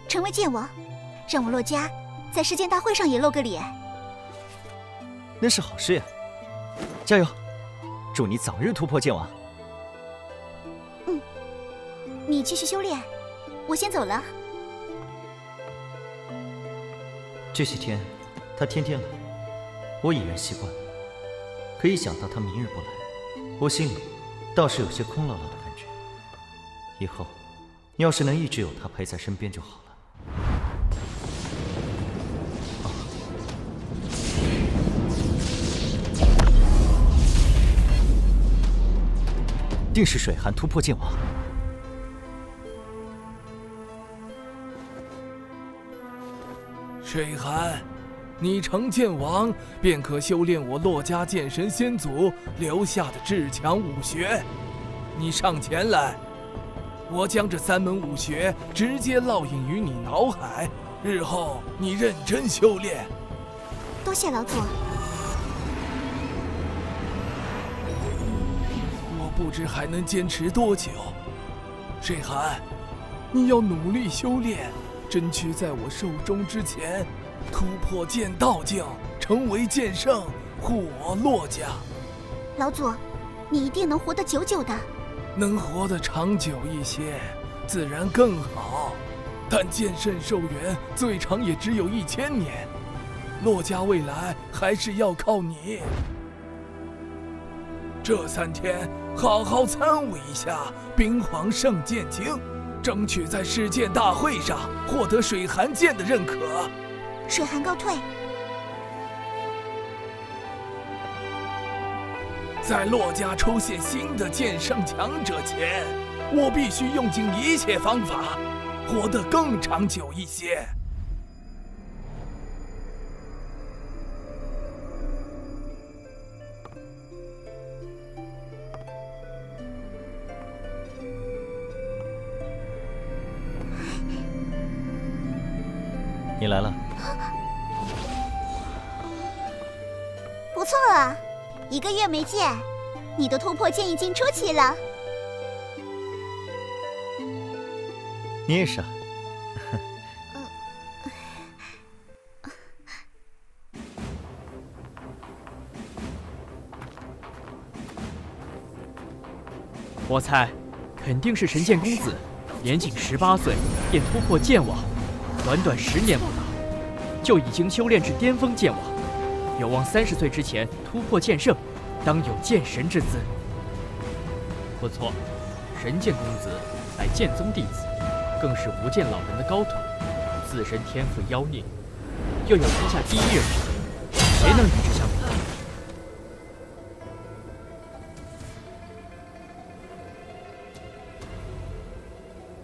成为剑王，让我洛家在世剑大会上也露个脸。那是好事呀，加油！祝你早日突破剑王。你继续修炼，我先走了。这些天，他天天来，我已然习惯了。可一想到他明日不来，我心里倒是有些空落落的感觉。以后，要是能一直有他陪在身边就好了。定是水寒突破剑王。水寒，你成剑王便可修炼我洛家剑神先祖留下的至强武学。你上前来，我将这3门武学直接烙印于你脑海，日后你认真修炼。多谢老祖。我不知还能坚持多久。水寒，你要努力修炼，争取在我寿终之前突破剑道境，成为剑圣，护我洛家。老祖，你一定能活得久久的。能活得长久一些，自然更好。但剑圣寿元最长也只有1000年，洛家未来还是要靠你。这3天好好参悟一下冰皇圣剑经，争取在世剑大会上获得水寒剑的认可。水寒告退。在洛家出现新的剑圣强者前，我必须用尽一切方法，活得更长久一些。你来了。不错啊，1个月没见，你的突破剑意境出奇了。你也是啊。我猜，肯定是神剑公子，年仅18岁便突破剑王，短短10年不到，就已经修炼至巅峰剑王，有望30岁之前突破剑圣，当有剑神之姿。不错，神剑公子乃剑宗弟子，更是无剑老人的高徒，自身天赋妖孽，又有天下第一人之名，谁能与之相比？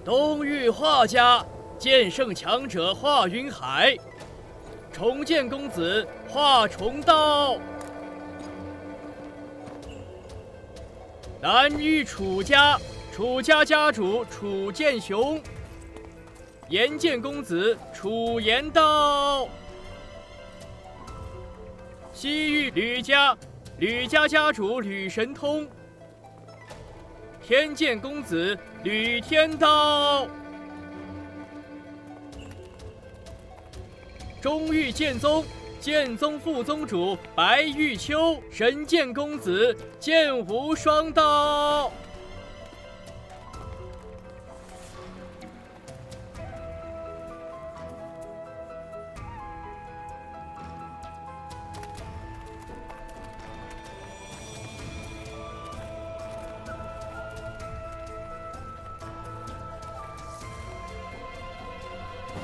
东域画家，剑圣强者华云海，重剑公子华重道。南域楚家，楚家家主楚剑雄，岩剑公子楚岩道。西域吕家，吕家家主吕神通，天剑公子吕天道。中域剑宗，剑宗副宗主白玉秋，神剑公子剑无双刀。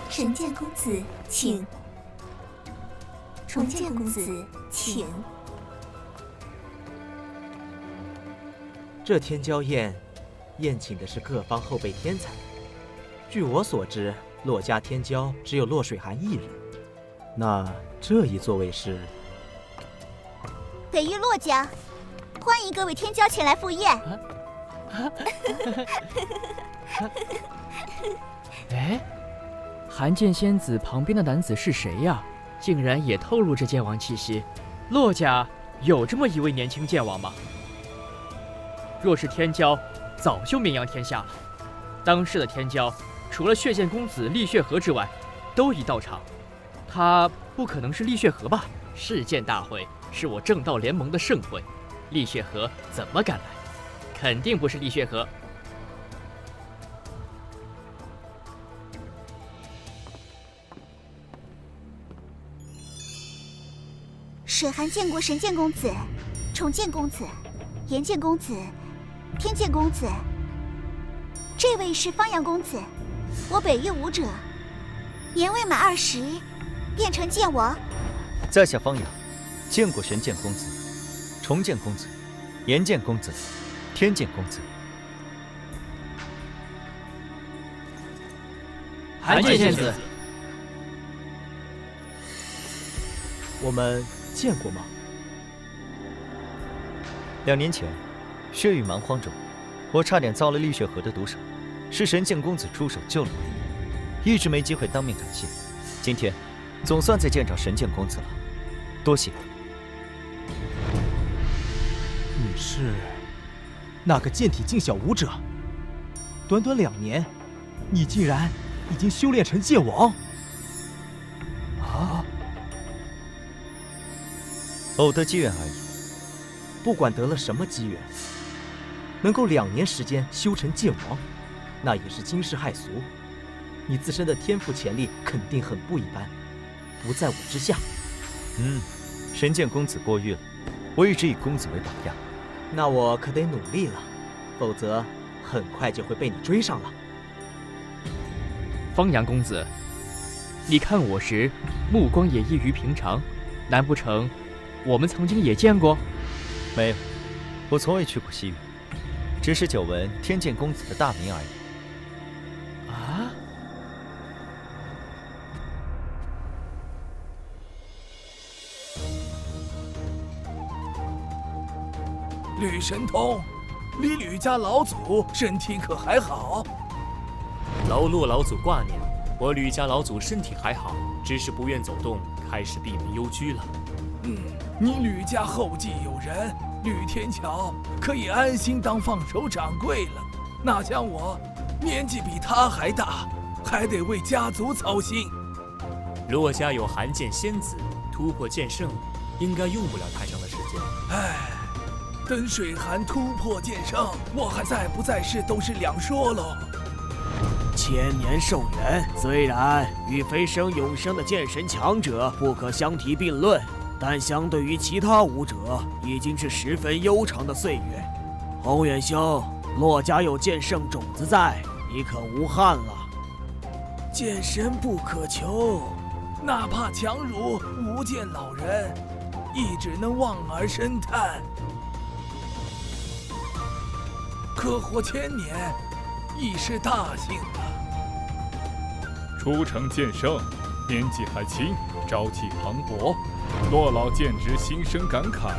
神剑公子，请。重剑公子，请。这天骄宴，宴请的是各方后辈天才。据我所知，洛家天骄只有洛水寒一人。那这一座位是北域洛家，欢迎各位天骄前来赴宴。哎，寒剑仙子旁边的男子是谁呀？竟然也透露着剑王气息。洛家有这么一位年轻剑王吗？若是天骄，早就名扬天下了。当世的天骄，除了血剑公子厉血河之外，都已到场。他不可能是厉血河吧？世剑大会是我正道联盟的盛会，厉血河怎么敢来？肯定不是厉血河。水寒见过神剑公子、重剑公子、岩剑公子、天剑公子。这位是方阳公子，我北域武者，年未满20，变成剑王。在下方阳，见过神剑公子、重剑公子、岩剑公子、天剑公子。寒剑仙子，我们见过吗？2年前，血域蛮荒中，我差点遭了厉血河的毒手，是神剑公子出手救了我，一直没机会当面感谢。今天，总算再见着神剑公子了，多谢。你是那个剑体境小武者？短短2年，你竟然已经修炼成剑王？啊！偶得机缘而已。不管得了什么机缘，能够2年时间修成剑王，那也是惊世骇俗。你自身的天赋潜力肯定很不一般，不在我之下。神剑公子过誉了，我一直以公子为榜样。那我可得努力了，否则很快就会被你追上了。方阳公子，你看我时目光也异于平常，难不成我们曾经也见过？没有，我从未去过西域，只是久闻天剑公子的大名而已。啊！吕神通，你吕家老祖身体可还好？劳洛老祖挂念，我吕家老祖身体还好，只是不愿走动，开始闭门幽居了。你吕家后继有人，吕天桥可以安心当放手掌柜了。哪像我，年纪比他还大，还得为家族操心。洛家有寒剑仙子，突破剑圣，应该用不了太长的时间。等水寒突破剑圣，我还在不在世都是两说喽。千年寿元，虽然与飞升永生的剑神强者不可相提并论，但相对于其他武者，已经是十分悠长的岁月。宏远兄，洛家有剑圣种子在，你可无憾了。剑神不可求，哪怕强如无剑老人，亦只能望而生叹。可活1000年，已是大幸了。初成剑圣，年纪还轻，朝气磅礴，洛老见之心生感慨，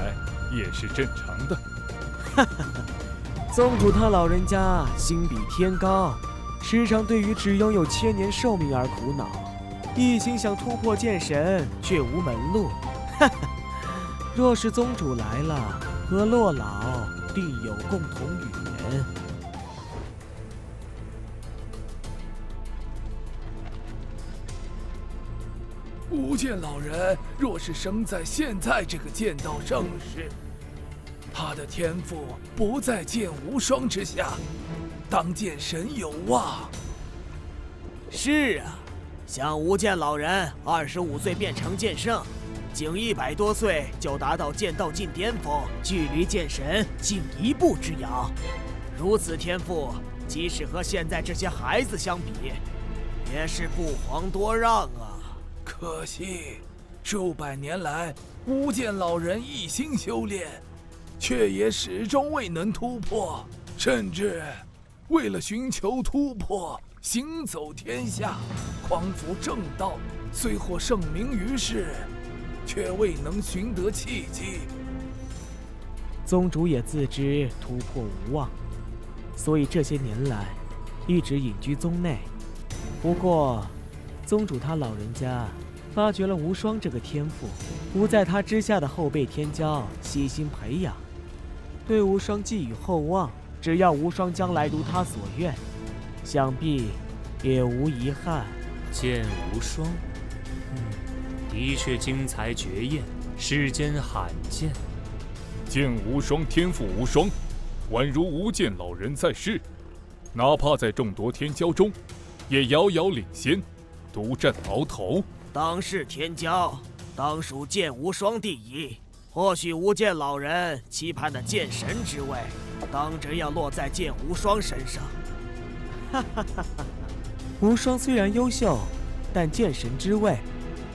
也是正常的。哈哈哈，宗主他老人家心比天高，时常对于只拥有1000年寿命而苦恼，一心想突破剑神，却无门路。哈哈，若是宗主来了，和洛老定有共同语言。无剑老人若是生在现在这个剑道盛世，他的天赋不在剑无双之下，当剑神有望。是啊，像无剑老人25岁变成剑圣，仅100多岁就达到剑道近巅峰，距离剑神仅1步之遥。如此天赋，即使和现在这些孩子相比，也是不遑多让啊。可惜，数百年来，无剑老人一心修炼，却也始终未能突破，甚至为了寻求突破，行走天下，匡扶正道，虽获盛名于世，却未能寻得契机。宗主也自知突破无望，所以这些年来一直隐居宗内。不过，宗主他老人家发掘了无双这个天赋，不在他之下的后辈天骄悉心培养，对无双寄予厚望。只要无双将来如他所愿，想必也无遗憾。剑无双，的确精彩绝艳，世间罕见。剑无双，天赋无双，宛如无剑老人在世，哪怕在众多天骄中，也遥遥领先，独占鳌头。当世天骄，当属剑无双第一。或许无剑老人期盼的剑神之位，当真要落在剑无双身上。哈哈哈哈！无双虽然优秀，但剑神之位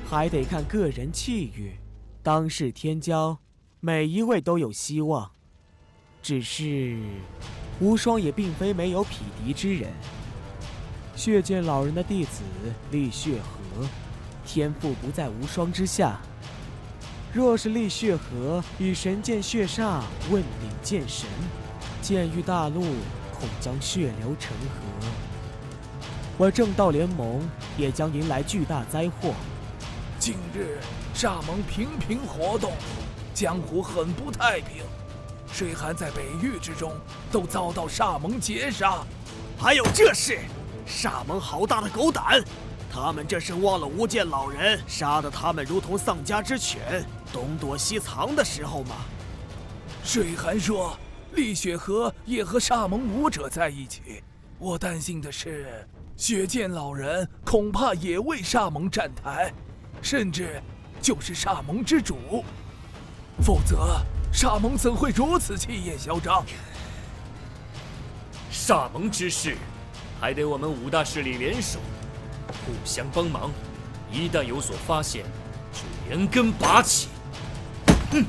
还得看个人气宇。当世天骄，每一位都有希望，只是无双也并非没有匹敌之人。血剑老人的弟子厉血河，天赋不在无双之下。若是厉血河与神剑血煞问鼎剑神，剑域大陆恐将血流成河，而正道联盟也将迎来巨大灾祸。近日煞盟频频活动，江湖很不太平，水寒在北域之中都遭到煞盟截杀。还有这事，煞盟好大的狗胆！他们这是忘了无剑老人杀得他们如同丧家之犬，东躲西藏的时候吗？水寒说，厉血河也和煞盟武者在一起。我担心的是，血剑老人恐怕也为煞盟站台，甚至就是煞盟之主。否则，煞盟怎会如此气焰嚣张？煞盟之事，还得我们5大势力联手，互相帮忙。一旦有所发现，就连根拔起。哼！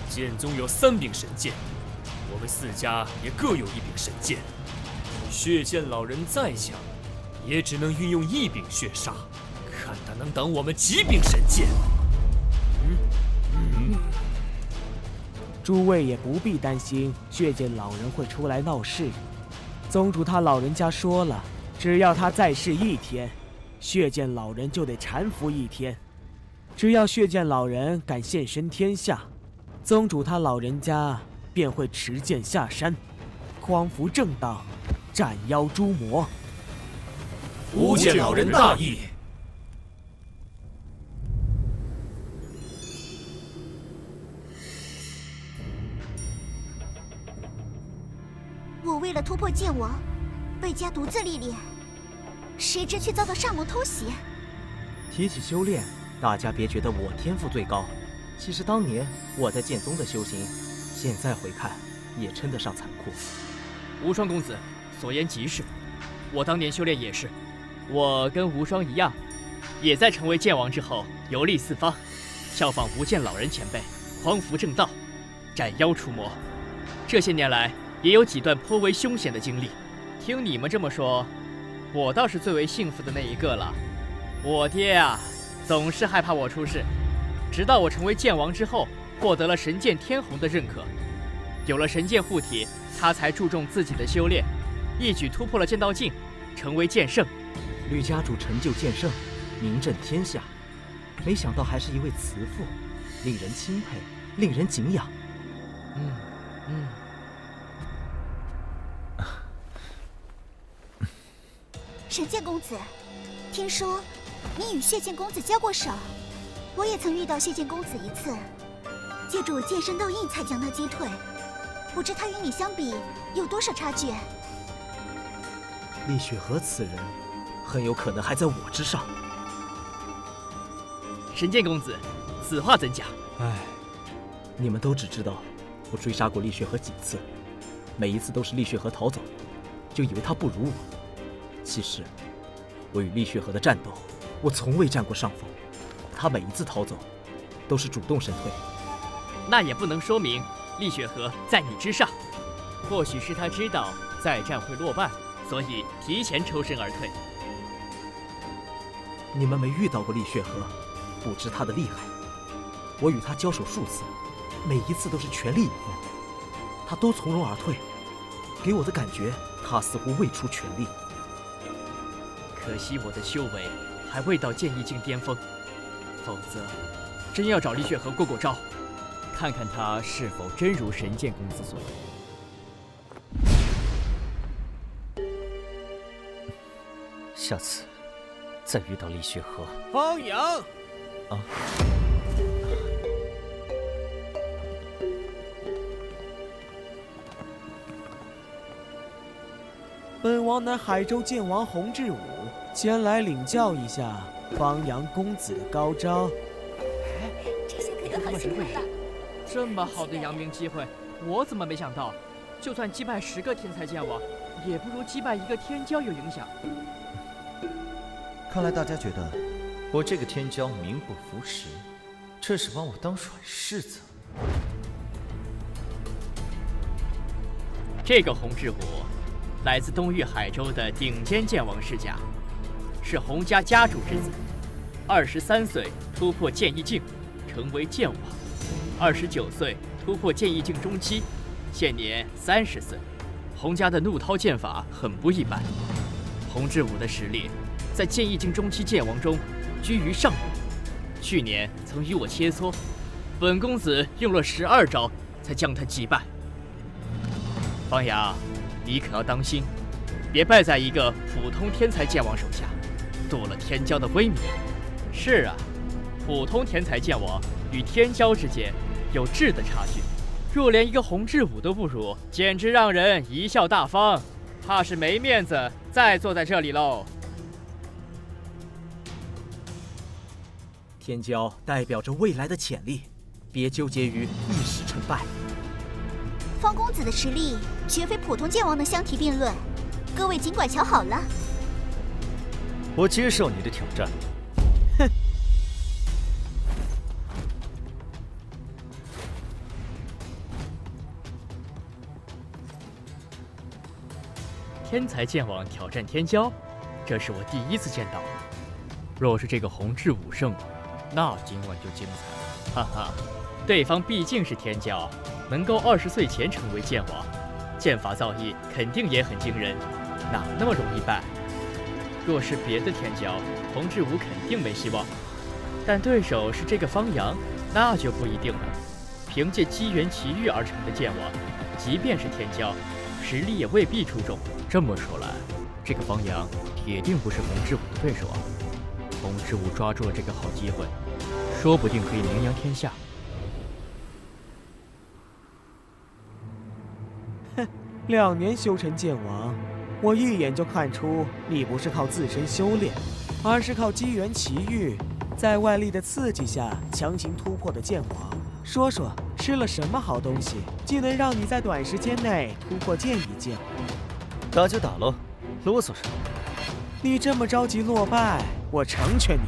剑宗有3柄神剑，我们4家也各有1柄神剑。血剑老人再强，也只能运用1柄血煞，看他能挡我们几柄神剑。诸位也不必担心血剑老人会出来闹事。宗主他老人家说了，只要他在世1天，血剑老人就得搀扶1天。只要血剑老人敢现身天下，宗主他老人家便会持剑下山，匡扶正道，斩妖诛魔。无剑老人大义。我为了突破剑王，被家独自历练，谁知却遭到煞盟偷袭。提起修炼，大家别觉得我天赋最高，其实当年我在剑宗的修行，现在回看也称得上残酷。无双公子所言极是，我当年修炼也是，我跟无双一样，也在成为剑王之后游历四方，效仿无剑老人前辈，匡扶正道，斩妖除魔。这些年来也有几段颇为凶险的经历。听你们这么说，我倒是最为幸福的那一个了。我爹啊，总是害怕我出事，直到我成为剑王之后，获得了神剑天虹的认可，有了神剑护体，他才注重自己的修炼，一举突破了剑道境，成为剑圣。吕家主成就剑圣，名震天下，没想到还是一位慈父，令人钦佩，令人敬仰。神剑公子，听说你与谢剑公子交过手，我也曾遇到谢剑公子一次，借助剑圣烙印才将他击退，不知他与你相比有多少差距？厉雪和此人很有可能还在我之上。神剑公子，此话怎讲？唉，你们都只知道我追杀过厉雪和几次，每一次都是厉雪和逃走，就以为他不如我。其实，我与厉雪和的战斗，我从未占过上风。他每一次逃走，都是主动身退。那也不能说明厉雪和在你之上，或许是他知道再战会落败，所以提前抽身而退。你们没遇到过厉雪和，不知他的厉害。我与他交手数次，每一次都是全力以赴，他都从容而退，给我的感觉，他似乎未出全力。可惜我的修为还未到剑意境巅峰，否则真要找厉雪和过过招，看看他是否真如神剑公子所言。下次再遇到厉雪和，方阳啊！本王乃海州剑王洪志武，前来领教一下方阳公子的高招。这下可有好戏看了。这么好的扬名机会，我怎么没想到？就算击败10个天才剑王，也不如击败一个天骄有影响。看来大家觉得我这个天骄名不符实，这是把我当软柿子。这个洪志武来自东域海州的顶尖剑王世家，是洪家家主之子。23岁突破剑意境，成为剑王；29岁突破剑意境中期，现年30岁。洪家的怒涛剑法很不一般，洪志武的实力在剑意境中期剑王中居于上部。去年曾与我切磋，本公子用了12招才将他击败。方阳，你可要当心，别败在一个普通天才剑王手下，夺了天骄的威名。是啊，普通天才剑王与天骄之间有质的差距，若连一个洪志武都不如，简直让人贻笑大方，怕是没面子再坐在这里喽。天骄代表着未来的潜力，别纠结于一时成败。方公子的实力绝非普通剑王能相提并论，各位尽管瞧好了。我接受你的挑战。哼！天才剑王挑战天骄，这是我第一次见到。若是这个洪志武胜，那今晚就精彩了。哈哈，对方毕竟是天骄，能够20岁前成为剑王，剑法造诣肯定也很惊人，哪那么容易败？若是别的天骄，洪志武肯定没希望。但对手是这个方阳，那就不一定了。凭借机缘奇遇而成的剑王，即便是天骄，实力也未必出众。这么说来，这个方阳铁定不是洪志武的对手啊！洪志武抓住了这个好机会，说不定可以名扬天下。哼，2年修成剑王，我一眼就看出你不是靠自身修炼，而是靠机缘奇遇在外力的刺激下强行突破的剑王，说说吃了什么好东西，竟能让你在短时间内突破剑一境？打就打喽，啰嗦什么？你这么着急落败，我成全你。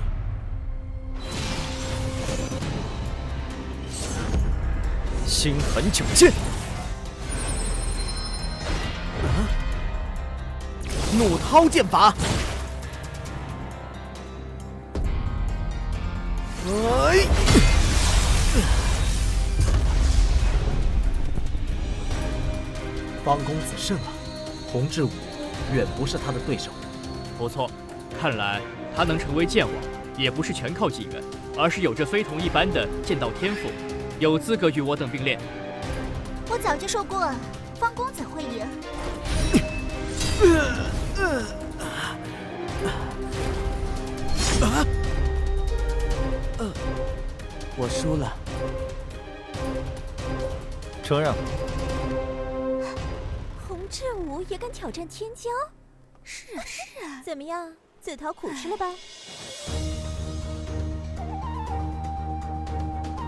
心痕九剑。怒涛剑法。哎！方公子胜了，洪志武远不是他的对手。不错，看来他能成为剑王，也不是全靠机缘，而是有着非同一般的剑道天赋，有资格与我等并列。我早就说过，方公子会赢。我输了。承让。洪志武也敢挑战天骄？是啊，是啊。怎么样，自讨苦吃了吧？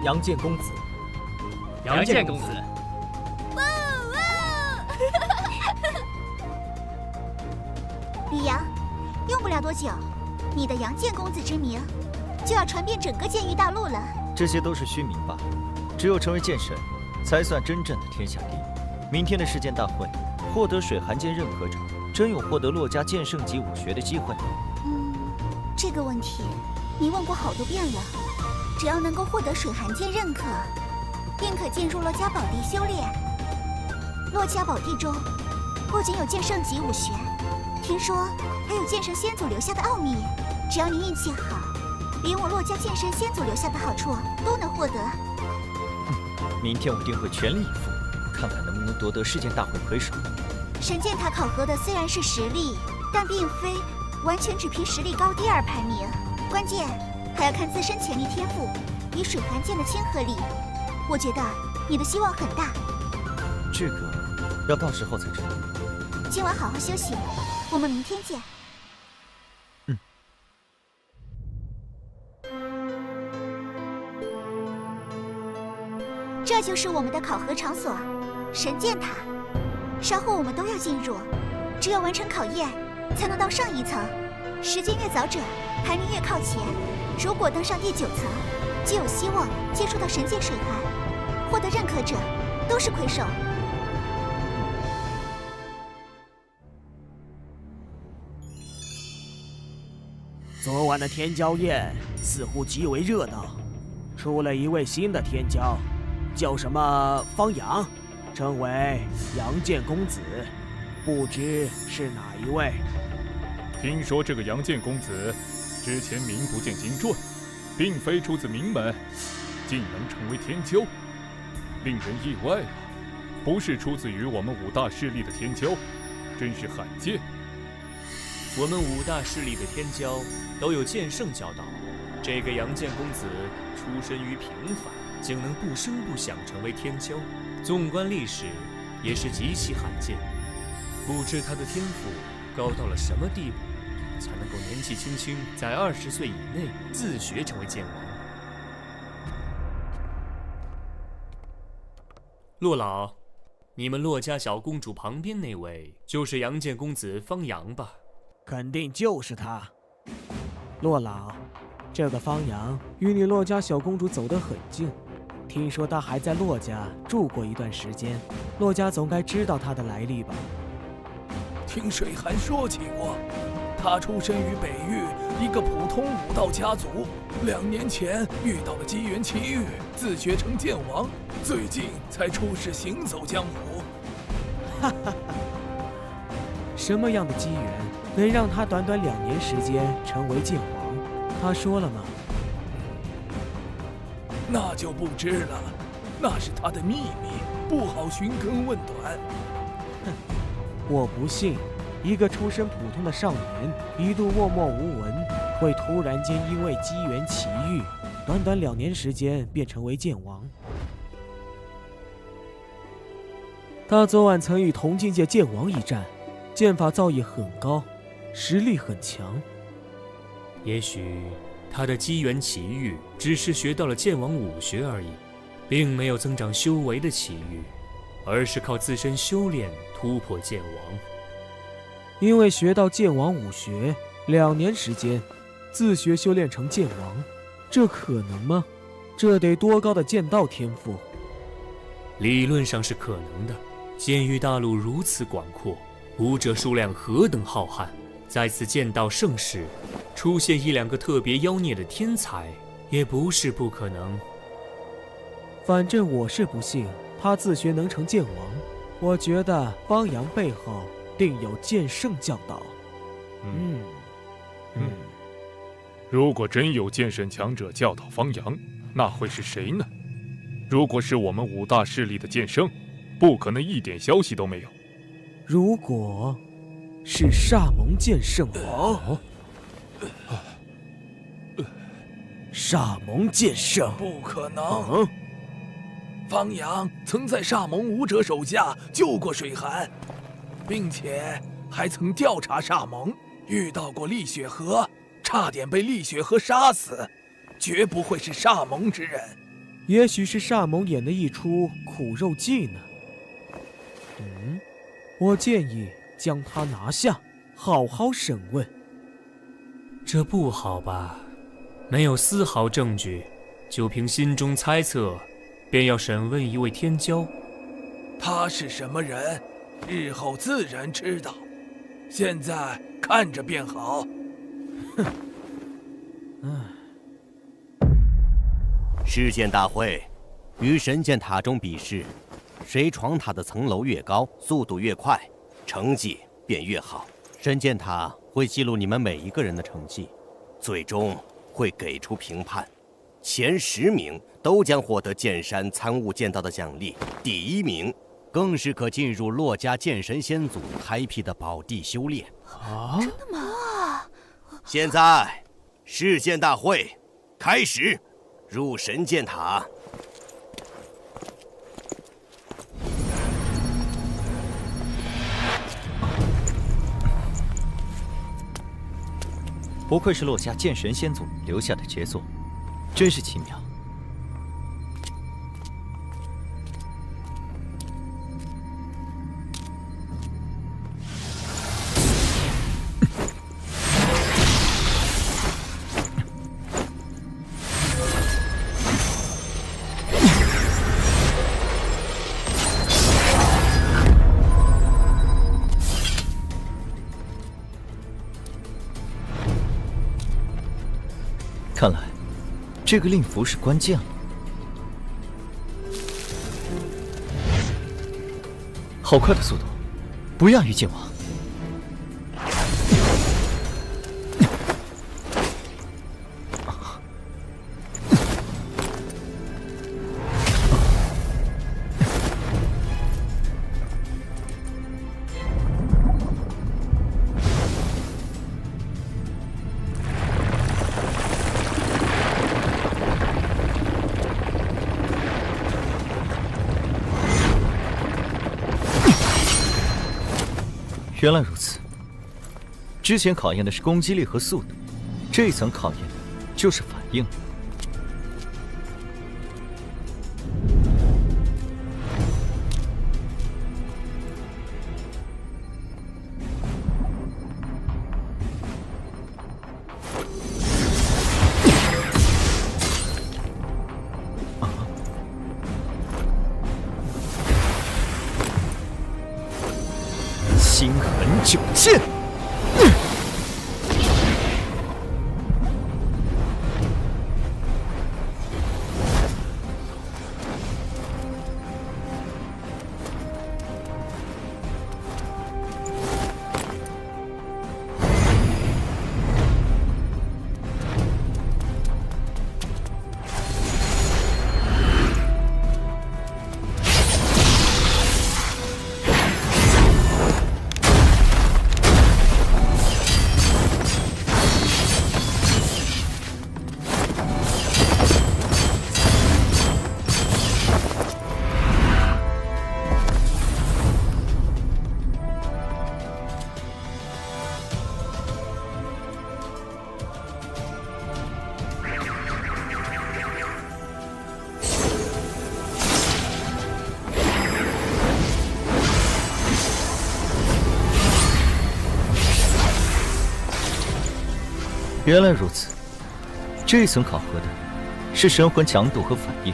杨剑公子，杨剑公子。李阳，用不了多久，你的杨剑公子之名就要传遍整个剑域大陆了。这些都是虚名吧？只有成为剑神，才算真正的天下第一。明天的世剑大会，获得水寒剑认可者，真有获得洛家剑圣级武学的机会。这个问题你问过好多遍了。只要能够获得水寒剑认可，便可进入洛家宝地修炼。洛家宝地中不仅有剑圣级武学，听说还有剑神先祖留下的奥秘。只要你运气好，连我洛家剑神先祖留下的好处都能获得。明天我定会全力以赴，看看能不能夺得世剑大会魁首。神剑塔考核的虽然是实力，但并非完全只凭实力高低而排名，关键还要看自身潜力天赋与水寒剑的亲和力。我觉得你的希望很大。这个要到时候才知道。今晚好好休息，我们明天见。这就是我们的考核场所，神剑塔。稍后我们都要进入，只有完成考验，才能到上一层。时间越早者，排名越靠前。如果登上第9层，就有希望接触到神剑水寒，获得认可者都是魁首。昨晚的天骄宴似乎极为热闹，出了一位新的天骄，叫什么方阳，称为杨剑公子，不知是哪一位？听说这个杨剑公子之前名不见经传，并非出自名门，竟能成为天骄，令人意外啊！不是出自于我们5大势力的天骄，真是罕见。我们5大势力的天骄都有剑圣教导，这个杨剑公子出身于平凡，竟能不声不响成为天骄，纵观历史也是极其罕见。不知他的天赋高到了什么地步，才能够年纪轻轻在20岁以内自学成为剑王。洛老，你们洛家小公主旁边那位就是杨剑公子方阳吧？肯定就是他。洛老，这个方阳与你洛家小公主走得很近，听说他还在洛家住过一段时间，洛家总该知道他的来历吧？听水寒说起过，他出身于北域一个普通武道家族，2年前遇到了机缘奇遇，自学成剑王，最近才出世行走江湖。哈哈哈！什么样的机缘能让他短短2年时间成为剑王？他说了吗？那就不知了，那是他的秘密，不好寻根问短。哼，我不信，一个出身普通的少年，一度默默无闻，会突然间因为机缘奇遇，短短2年时间便成为剑王。他昨晚曾与同境界剑王一战，剑法造诣很高，实力很强。也许他的机缘奇遇只是学到了剑王武学而已，并没有增长修为的奇遇，而是靠自身修炼突破剑王。因为学到剑王武学，2年时间，自学修炼成剑王，这可能吗？这得多高的剑道天赋？理论上是可能的。剑域大陆如此广阔，武者数量何等浩瀚，在此剑道盛世，出现1、2个特别妖孽的天才，也不是不可能。反正我是不信他自学能成剑王，我觉得方阳背后定有剑圣教导。如果真有剑圣强者教导方阳，那会是谁呢？如果是我们5大势力的剑圣，不可能一点消息都没有。如果是煞蒙剑圣王，煞蒙剑圣不可能。方阳曾在煞蒙武者手下救过水寒，并且还曾调查煞蒙，遇到过厉雪河，差点被厉雪河杀死，绝不会是煞蒙之人。也许是煞蒙演的一出苦肉计呢。我建议将他拿下，好好审问。这不好吧？没有丝毫证据，就凭心中猜测，便要审问一位天骄。他是什么人，日后自然知道。现在看着便好。试剑大会，于神剑塔中比试，谁闯塔的层楼越高，速度越快，成绩便越好。神剑塔会记录你们每一个人的成绩，最终会给出评判。前10名都将获得剑山参悟剑道的奖励，第1名更是可进入洛家剑神仙祖开辟的宝地修炼。真的吗？现在试剑大会开始，入神剑塔。不愧是洛家剑神仙祖留下的杰作，真是奇妙。看来，这个令符是关键了。好快的速度，不亚于剑王。原来如此，之前考验的是攻击力和速度，这一层考验的就是反应。心痕9剑。原来如此，这一层考核的是神魂强度和反应。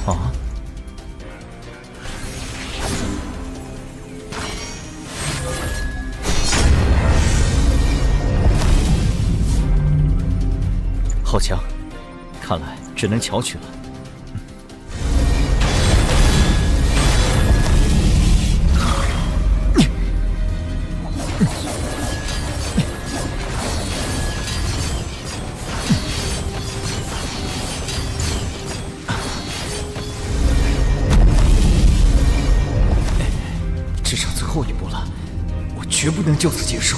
啊！好强，看来只能巧取了。至少最后一步了，我绝不能就此结束。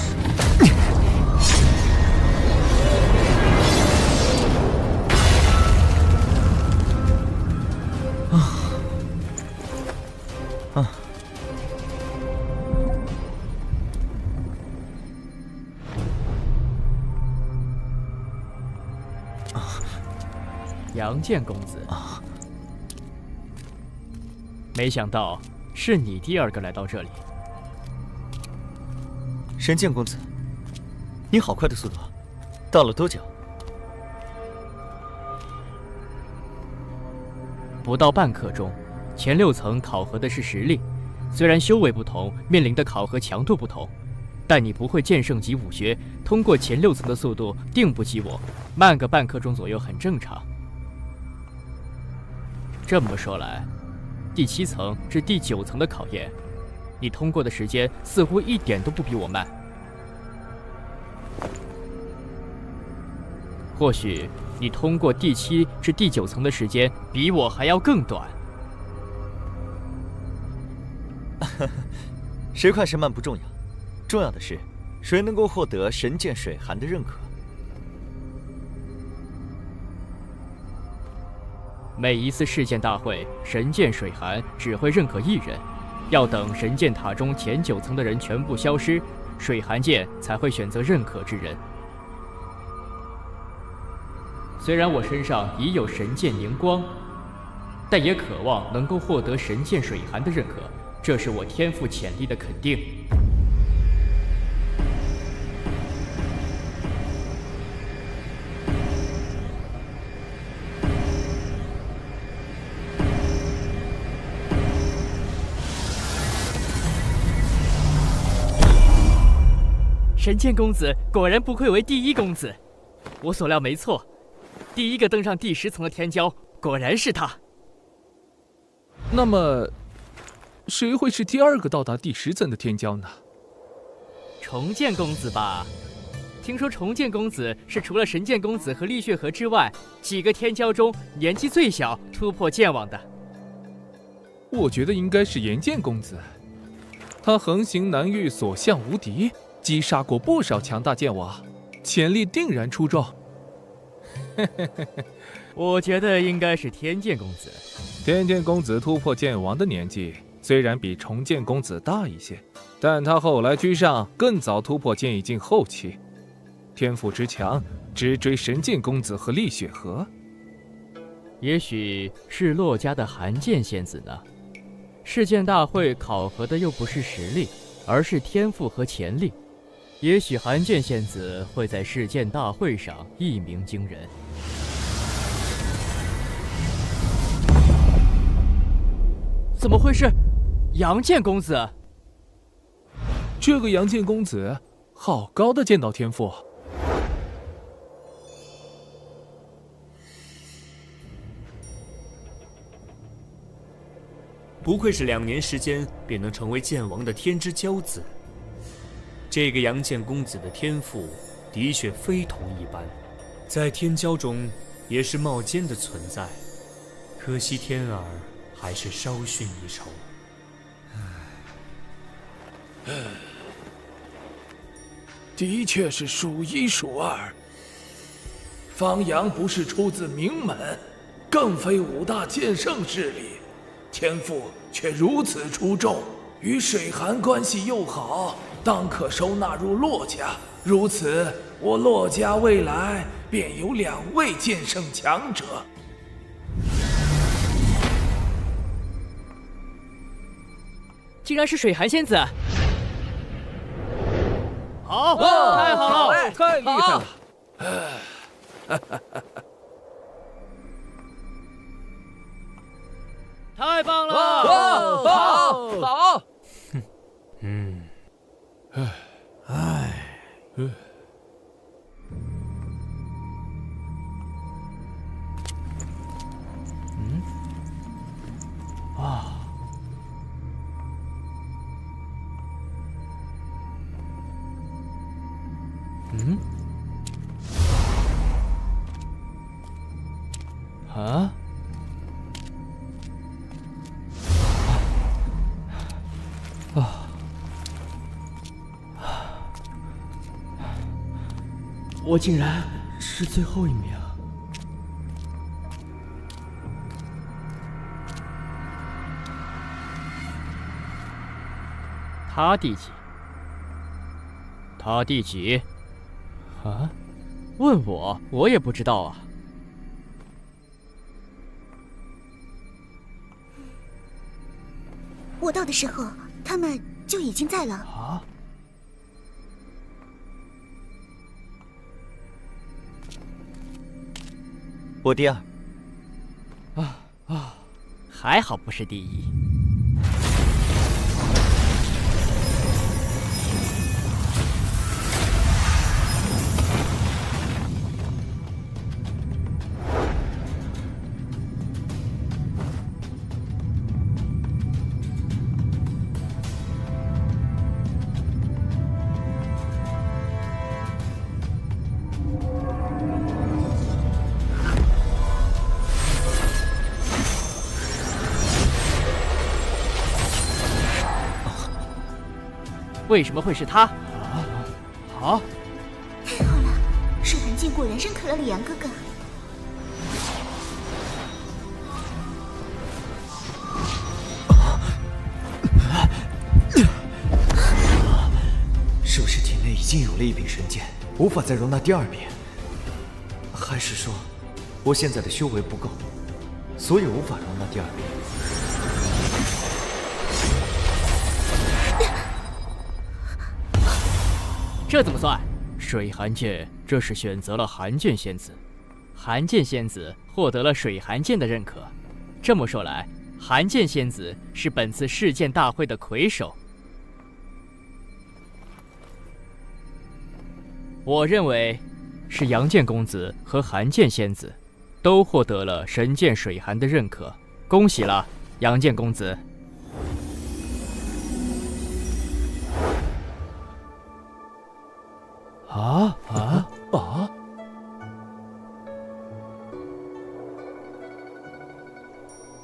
杨剑公子，没想到是你第二个来到这里。神剑公子，你好快的速度，到了多久？不到半刻钟。前6层考核的是实力，虽然修为不同，面临的考核强度不同，但你不会剑圣级武学，通过前6层的速度定不及我，慢个半刻钟左右很正常。这么说来，第7层至第9层的考验，你通过的时间似乎一点都不比我慢。或许你通过第7至第9层的时间比我还要更短。谁快谁慢不重要，重要的是谁能够获得神剑水寒的认可。每一次试剑大会，神剑水寒只会认可1人，要等神剑塔中前9层的人全部消失，水寒剑才会选择认可之人。虽然我身上已有神剑凝光，但也渴望能够获得神剑水寒的认可，这是我天赋潜力的肯定。神剑公子果然不愧为第1公子，我所料没错，第1个登上第10层的天骄果然是他。那么，谁会是第2个到达第10层的天骄呢？重剑公子吧？听说重剑公子是除了神剑公子和厉血河之外，几个天骄中年纪最小、突破剑网的。我觉得应该是炎剑公子，他横行南域，所向无敌，击杀过不少强大剑王，潜力定然出众。我觉得应该是天剑公子。天剑公子突破剑王的年纪虽然比重剑公子大一些，但他后来居上，更早突破剑已境后期，天赋之强，直追神剑公子和厉雪河。也许是洛家的寒剑仙子呢？试剑大会考核的又不是实力，而是天赋和潜力。也许寒剑仙子会在试剑大会上一鸣惊人。怎么会是杨剑公子？这个杨剑公子，好高的剑道天赋！不愧是2年时间便能成为剑王的天之骄子。这个杨建公子的天赋的确非同一般，在天骄中也是冒尖的存在。可惜天儿还是稍逊一筹。的确是数一数二。方阳不是出自名门，更非五大剑圣势力，天赋却如此出众，与水寒关系又好，当可收纳入洛家。如此，我洛家未来便有2位剑圣强者。竟然是水寒仙子！好，太好了，太厉害了！太棒了！好！我竟然是最后一名。他第几？他第几？啊？问我也不知道啊。我到的时候，他们就已经在了。啊？我第2。还好不是第1。为什么会是他？太好了，水寒剑果然认可了李阳哥哥。是不是体内已经有了一柄神剑，无法再容纳第2柄？还是说，我现在的修为不够，所以无法容纳第2柄？这怎么算？水寒剑这是选择了寒剑仙子，寒剑仙子获得了水寒剑的认可。这么说来，寒剑仙子是本次世剑大会的魁首。我认为是杨剑公子和寒剑仙子都获得了神剑水寒的认可，恭喜了，杨剑公子。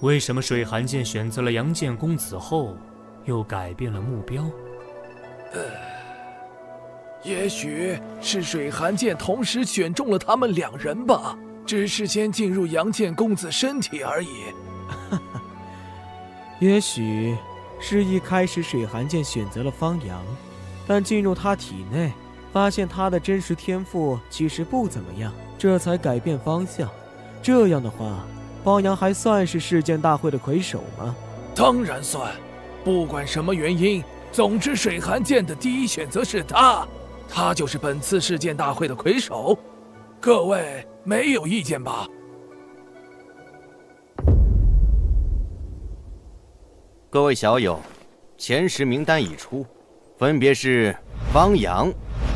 为什么水寒剑选择了杨剑公子后，又改变了目标？也许是水寒剑同时选中了他们2人吧，只是先进入杨剑公子身体而已。也许是一开始水寒剑选择了方阳，但进入他体内，发现他的真实天赋其实不怎么样，这才改变方向。这样的话，方阳还算是世剑大会的魁首吗？当然算，不管什么原因，总之水寒剑的第1选择是他，他就是本次世剑大会的魁首。各位没有意见吧？各位小友，前10名单已出，分别是方阳、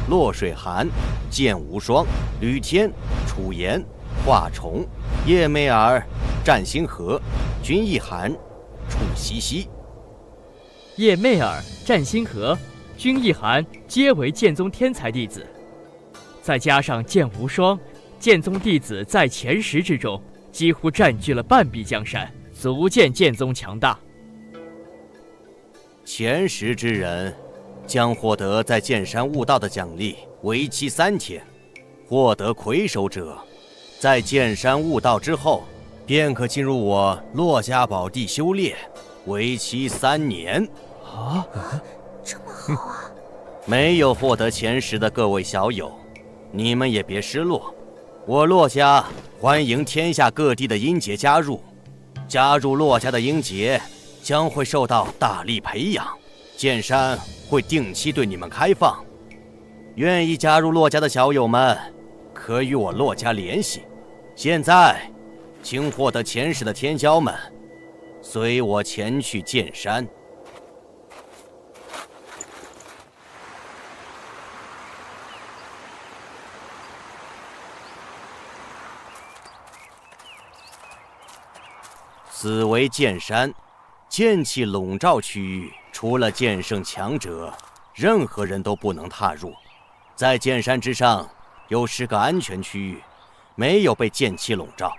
洛水寒、剑无双、吕天、楚言、华虫、叶媚儿、战星河、君一寒、楚西西。叶媚儿、战星河，君一涵皆为剑宗天才弟子，再加上剑无双，剑宗弟子在前10之中几乎占据了半壁江山，足见剑宗强大。前10之人将获得在剑山悟道的奖励，为期3天。获得魁首者，在剑山悟道之后，便可进入我洛家宝地修炼，为期3年。啊，这么好啊！没有获得前10的各位小友，你们也别失落。我洛家欢迎天下各地的阴杰加入，加入洛家的阴杰将会受到大力培养，剑山会定期对你们开放。愿意加入洛家的小友们，可与我洛家联系。现在，请获得前10的天骄们，随我前去剑山。此为剑山，剑气笼罩区域，除了剑圣强者，任何人都不能踏入。在剑山之上有10个安全区域，没有被剑气笼罩。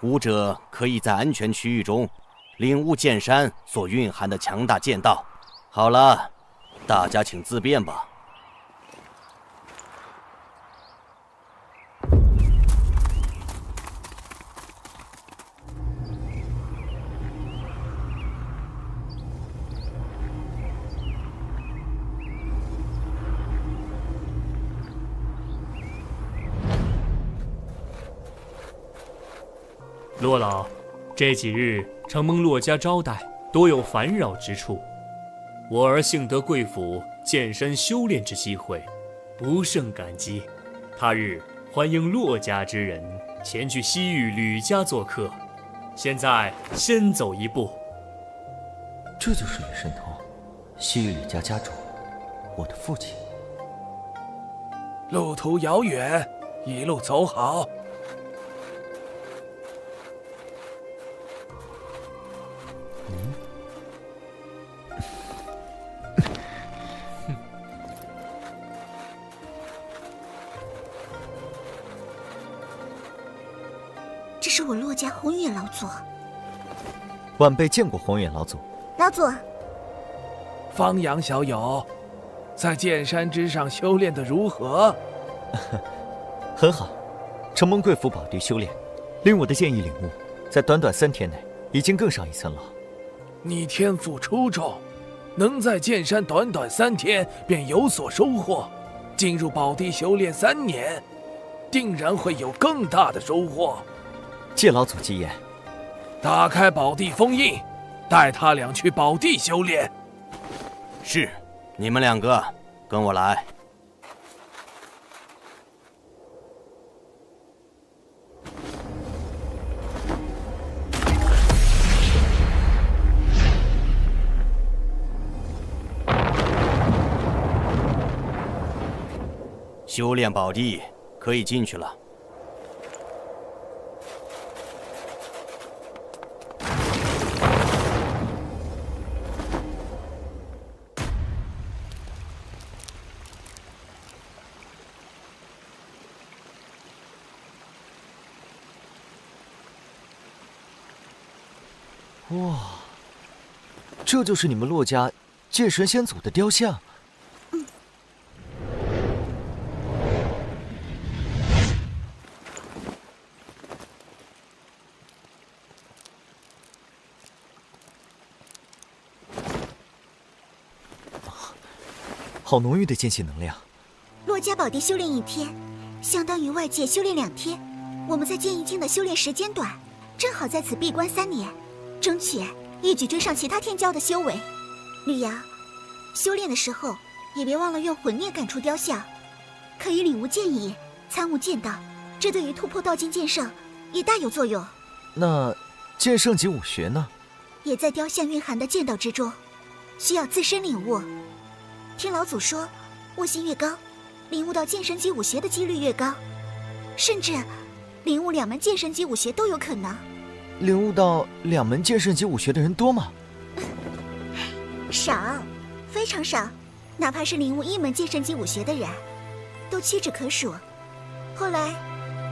武者可以在安全区域中领悟剑山所蕴含的强大剑道。好了，大家请自便吧。洛老，这几日承蒙洛家招待，多有烦扰之处。我儿幸得贵府剑山修炼之机会，不胜感激。他日欢迎洛家之人前去西域吕家做客，现在先走一步。这就是吕神通，西域吕家家主，我的父亲。路途遥远，一路走好。这是我洛家宏远老祖。晚辈见过宏远老祖。老祖，方阳小友，在剑山之上修炼的如何？很好，承蒙贵府宝地修炼，令我的剑意领悟，在短短3天内已经更上一层楼。你天赋出众，能在剑山短短3天便有所收获，进入宝地修炼3年，定然会有更大的收获。借老祖吉言，打开宝地封印，带他俩去宝地修炼。是，你们2个跟我来。修炼宝地可以进去了。哇，这就是你们洛家剑神仙祖的雕像。好浓郁的剑气能量。洛家宝地修炼1天，相当于外界修炼2天。我们在剑意境的修炼时间短，正好在此闭关3年，争取一举追上其他天骄的修为。吕阳，修炼的时候也别忘了用魂念感触雕像，可以领悟剑意，参悟剑道，这对于突破道境剑圣也大有作用。那剑圣级武学呢？也在雕像蕴含的剑道之中，需要自身领悟。听老祖说，悟性越高，领悟到剑神级武学的几率越高，甚至领悟2门剑神级武学都有可能。领悟到2门剑圣级武学的人多吗？少，非常少。哪怕是领悟一门剑神级武学的人，都屈指可数。后来，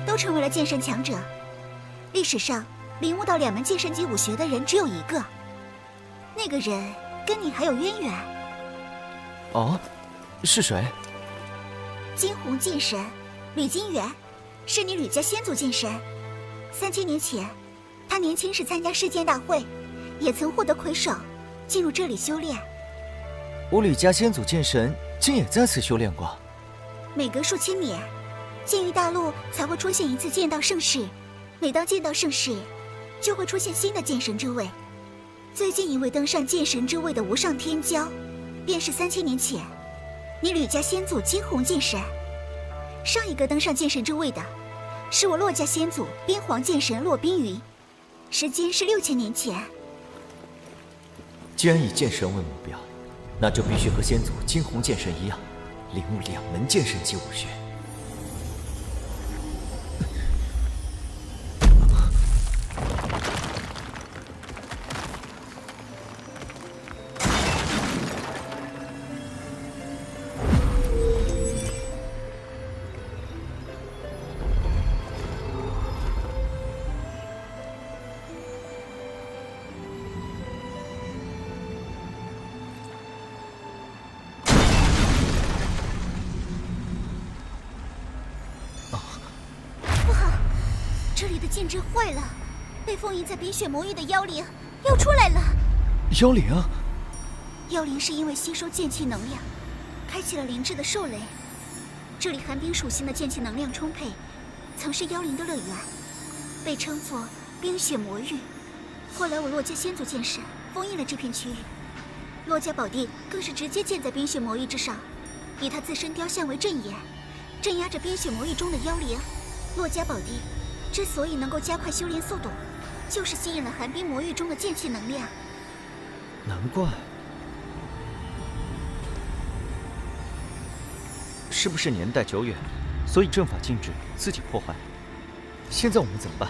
都成为了剑神强者。历史上领悟到2门剑神级武学的人只有一个，那个人跟你还有渊源。哦，是谁？金鸿剑神吕金元，是你吕家先祖剑神。3000年前，他年轻时参加世剑大会，也曾获得魁首，进入这里修炼。我吕家先祖剑神竟也在此修炼过。每隔数千年，剑域大陆才会出现一次剑道盛世。每当剑道盛世，就会出现新的剑神之位。最近一位登上剑神之位的无上天骄，便是3000年前你吕家先祖金鸿剑神。上一个登上剑神之位的，是我骆家先祖边黄剑神骆冰云，时间是6000年前。既然以剑神为目标，那就必须和先祖金鸿剑神一样，领悟2门剑神级武学。剑阵坏了，被封印在冰雪魔域的妖灵又出来了。妖灵？妖灵是因为吸收剑气能量，开启了灵智的兽雷。这里寒冰属性的剑气能量充沛，曾是妖灵的乐园，被称作冰雪魔域。后来我骆家先祖剑神封印了这片区域，骆家宝地更是直接建在冰雪魔域之上，以他自身雕像为阵眼，镇压着冰雪魔域中的妖灵。骆家宝地之所以能够加快修炼速度，就是吸引了寒冰魔域中的剑气能量。难怪。是不是年代久远，所以阵法禁止，自己破坏？现在我们怎么办？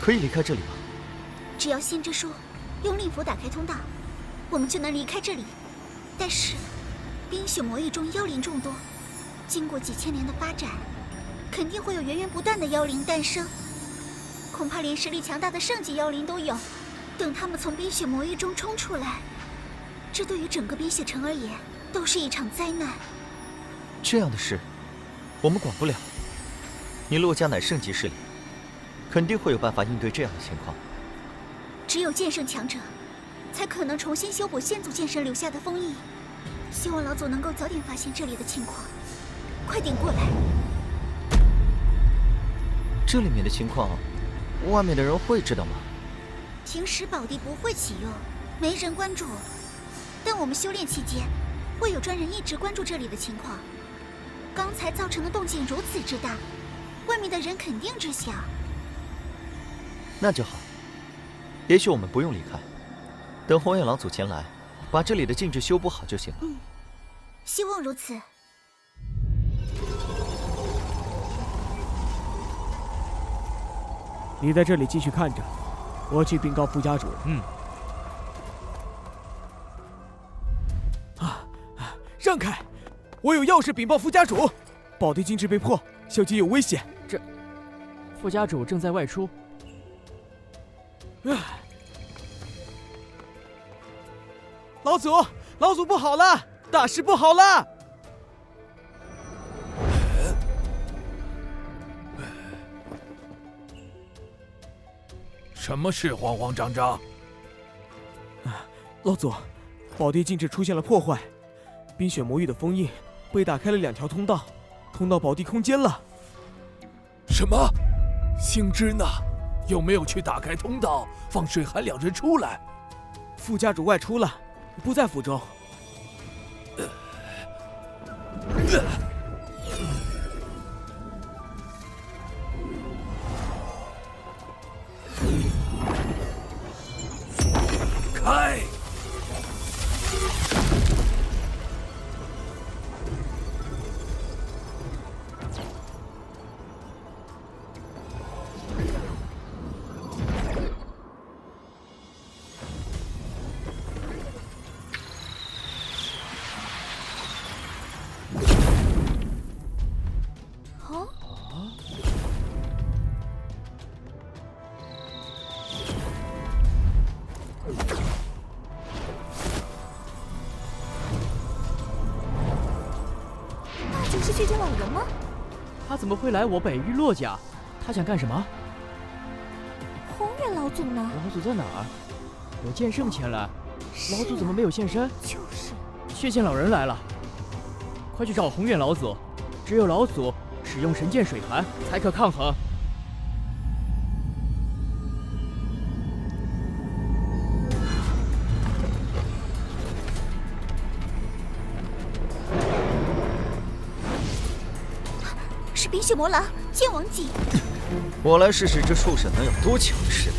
可以离开这里吗？只要心之书用令符打开通道，我们就能离开这里。但是，冰雪魔域中妖灵众多，经过几千年的发展，肯定会有源源不断的妖灵诞生，恐怕连实力强大的圣级妖灵都有。等他们从冰雪魔域中冲出来，这对于整个冰雪城而言都是一场灾难。这样的事，我们管不了。你骆家乃圣级势力，肯定会有办法应对这样的情况。只有剑圣强者，才可能重新修补先祖剑神留下的封印。希望老祖能够早点发现这里的情况，快点过来。这里面的情况，外面的人会知道吗？平时宝地不会启用，没人关注。但我们修炼期间，会有专人一直关注这里的情况。刚才造成的动静如此之大，外面的人肯定知晓。那就好，也许我们不用离开，等红眼老祖前来，把这里的禁制修补好就行了。希望如此。你在这里继续看着，我去禀告副家主。让开！我有要事禀报副家主。宝地禁制被破，小姐有危险。这，副家主正在外出。老祖，老祖不好了，大事不好了！什么事慌慌张张？老祖，宝地禁制出现了破坏，冰雪魔域的封印被打开了2条通道，通到宝地空间了。什么？星之呢？有没有去打开通道，放水寒2人出来？副家主外出了，不在府中。开！血溅老人吗？他怎么会来我北域洛家？他想干什么？宏远老祖呢？老祖在哪儿？有剑圣前来，老祖怎么没有现身？就是。血溅老人来了，快去找宏远老祖。只有老祖使用神剑水寒，才可抗衡。是冰血魔狼剑王级。我来试试这畜生能有多强的实力。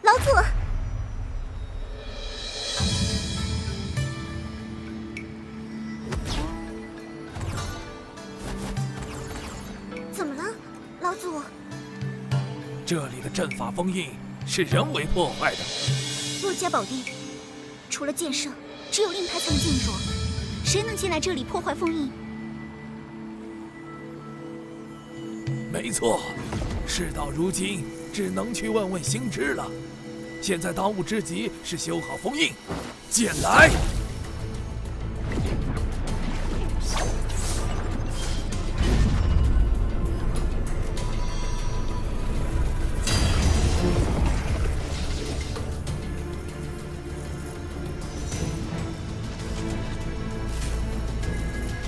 老祖，怎么了，老祖？这里的阵法封印是人为破坏的。洛家宝地，除了剑圣，只有令牌才能进入，谁能进来这里破坏封印？没错，事到如今，只能去问问星之了。现在当务之急是修好封印，剑来！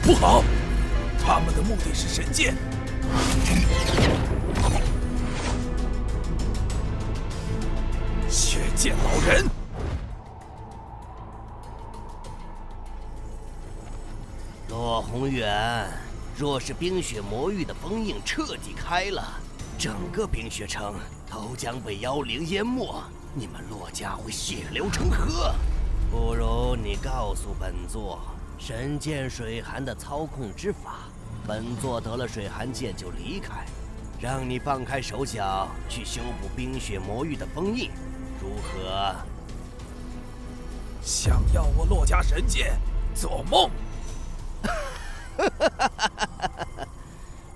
不好，他们的目的是神剑。血溅老人，洛宏远，若是冰雪魔域的封印彻底开了，整个冰雪城都将被妖灵淹没，你们洛家会血流成河。不如你告诉本座，神剑水寒的操控之法，本座得了水寒剑就离开，让你放开手脚去修补冰雪魔域的封印。如何？想要我洛家神剑，做梦！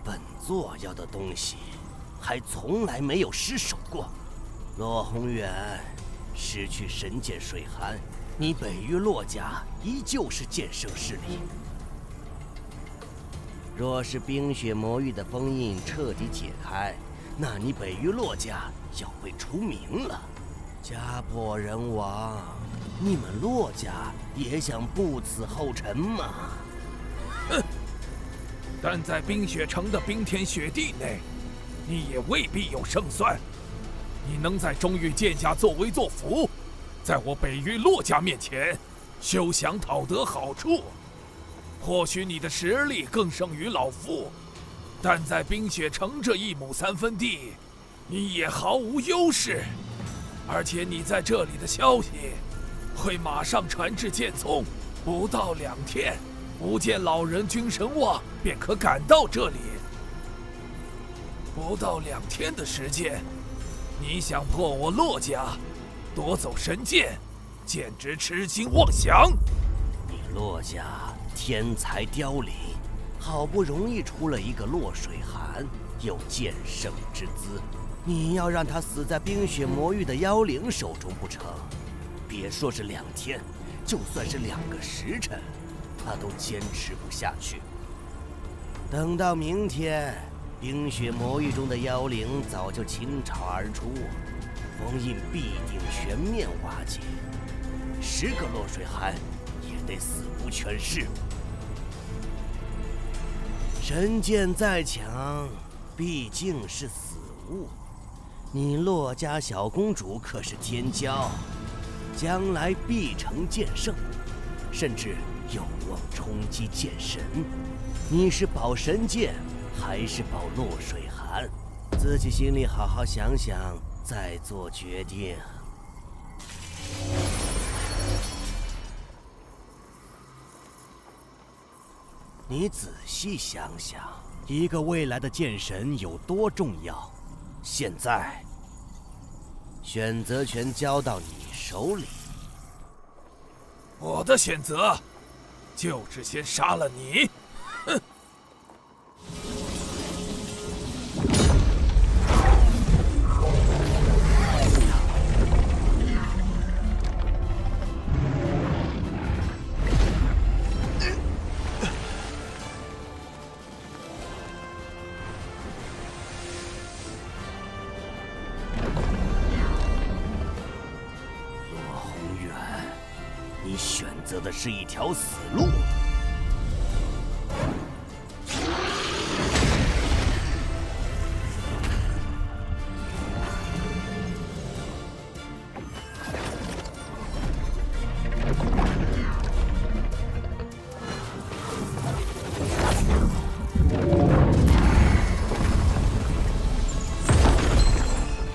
本座要的东西，还从来没有失手过。洛宏远，失去神剑水寒，你北域洛家依旧是剑圣势力。若是冰雪魔域的封印彻底解开，那你北域洛家要被除名了。家破人亡，你们洛家也想不辞后尘吗？哼！但在冰雪城的冰天雪地内，你也未必有胜算。你能在中域剑下作威作福，在我北域洛家面前休想讨得好处。或许你的实力更胜于老夫，但在冰雪城这1亩3分地，你也毫无优势。而且你在这里的消息会马上传至剑宗，不到2天，无间老人君神望便可赶到这里。不到2天的时间，你想破我洛家，夺走神剑，简直痴心妄想！你洛家天才凋零，好不容易出了一个洛水寒，有剑圣之姿。你要让他死在冰雪魔域的妖灵手中不成？别说是2天，就算是2个时辰，他都坚持不下去。等到明天，冰雪魔域中的妖灵早就倾巢而出，封印必定全面瓦解，10个洛水寒也得死无全尸。神剑再强，毕竟是死物。你洛家小公主可是天骄，将来必成剑圣，甚至有望冲击剑神。你是保神剑，还是保落水寒？自己心里好好想想，再做决定。你仔细想想，一个未来的剑神有多重要？现在，选择权交到你手里。我的选择，就是先杀了你。哼！你选择的是一条死路。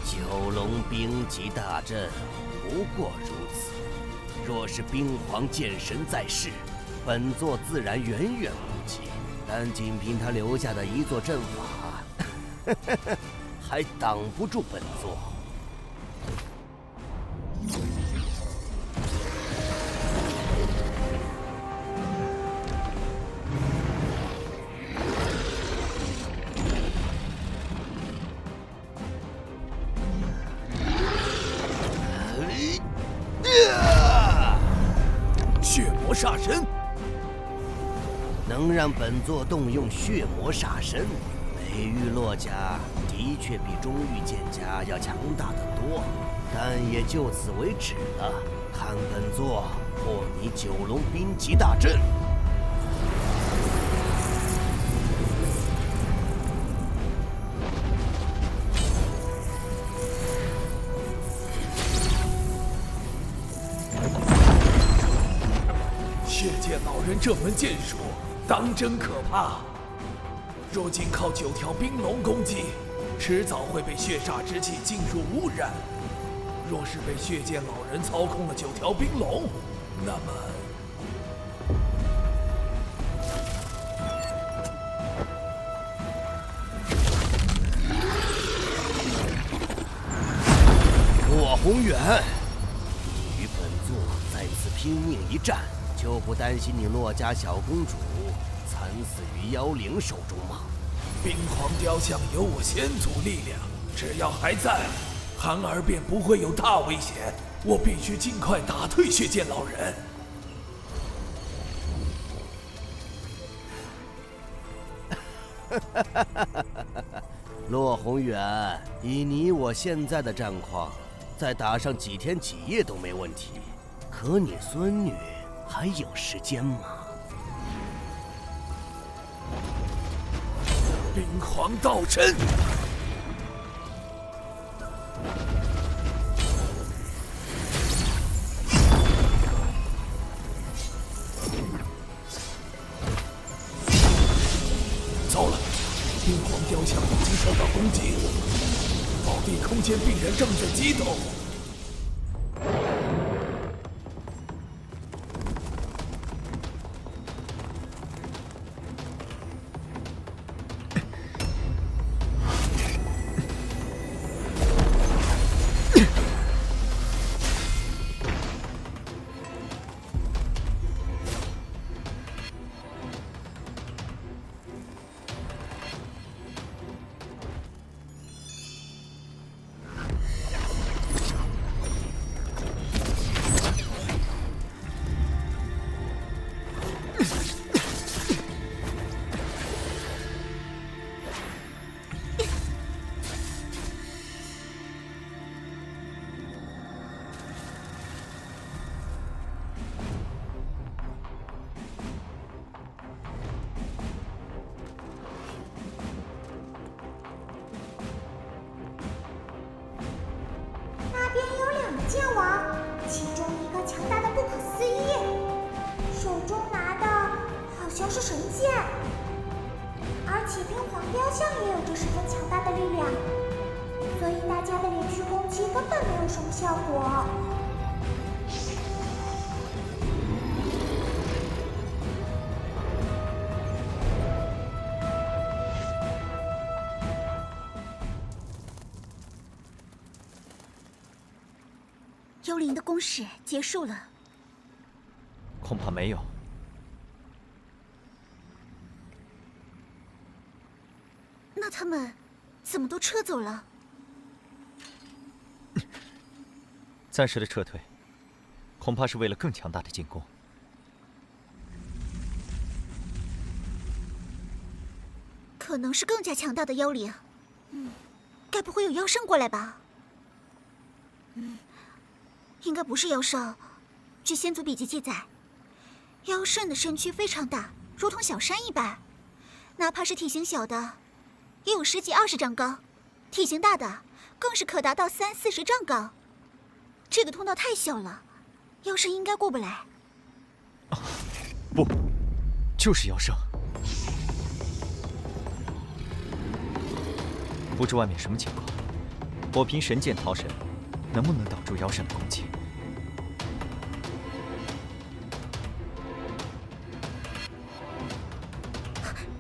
九龙冰级大阵，不过如此。若是冰皇剑神在世，本座自然远远不及。但仅凭他留下的一座阵法，还挡不住本座。血魔煞神，能让本座动用血魔煞神，北域洛家的确比中域剑家要强大得多，但也就此为止了。看本座破你九龙冰级大阵！血剑老人这门剑术当真可怕，若仅靠9条冰龙攻击，迟早会被血煞之气尽数污染。若是被血剑老人操控了9条冰龙，那么……洛宏远，你与本座在此拼命一战，就不担心你洛家小公主惨死于妖灵手中吗？冰皇雕像有我先祖力量，只要还在，寒儿便不会有大危险。我必须尽快打退血剑老人。洛宏远，以你我现在的战况，再打上几天几夜都没问题。可你孙女还有时间吗？冰皇道真，糟了！冰皇雕像已经受到攻击，宝地空间必然正在激动。像是神剑，而且天皇雕像也有着十分强大的力量，所以大家的连续攻击根本没有什么效果。幽灵的攻势结束了，恐怕没有。那他们怎么都撤走了？暂时的撤退，恐怕是为了更强大的进攻。可能是更加强大的妖灵。该不会有妖圣过来吧？应该不是妖圣。据先祖笔记记载，妖圣的身躯非常大，如同小山一般，哪怕是体型小的，也有10几20丈高；体型大的，更是可达到30、40丈高。这个通道太小了，妖圣应该过不来。不，就是妖圣。不知外面什么情况，我凭神剑逃神，能不能挡住妖圣的攻击？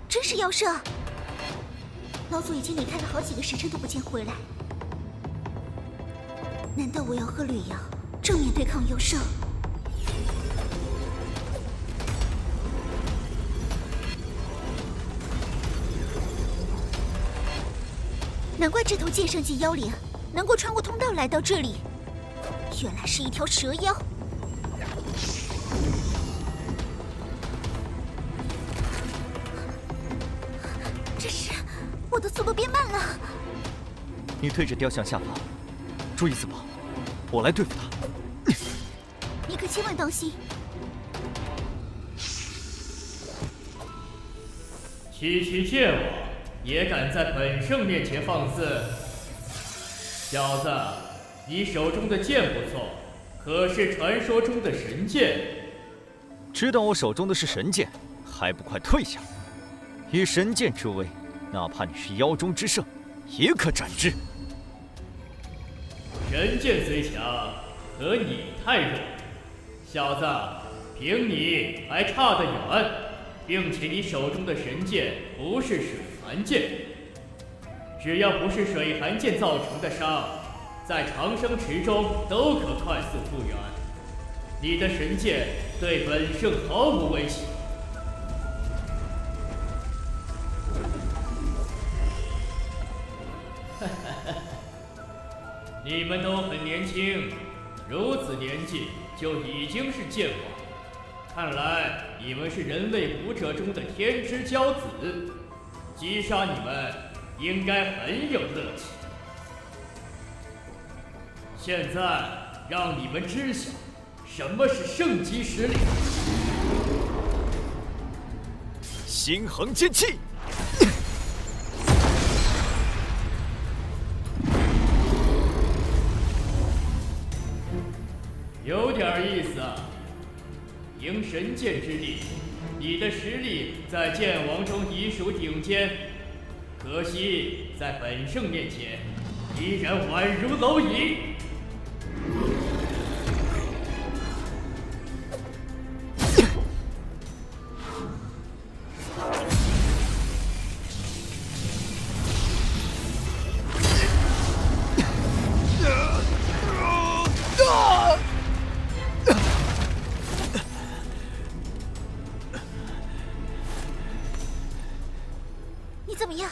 真是妖圣！老祖已经离开了好几个时辰都不见回来，难道我要和吕阳正面对抗妖圣？难怪这头剑圣级妖灵能够穿过通道来到这里，原来是一条蛇妖。这是我的速度变慢了。你推着雕像下法，注意自保，我来对付他。你可千万当心！区剑王也敢在本圣面前放肆！小子，你手中的剑不错，可是传说中的神剑。知道我手中的是神剑，还不快退下！以神剑之威，哪怕你是妖中之圣，也可斩之。神剑虽强，可你太弱。小子，凭你还差得远，并且你手中的神剑不是水寒剑。只要不是水寒剑造成的伤，在长生池中都可快速复原。你的神剑对本圣毫无威胁。你们都很年轻，如此年纪就已经是剑王，看来你们是人类武者中的天之骄子，击杀你们应该很有乐趣。现在让你们知晓什么是圣级实力。星恒剑气！有点意思啊！凭神剑之力，你的实力在剑王中已属顶尖，可惜在本圣面前，依然宛如蝼蚁。你怎么样？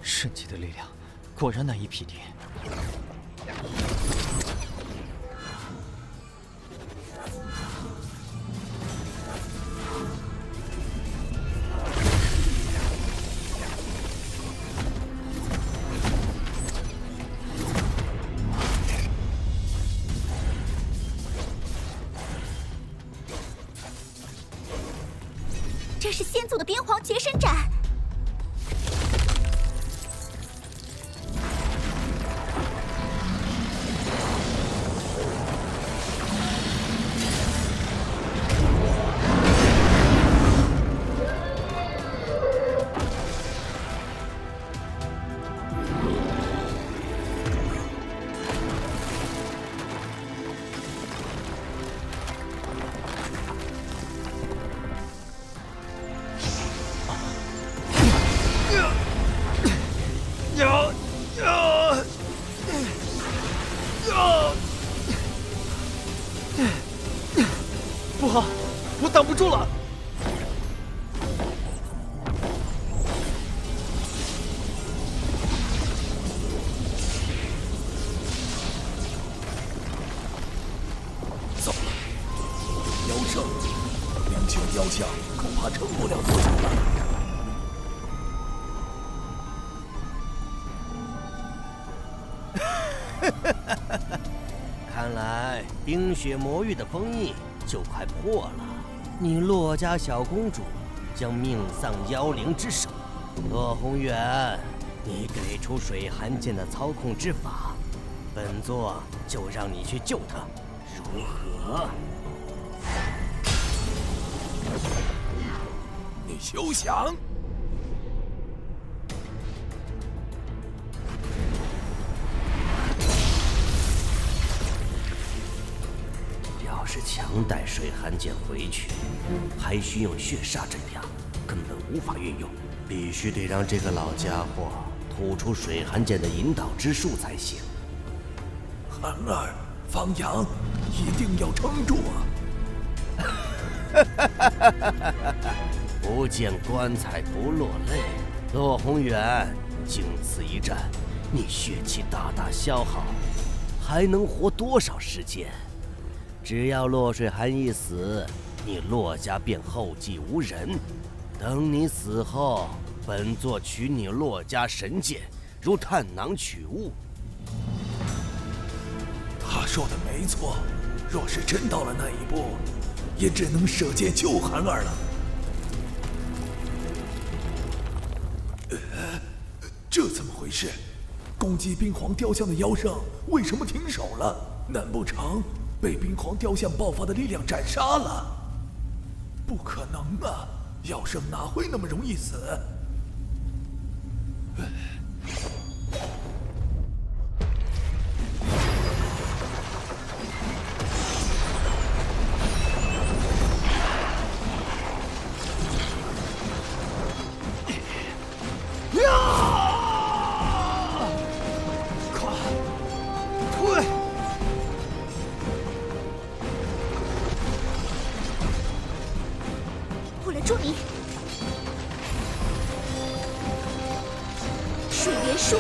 圣级的力量果然难以匹敌。这是先祖的边皇绝神斩。不好，我挡不住了！糟了，妖圣，灵雀雕像恐怕撑不了多久了。看来冰雪魔域的封印就快破了，你洛家小公主将命丧妖灵之手。洛宏远，你给出水寒剑的操控之法，本座就让你去救他，如何？你休想！要是强带水寒剑回去，还需用血煞镇压，根本无法运用。必须得让这个老家伙吐出水寒剑的引导之术才行。寒儿、方阳，一定要撑住啊！不见棺材不落泪，洛宏远，经此一战，你血气大大消耗，还能活多少时间？只要洛水寒一死，你洛家便后继无人。等你死后，本座取你洛家神剑，如探囊取物。他说的没错，若是真到了那一步，也只能舍剑救寒儿了。这怎么回事？攻击冰皇雕像的妖圣为什么停手了？难不成被冰皇雕像爆发的力量斩杀了？不可能啊！妖圣哪会那么容易死？助你！水元术，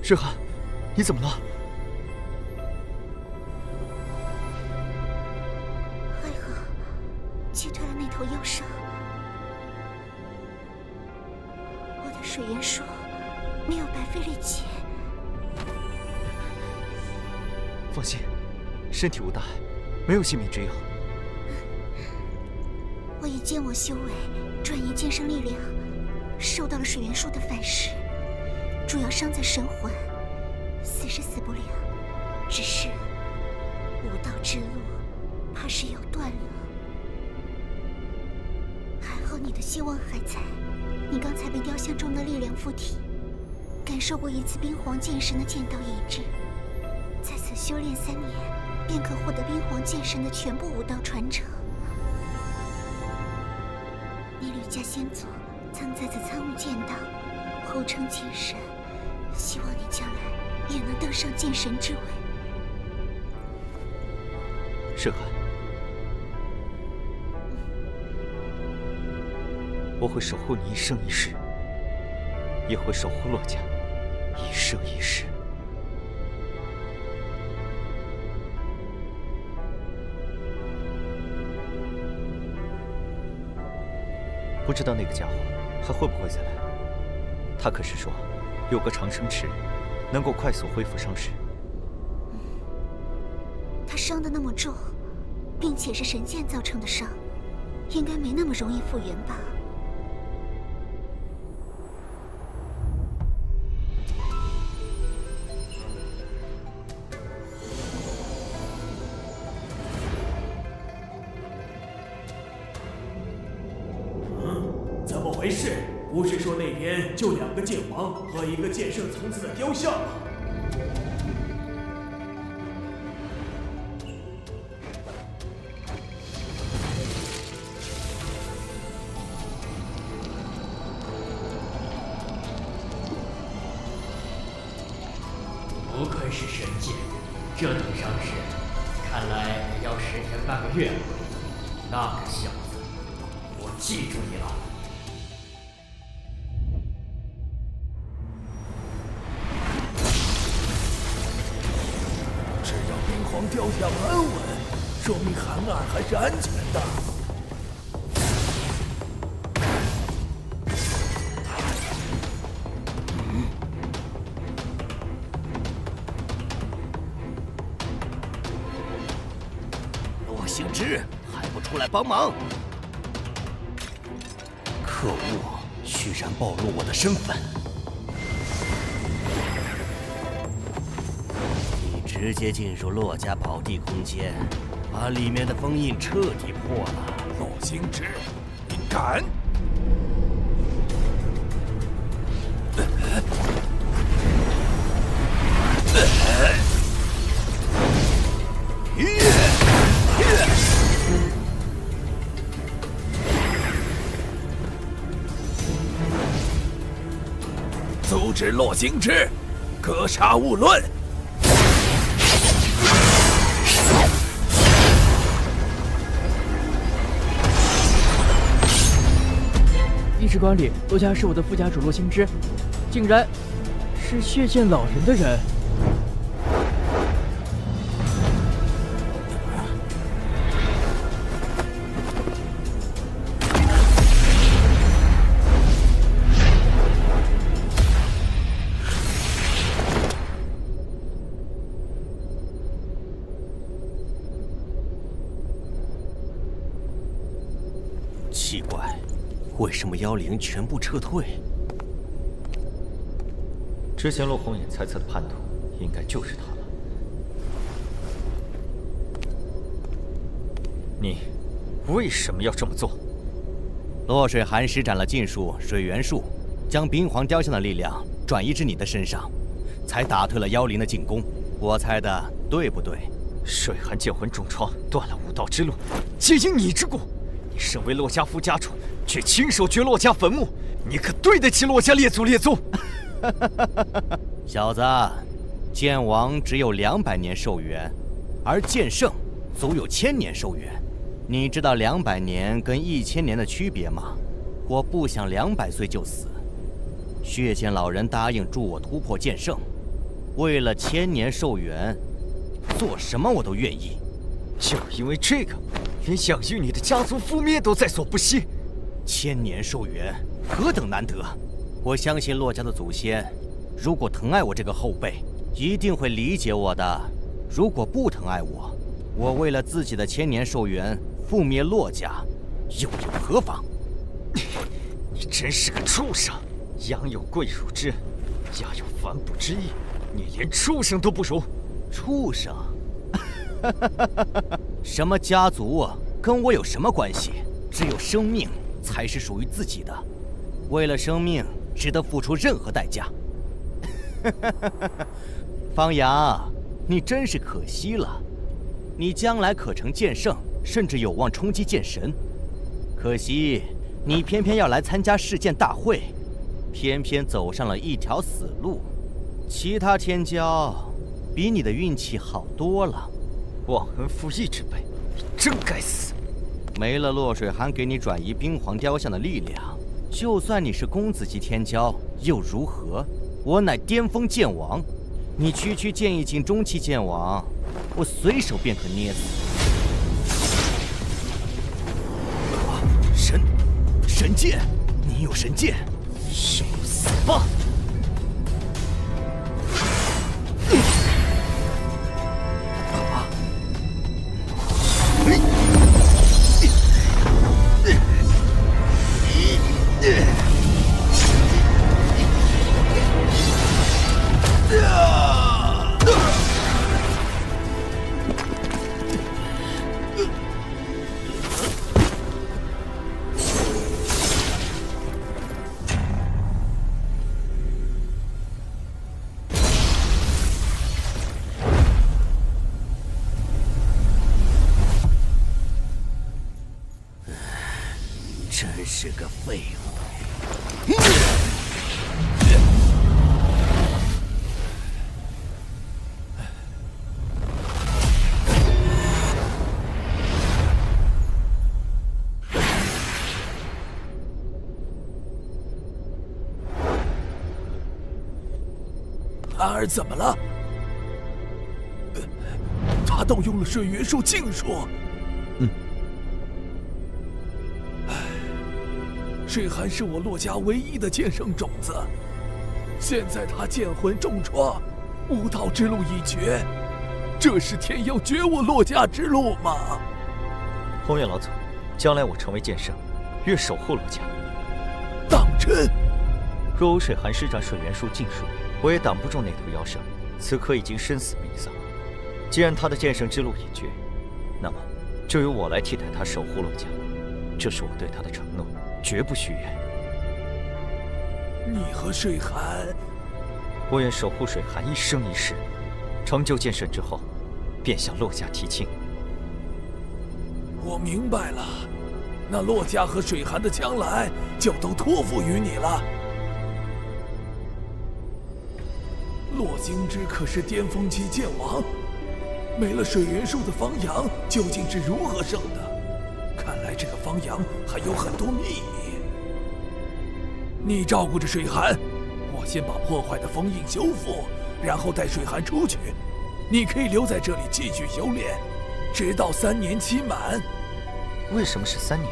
日寒，你怎么了？为何击退了那头妖兽？我的水元术没有白费力气。放心，身体无大碍，没有性命之忧。我以剑我修为转移剑圣力量，受到了水元术的反噬，主要伤在神魂，死是死不了，只是武道之路怕是要断了。还好你的希望还在，你刚才被雕像中的力量附体，感受过一次冰皇剑神的剑道意志，在此修炼3年，便可获得冰皇剑神的全部武道传承。你吕家先祖曾在此参悟剑道，后称剑神，希望你将来也能登上剑神之位。盛寒，我会守护你一生一世，也会守护洛家一生一世。不知道那个家伙还会不会再来？他可是说，有个长生池，能够快速恢复伤势。他伤得那么重，并且是神剑造成的伤，应该没那么容易复原吧？怎么回事？不是说那边就2个剑王和1个剑圣层次的雕像吗？不愧是神剑，这等伤势，看来得要10天半个月了。那个小子，我记住你了。只要冰皇雕像安稳，说明寒儿还是安全的。洛星之还不出来帮忙！可恶，居然暴露我的身份！直接进入洛家宝地空间，把里面的封印彻底破了。洛星之，你敢！阻止洛星之，格杀勿论。仪式馆里，洛家是我的副家主洛星之，竟然是血剑老人的人。奇怪，为什么妖灵全部撤退？之前洛红眼猜测的叛徒，应该就是他了。你为什么要这么做？洛水寒施展了禁术水元术，将冰皇雕像的力量转移至你的身上，才打退了妖灵的进攻。我猜的对不对？水寒剑魂重创，断了武道之路，皆因你之故。你身为洛家副家主，却亲手掘洛家坟墓，你可对得起洛家列祖列宗？小子，剑王只有200年寿元，而剑圣足有1000年寿元。你知道200年跟1000年的区别吗？我不想200岁就死。血剑老人答应助我突破剑圣，为了1000年寿元，做什么我都愿意。就因为这个，连养育你的家族覆灭都在所不惜。1000年寿元何等难得！我相信洛家的祖先，如果疼爱我这个后辈，一定会理解我的。如果不疼爱我，我为了自己的1000年寿元覆灭洛家，又有何妨？你真是个畜生！养有贵辱之恩，家有反哺之义，你连畜生都不如！畜生？什么家族啊，跟我有什么关系？只有生命才是属于自己的，为了生命，值得付出任何代价。方阳，你真是可惜了，你将来可成剑圣，甚至有望冲击剑神。可惜，你偏偏要来参加世剑大会，偏偏走上了一条死路。其他天骄比你的运气好多了。忘恩负义之辈，你真该死！没了落水寒给你转移冰皇雕像的力量，就算你是公子级天骄又如何？我乃巅峰剑王，你区剑意境中期剑王，我随手便可捏死。神剑，你有神剑，受死吧！真是个废物！安儿怎么了？他动用了水元术禁术。水寒是我洛家唯一的剑圣种子，现在他剑魂重创，武道之路已绝，这是天要绝我洛家之路吗？宏远老祖，将来我成为剑圣，愿守护洛家。当真？若无水寒施展水元术禁术，我也挡不住那头妖圣。此刻已经生死弥撒，既然他的剑圣之路已绝，那么就由我来替代他守护洛家，这是我对他的承诺。绝不许愿。你和水寒，我愿守护水寒一生一世，成就剑圣之后，便向洛家提亲。我明白了，那洛家和水寒的将来就都托付于你了。洛京之可是巅峰期剑王，没了水元术的方阳究竟是如何胜的？看来这个方阳还有很多秘密。你照顾着水寒，我先把破坏的封印修复，然后带水寒出去。你可以留在这里继续修炼，直到3年期满。为什么是3年？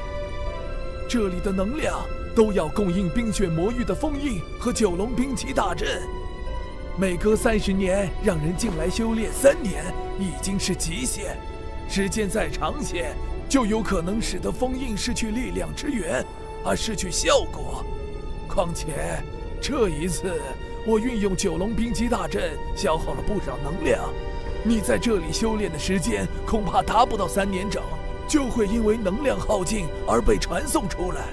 这里的能量都要供应冰雪魔域的封印和九龙兵棋大阵。每隔30年让人进来修炼3年已经是极限，时间再长些，就有可能使得封印失去力量之源，而失去效果。况且这一次我运用九龙兵棋大阵消耗了不少能量，你在这里修炼的时间恐怕达不到3年整，就会因为能量耗尽而被传送出来。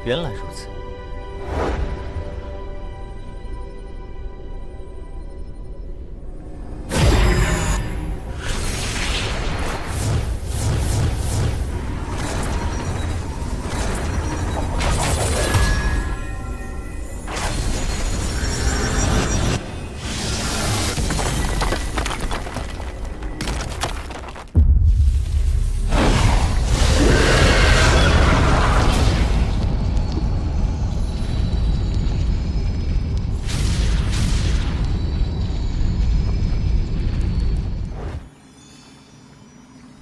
原来如此。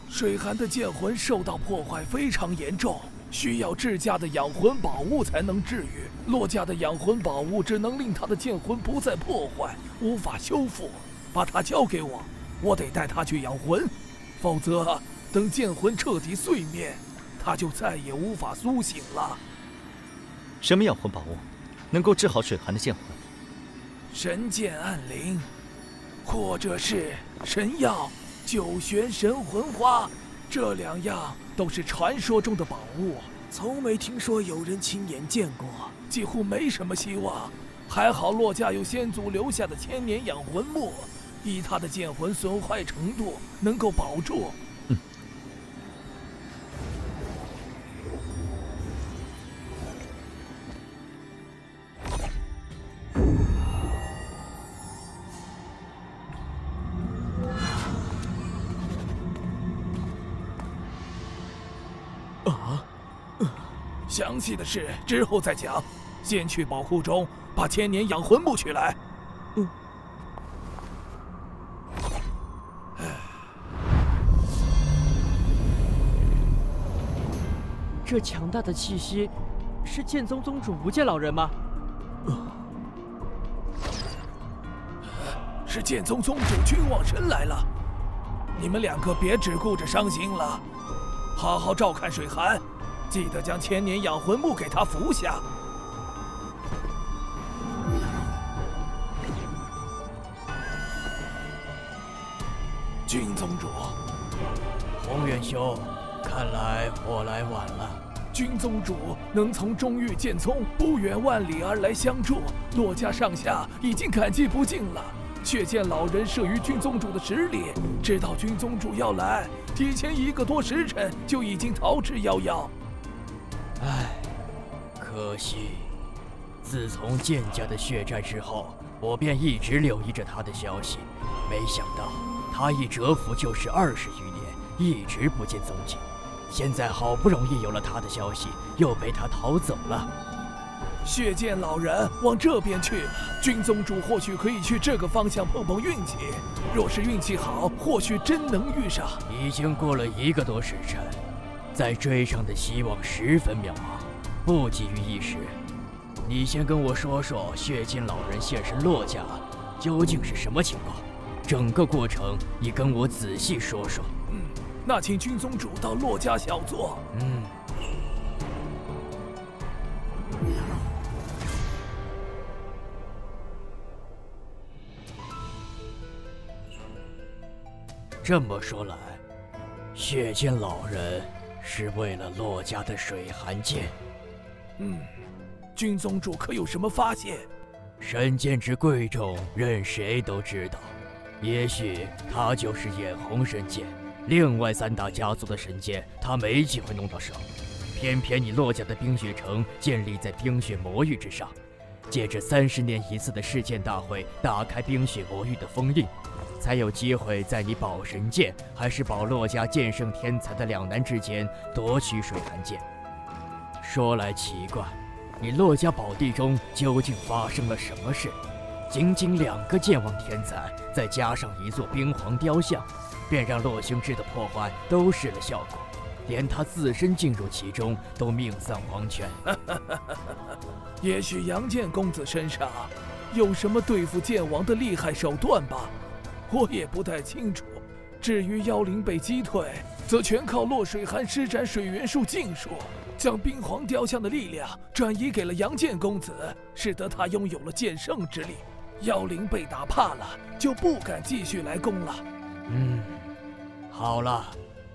水寒的剑魂受到破坏非常严重，需要至价的养魂宝物才能治愈。洛家的养魂宝物只能令他的剑魂不再破坏，无法修复。把它交给我，我得带他去养魂，否则等剑魂彻底碎灭，他就再也无法苏醒了。什么养魂宝物能够治好水寒的剑魂？神剑暗灵，或者是神药九玄神魂花，这2样都是传说中的宝物，从没听说有人亲眼见过，几乎没什么希望。还好洛家有先祖留下的千年养魂木，以他的剑魂损坏程度，能够保住。详细的事之后再讲，先去宝库中把千年养魂木取来。这强大的气息，是剑宗宗主无间老人吗？是剑宗宗主君望神来了。你们2个别只顾着伤心了，好好照看水寒。记得将千年养魂木给他服下。君宗主，宏远兄，看来我来晚了。君宗主能从中域剑宗不远万里而来相助，洛家上下已经感激不尽了。却见老人慑于君宗主的实力，知道君宗主要来，提前1个多时辰就已经逃之夭夭。唉，可惜，自从剑家的血战之后，我便一直留意着他的消息，没想到他一蛰伏就是20余年，一直不见踪迹。现在好不容易有了他的消息，又被他逃走了。血剑老人往这边去了，君宗主或许可以去这个方向碰碰运气。若是运气好，或许真能遇上。已经过了1个多时辰。再追上的希望十分渺茫，不急于一时。你先跟我说说血剑老人现身洛家究竟是什么情况，整个过程你跟我仔细说说。那请君宗主到洛家小坐。这么说来，血剑老人是为了洛家的水寒剑。君宗主可有什么发现？神剑之贵重，任谁都知道。也许他就是眼红神剑，另外3大家族的神剑他没机会弄到手。偏偏你洛家的冰雪城建立在冰雪魔域之上，借着30年1次的世剑大会，打开冰雪魔域的封印，才有机会在你保神剑还是保洛家剑圣天才的2难之间夺取水寒剑。说来奇怪，你洛家宝地中究竟发生了什么事？仅仅2个剑王天才，再加上1座冰皇雕像，便让洛星之的破坏都失了效果，连他自身进入其中都命丧黄泉。也许杨剑公子身上有什么对付剑王的厉害手段吧，我也不太清楚。至于妖灵被击退，则全靠洛水寒施展水元术禁术，将冰皇雕像的力量转移给了杨剑公子，使得他拥有了剑圣之力。妖灵被打怕了，就不敢继续来攻了。好了，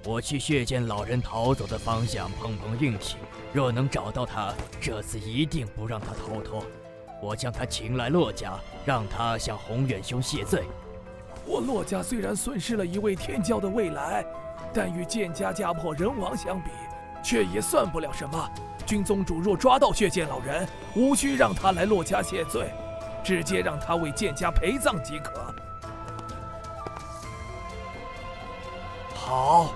我去血剑老人逃走的方向碰碰运气，若能找到他，这次一定不让他逃脱。我将他请来洛家，让他向宏远兄谢罪。我洛家虽然损失了1位天骄的未来，但与剑家家破人亡相比，却也算不了什么。君宗主若抓到血剑老人，无需让他来洛家谢罪，直接让他为剑家陪葬即可。好。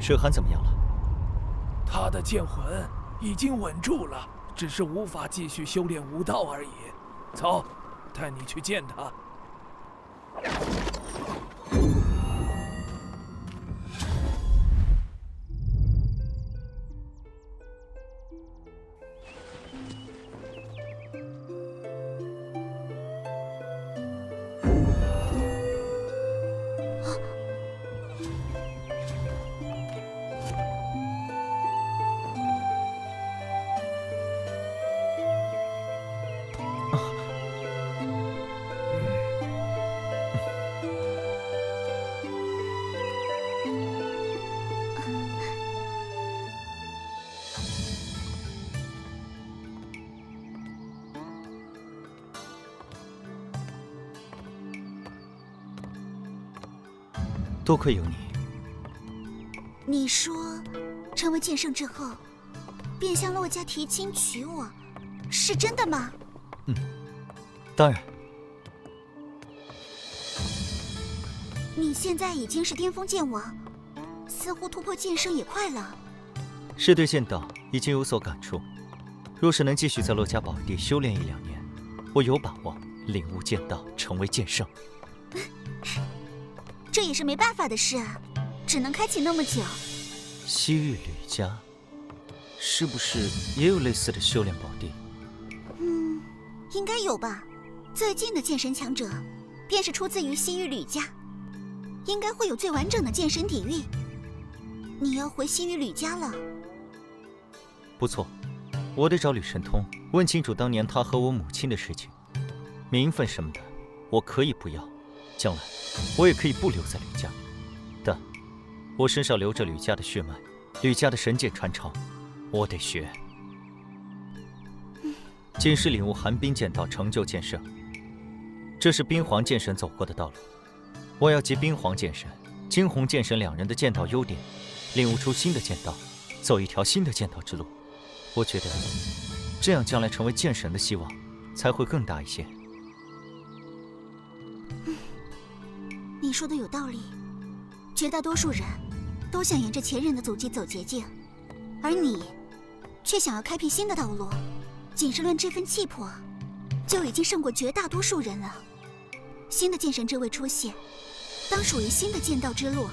水寒怎么样了？他的剑魂已经稳住了，只是无法继续修炼武道而已。走，带你去见他。多亏有你。你说，成为剑圣之后，便向洛家提亲娶我，是真的吗？当然。你现在已经是巅峰剑王，似乎突破剑圣也快了。是对剑道已经有所感触。若是能继续在洛家宝地修炼1-2年，我有把握领悟剑道，成为剑圣。这也是没办法的事啊，只能开启那么久。西域吕家，是不是也有类似的修炼宝地？应该有吧。最近的剑神强者，便是出自于西域吕家，应该会有最完整的剑神底蕴。你要回西域吕家了？不错，我得找吕神通问清楚当年他和我母亲的事情。名分什么的，我可以不要。将来，我也可以不留在吕家，但我身上流着吕家的血脉，吕家的神剑传承，我得学。仅是领悟寒冰剑道，成就剑圣，这是冰皇剑神走过的道路。我要集冰皇剑神、惊鸿剑神2人的剑道优点，领悟出新的剑道，走一条新的剑道之路。我觉得，这样将来成为剑神的希望才会更大一些。你说的有道理，绝大多数人都想沿着前人的足迹走捷径，而你却想要开辟新的道路。仅是论这份气魄，就已经胜过绝大多数人了。新的剑神之位出现，当属于新的剑道之路。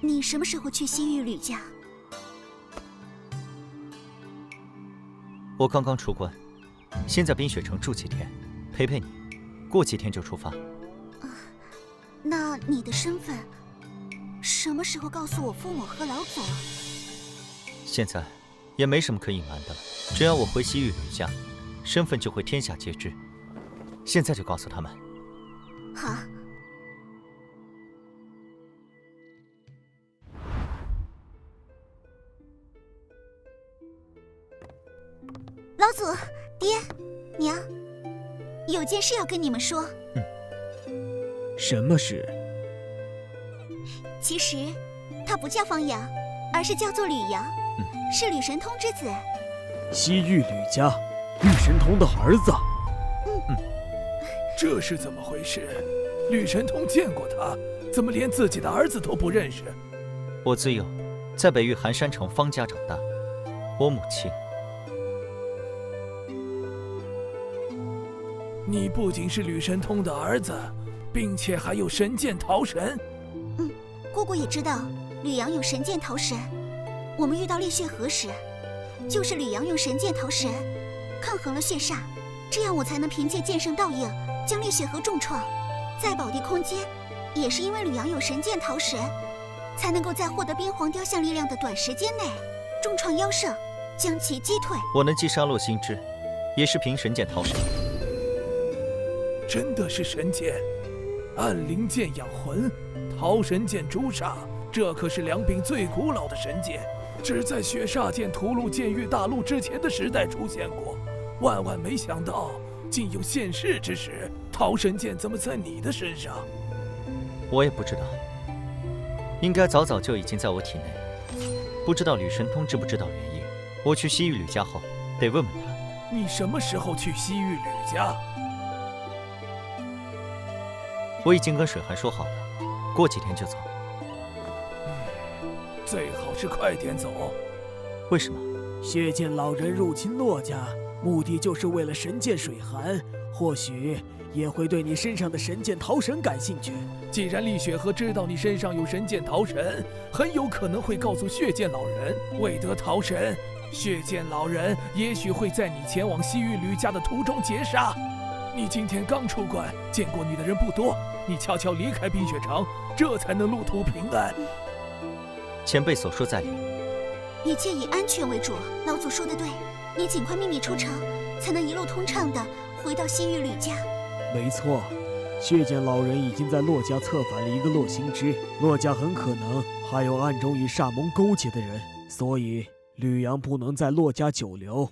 你什么时候去西域吕家？我刚刚出关，先在冰雪城住几天，陪陪你，过几天就出发。那你的身份，什么时候告诉我父母和老左？现在也没什么可隐瞒的了，只要我回西域吕家，身份就会天下皆知。现在就告诉他们。好。老祖、爹、娘，有件事要跟你们说。什么事？其实，他不叫方阳，而是叫做吕阳，是吕神通之子。西域吕家，吕神通的儿子。这是怎么回事？吕神通见过他，怎么连自己的儿子都不认识？我自幼在北域寒山城方家长大，我母亲。你不仅是吕神通的儿子，并且还有神剑桃神。姑姑也知道吕阳有神剑桃神。我们遇到烈血河时，就是吕阳用神剑桃神抗衡了血煞，这样我才能凭借剑圣倒影将烈血河重创。在宝地空间，也是因为吕阳有神剑桃神，才能够在获得冰皇雕像力量的短时间内重创妖圣，将其击退。我能击杀洛星之，也是凭神剑桃神。真的是神剑，暗灵剑养魂，桃神剑诛煞，这可是2柄最古老的神剑，只在雪煞剑屠戮剑域大陆之前的时代出现过。万万没想到，竟有现世之时，桃神剑怎么在你的身上？我也不知道，应该早早就已经在我体内。不知道吕神通知不知道原因？我去西域吕家后，得问问他。你什么时候去西域吕家？我已经跟水寒说好了，过几天就走。最好是快点走。为什么？血剑老人入侵洛家，目的就是为了神剑水寒，或许也会对你身上的神剑桃神感兴趣。既然厉雪河知道你身上有神剑桃神，很有可能会告诉血剑老人。为得桃神，血剑老人也许会在你前往西域吕家的途中截杀。你今天刚出关，见过你的人不多，你悄悄离开冰雪城，这才能路途平安。前辈所说在理，一切以安全为主。老祖说的对，你尽快秘密出城，才能一路通畅的回到西域吕家。没错，血剑老人已经在洛家策反了一个洛星之，洛家很可能还有暗中与煞盟勾结的人，所以吕阳不能在洛家久留。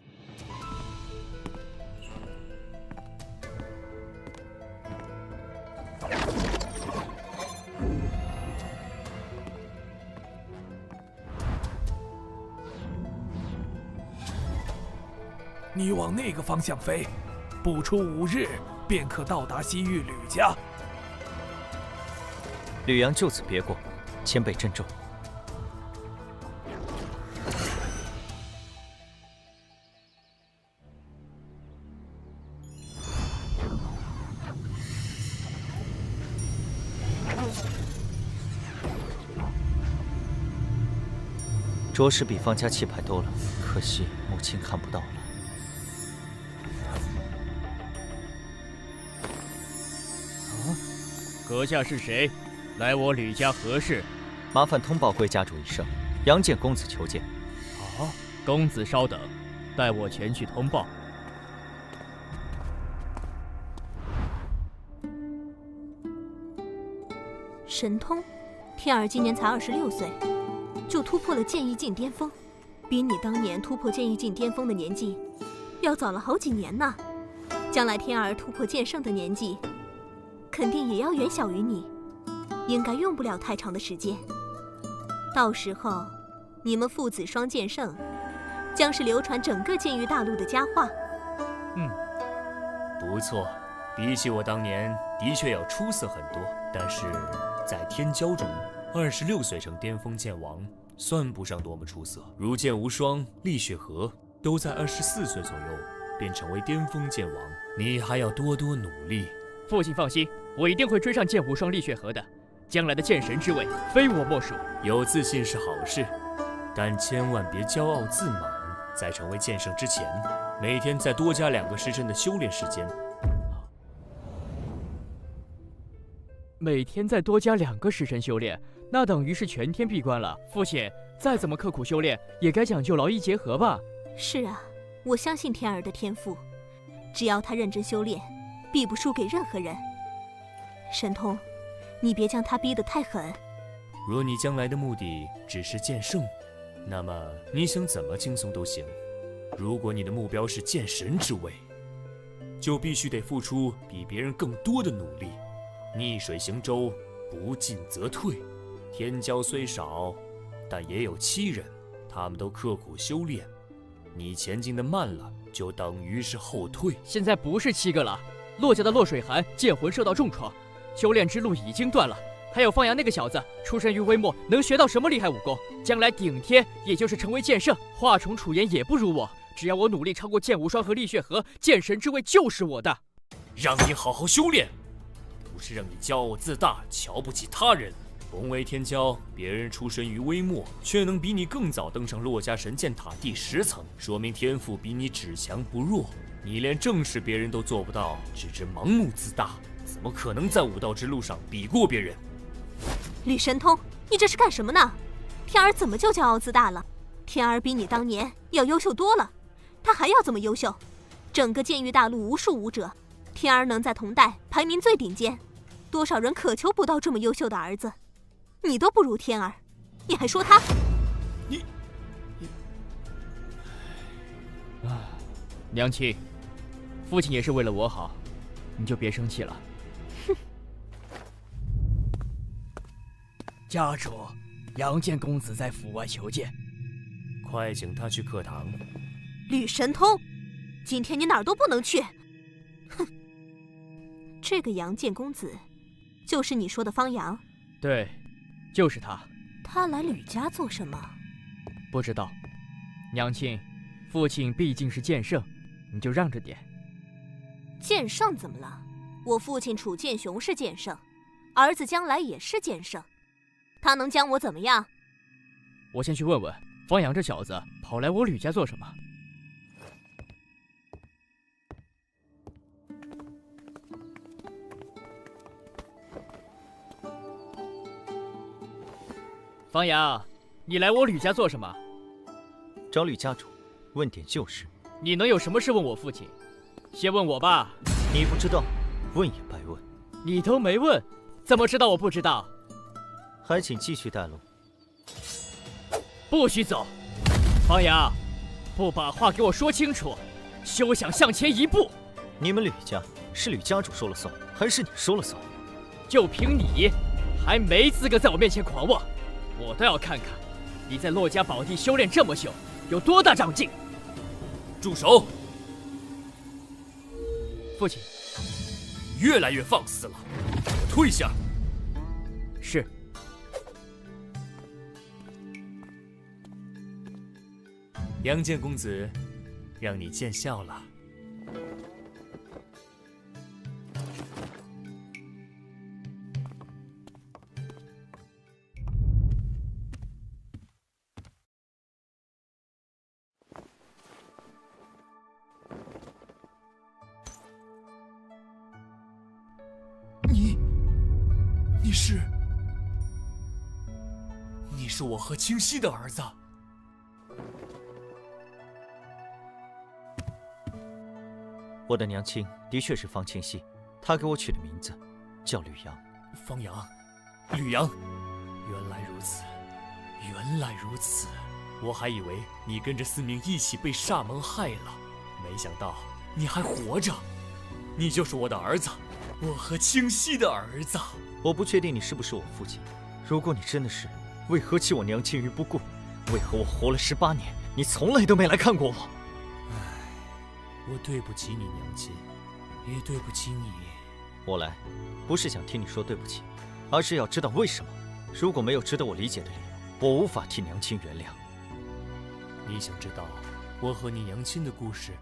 你往那个方向飞，不出5日便可到达西域吕家。吕阳就此别过，前辈珍重。着实比方家气派多了，可惜母亲看不到了。阁下是谁？来我吕家何事？麻烦通报贵家主一声，杨建公子求见。好，公子稍等，带我前去通报。神通，天儿今年才26岁，就突破了剑意境巅峰，比你当年突破剑意境巅峰的年纪要早了好几年呢。将来天儿突破剑圣的年纪，肯定也要远小于你，应该用不了太长的时间。到时候，你们父子双剑圣，将是流传整个剑域大陆的佳话。不错，比起我当年，的确要出色很多。但是在天骄中，26岁成巅峰剑王，算不上多么出色。如剑无双、厉雪河都在24岁左右便成为巅峰剑王，你还要多多努力。父亲放心，我一定会追上剑无双厉雪河的，将来的剑神之位非我莫属。有自信是好事，但千万别骄傲自满。在成为剑圣之前，每天再多加2个时辰的修炼时间。每天再多加2个时辰修炼，那等于是全天闭关了。父亲，再怎么刻苦修炼，也该讲究劳逸结合吧？是啊，我相信天儿的天赋，只要他认真修炼，必不输给任何人。神通，你别将他逼得太狠。若你将来的目的只是剑圣，那么你想怎么轻松都行。如果你的目标是剑神之位，就必须得付出比别人更多的努力。逆水行舟，不进则退。天骄虽少，但也有7人，他们都刻苦修炼。你前进的慢了，就等于是后退。现在不是7个了，洛家的洛水寒剑魂受到重创，修炼之路已经断了。还有方阳那个小子，出身于微末，能学到什么厉害武功？将来顶天也就是成为剑圣。华宠楚言也不如我，只要我努力超过剑无双和厉血河，剑神之位就是我的。让你好好修炼，不是让你骄傲自大，瞧不起他人。同为天骄，别人出身于微末，却能比你更早登上洛家神剑塔第10层，说明天赋比你只强不弱。你连正视别人都做不到，只知盲目自大，怎么可能在武道之路上比过别人？吕神通，你这是干什么呢？天儿怎么就骄傲自大了？天儿比你当年要优秀多了，他还要这么优秀？整个剑域大陆无数武者，天儿能在同代排名最顶尖，多少人渴求不到这么优秀的儿子，你都不如天儿，你还说他？娘亲，父亲也是为了我好，你就别生气了。家主，杨建公子在府外求见，快请他去课堂。吕神通，今天你哪儿都不能去。哼，这个杨建公子，就是你说的方阳？对，就是他。他来吕家做什么？不知道。娘亲，父亲毕竟是剑圣，你就让着点。剑圣怎么了？我父亲楚剑雄是剑圣，儿子将来也是剑圣，他能将我怎么样？我先去问问方阳这小子跑来我吕家做什么。方阳，你来我吕家做什么？找吕家主，问点旧事。你能有什么事问我父亲？先问我吧。你不知道，问也白问。你都没问，怎么知道我不知道？还请继续带路。不许走！方阳，不把话给我说清楚，休想向前一步！你们吕家是吕家主说了算，还是你说了算？就凭你，还没资格在我面前狂妄！我倒要看看，你在洛家宝地修炼这么久，有多大长进！住手！父亲，越来越放肆了，给我退下！是。杨建公子，让你见笑了。你是我和清溪的儿子。我的娘亲的确是方清溪，她给我取的名字叫吕阳。方阳，吕阳，原来如此，原来如此。我还以为你跟着司明一起被煞门害了，没想到你还活着。你就是我的儿子，我和清溪的儿子。我不确定你是不是我父亲。如果你真的是，为何弃我娘亲于不顾？为何我活了18年，你从来都没来看过我？我对不起你娘亲，也对不起你。我来，不是想听你说对不起，而是要知道为什么。如果没有值得我理解的理由，我无法替娘亲原谅。你想知道我和你娘亲的故事？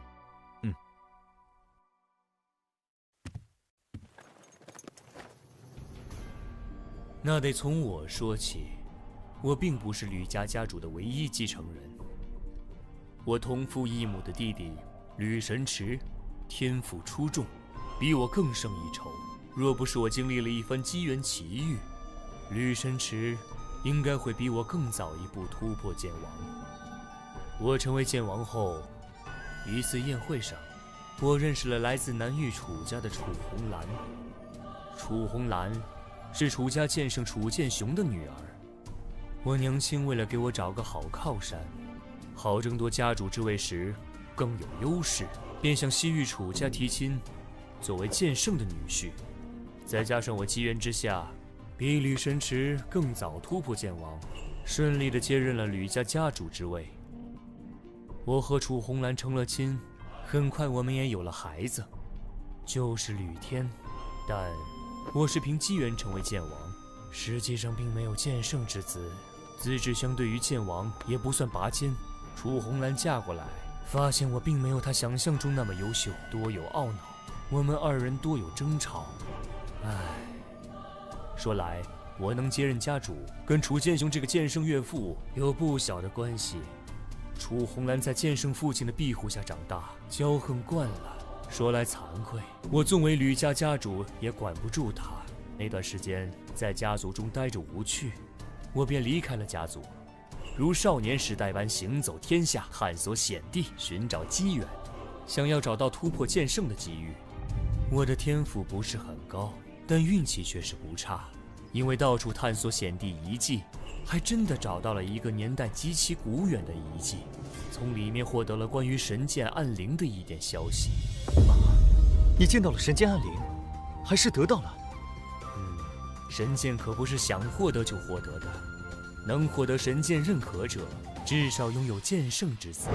那得从我说起。我并不是吕家家主的唯一继承人。我同父异母的弟弟吕神池，天赋出众，比我更胜一筹。若不是我经历了一番机缘奇遇，吕神池应该会比我更早一步突破剑王。我成为剑王后，一次宴会上，我认识了来自南域楚家的楚红兰。楚红兰是楚家剑圣楚剑雄的女儿。我娘亲为了给我找个好靠山，好争夺家主之位时更有优势，便向西域楚家提亲，作为剑圣的女婿。再加上我机缘之下，比吕神池更早突破剑王，顺利地接任了吕家家主之位。我和楚红兰成了亲，很快我们也有了孩子，就是吕天。但我是凭机缘成为剑王，实际上并没有剑圣之资，资质相对于剑王也不算拔尖。楚红兰嫁过来，发现我并没有她想象中那么优秀，多有懊恼。我们二人多有争吵。说来我能接任家主，跟楚剑雄这个剑圣岳父有不小的关系。楚红兰在剑圣父亲的庇护下长大，骄横惯了。说来惭愧，我纵为吕家家主，也管不住他。那段时间在家族中待着无趣，我便离开了家族，如少年时代般行走天下，探索险地，寻找机缘，想要找到突破剑圣的机遇。我的天赋不是很高，但运气却是不差，因为到处探索险地遗迹，还真的找到了一个年代极其古远的遗迹，从里面获得了关于神剑暗灵的一点消息。你见到了神剑暗灵，还是得到了？神剑可不是想获得就获得的，能获得神剑认可者，至少拥有剑圣之资。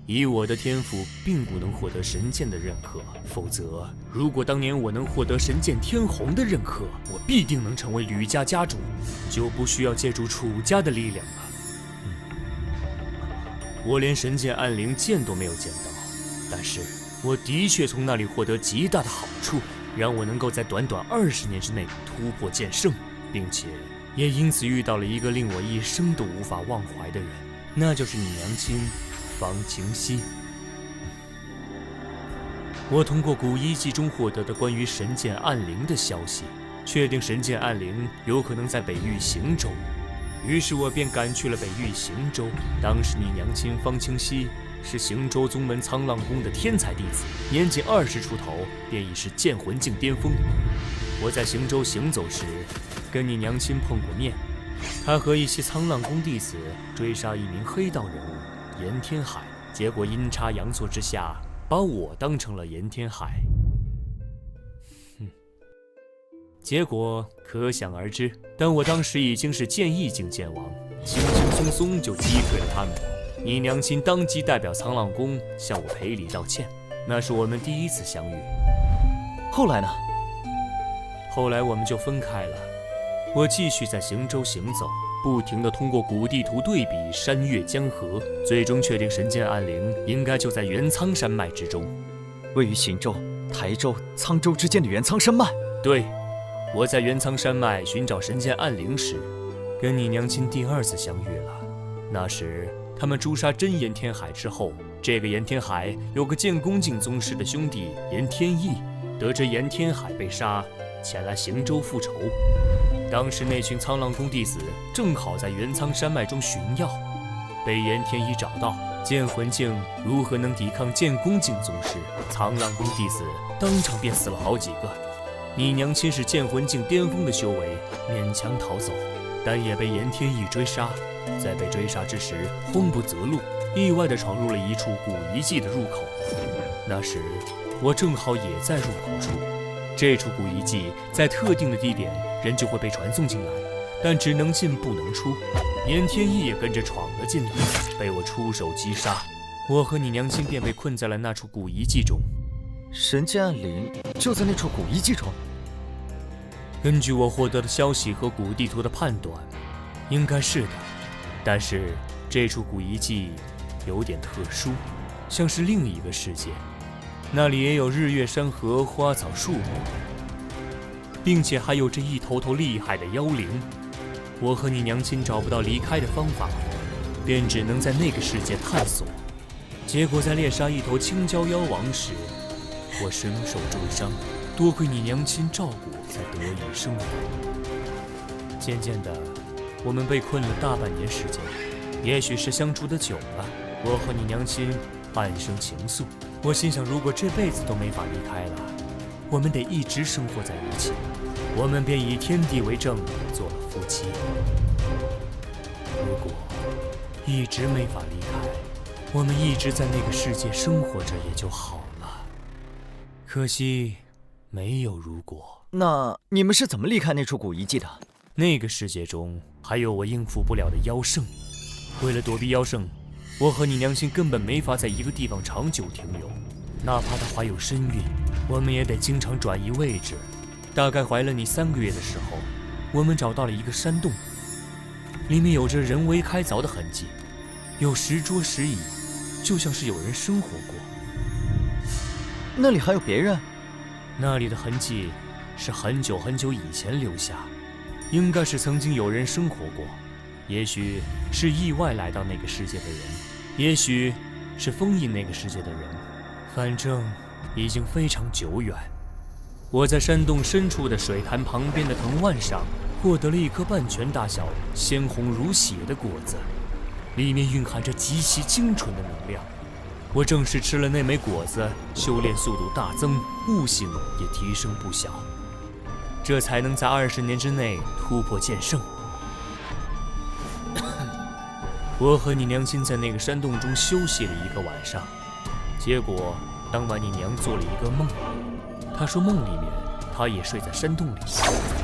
以我的天赋，并不能获得神剑的认可。否则，如果当年我能获得神剑天虹的认可，我必定能成为吕家家主，就不需要借助楚家的力量了。我连神剑暗灵剑都没有见到，但是我的确从那里获得极大的好处，让我能够在短短20年之内突破剑圣，并且也因此遇到了一个令我一生都无法忘怀的人，那就是你娘亲方清溪。我通过古遗迹中获得的关于神剑暗灵的消息，确定神剑暗灵有可能在北域行州，于是我便赶去了北域行州。当时你娘亲方清溪是行州宗门沧浪宫的天才弟子，年仅20出头便已是剑魂境巅峰。我在行州行走时，跟你娘亲碰过面，她和一些沧浪宫弟子追杀一名黑道人物严天海，结果阴差阳错之下，把我当成了严天海。结果可想而知，但我当时已经是剑意境剑王，轻轻松松就击退了他们。你娘亲当即代表沧浪宫向我赔礼道歉，那是我们第一次相遇。后来呢？后来我们就分开了。我继续在行州行走，不停地通过古地图对比山岳江河，最终确定神剑暗灵应该就在元苍山脉之中，位于行州、台州、沧州之间的元苍山脉。对，我在元苍山脉寻找神剑暗灵时，跟你娘亲第2次相遇了。那时他们诛杀真严天海之后，这个严天海有个剑宫境宗师的兄弟严天意，得知严天海被杀，前来行州复仇。当时那群沧浪宫弟子正好在元苍山脉中寻药，被严天一找到。剑魂境如何能抵抗剑宫境宗师？沧浪宫弟子当场便死了好几个。你娘亲是剑魂境巅峰的修为，勉强逃走，但也被严天意追杀。在被追杀之时，慌不择路，意外地闯入了一处古遗迹的入口。那时我正好也在入口处。这处古遗迹在特定的地点，人就会被传送进来，但只能进不能出。严天意也跟着闯了进来，被我出手击杀。我和你娘亲便被困在了那处古遗迹中。神剑暗灵就在那处古遗迹中。根据我获得的消息和古地图的判断，应该是的。但是这处古遗迹有点特殊，像是另一个世界。那里也有日月山河、花草树木，并且还有着一头头厉害的妖灵。我和你娘亲找不到离开的方法，便只能在那个世界探索。结果在猎杀一头青蛟妖王时，我身受重伤，多亏你娘亲照顾，才得以生还。渐渐的，我们被困了大半年时间，也许是相处的久了，我和你娘亲半生情愫。我心想，如果这辈子都没法离开了，我们得一直生活在一起。我们便以天地为证，做了夫妻。如果一直没法离开，我们一直在那个世界生活着也就好了。可惜没有如果。那你们是怎么离开那处古遗迹的？那个世界中还有我应付不了的妖圣，为了躲避妖圣，我和你娘亲根本没法在一个地方长久停留，哪怕它怀有身孕，我们也得经常转移位置。大概怀了你3个月的时候，我们找到了一个山洞，里面有着人为开凿的痕迹，有石桌石椅，就像是有人生活过。那里还有别人？那里的痕迹是很久很久以前留下，应该是曾经有人生活过，也许是意外来到那个世界的人，也许是封印那个世界的人，反正已经非常久远。我在山洞深处的水潭旁边的藤蔓上获得了一颗半拳大小、鲜红如血的果子，里面蕴含着极其精纯的能量。我正是吃了那枚果子，修炼速度大增，悟性也提升不小，这才能在20年之内突破剑圣。我和你娘亲在那个山洞中休息了1个晚上，结果当晚你娘做了一个梦，她说梦里面她也睡在山洞里，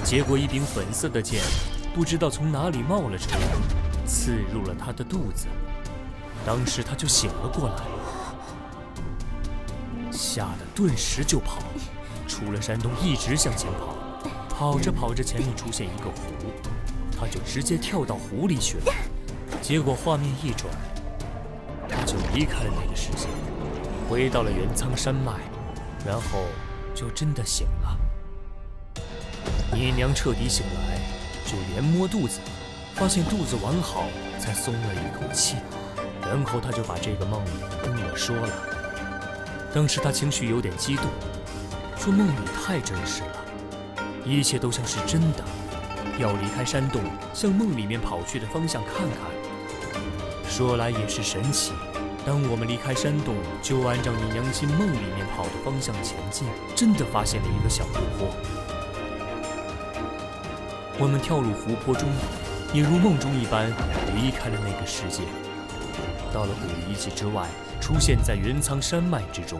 结果一柄粉色的剑不知道从哪里冒了出来，刺入了她的肚子。当时她就醒了过来，吓得顿时就跑，出了山洞一直向前跑，跑着跑着前面出现一个湖，他就直接跳到湖里去了。结果画面一转，他就离开了那个世界，回到了原苍山脉，然后就真的醒了。你娘彻底醒来，就连摸肚子，发现肚子完好，才松了一口气。然后他就把这个梦跟我说了。当时他情绪有点激动，说梦里太真实了，一切都像是真的。要离开山洞，向梦里面跑去的方向看看。说来也是神奇，当我们离开山洞，就按照你娘亲梦里面跑的方向前进，真的发现了一个小湖泊。我们跳入湖泊中，也如梦中一般离开了那个世界，到了古遗迹之外，出现在原苍山脉之中。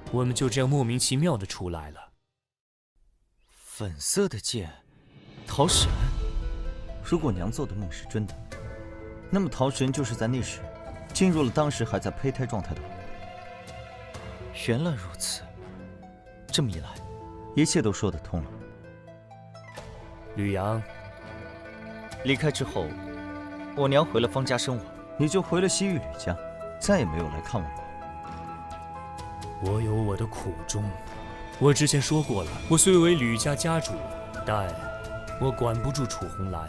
我们就这样莫名其妙的出来了。粉色的剑，桃神。如果娘做的梦是真的，那么桃神就是在那时进入了当时还在胚胎状态的我。原来如此，这么一来，一切都说得通了。吕阳，离开之后，我娘回了方家生我，你就回了西域吕家，再也没有来看我过。我有我的苦衷，我之前说过了，我虽为吕家家主，但我管不住楚红兰。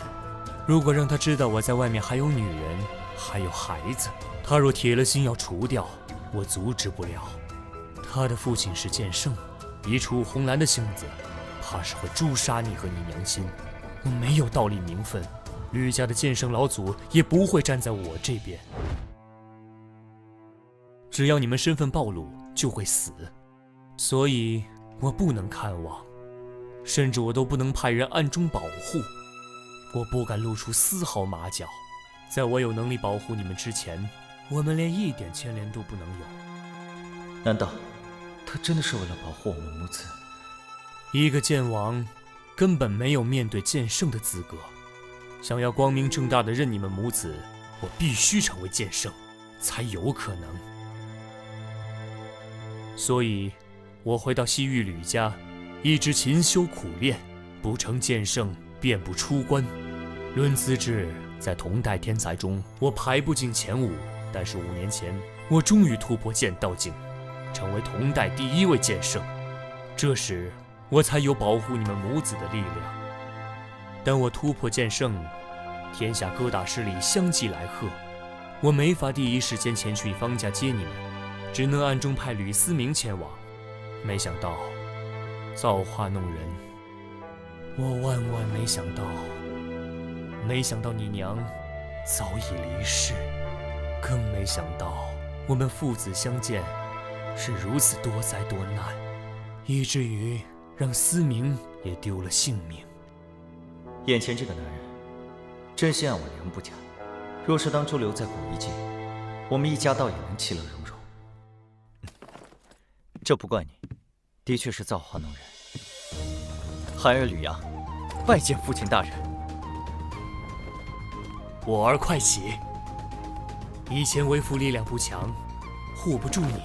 如果让他知道我在外面还有女人，还有孩子，他若铁了心要除掉，我阻止不了。他的父亲是剑圣，以楚红兰的性子，怕是会诛杀你和你娘亲。我没有道理名分，吕家的剑圣老祖也不会站在我这边。只要你们身份暴露，就会死，所以我不能看望，甚至我都不能派人暗中保护。我不敢露出丝毫马脚，在我有能力保护你们之前，我们连一点牵连都不能有。难道他真的是为了保护我们母子？一个剑王根本没有面对剑圣的资格。想要光明正大的认你们母子，我必须成为剑圣，才有可能。所以，我回到西域吕家，一直勤修苦练，不成剑圣便不出关。论资质，在同代天才中，我排不进前5，但是5年前，我终于突破剑道境，成为同代第1位剑圣。这时，我才有保护你们母子的力量。当我突破剑圣，天下各大势力相继来贺，我没法第一时间前去方家接你们，只能暗中派吕思明前往。没想到，造化弄人，我万万没想到你娘早已离世，更没想到我们父子相见是如此多灾多难，以至于让思明也丢了性命。眼前这个男人，真心爱我娘不假。若是当初留在古遗迹，我们一家倒也能其乐融融。这不怪你，的确是造化弄人。孩儿吕阳，拜见父亲大人。我儿快起！以前为父力量不强，护不住你，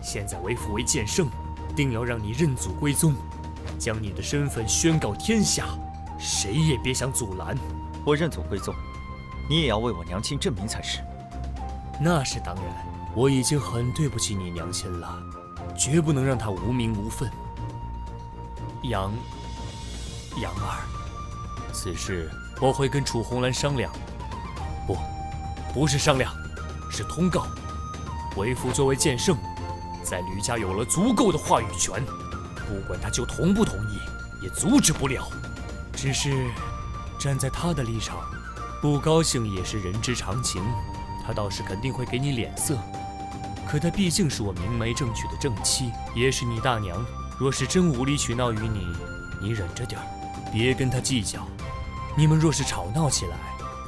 现在为父为剑圣，定要让你认祖归宗，将你的身份宣告天下，谁也别想阻拦。我认祖归宗，你也要为我娘亲证明才是。那是当然，我已经很对不起你娘亲了，绝不能让她无名无分。杨儿，此事我会跟楚红兰商量。不是商量，是通告。为父作为剑圣，在吕家有了足够的话语权，不管他就同不同意，也阻止不了。只是站在他的立场，不高兴也是人之常情，他倒是肯定会给你脸色。可他毕竟是我明媒正娶的正妻，也是你大娘。若是真无理取闹于你，你忍着点儿，别跟他计较。你们若是吵闹起来，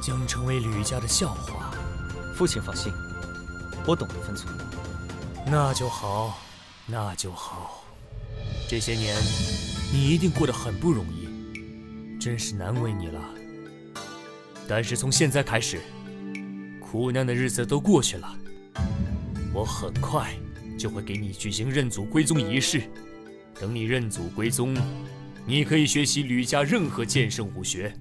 将成为吕家的笑话。父亲放心，我懂得分寸。那就好，那就好。这些年，你一定过得很不容易，真是难为你了。但是从现在开始，苦难的日子都过去了，我很快就会给你举行认祖归宗仪式。等你认祖归宗，你可以学习吕家任何剑圣武学，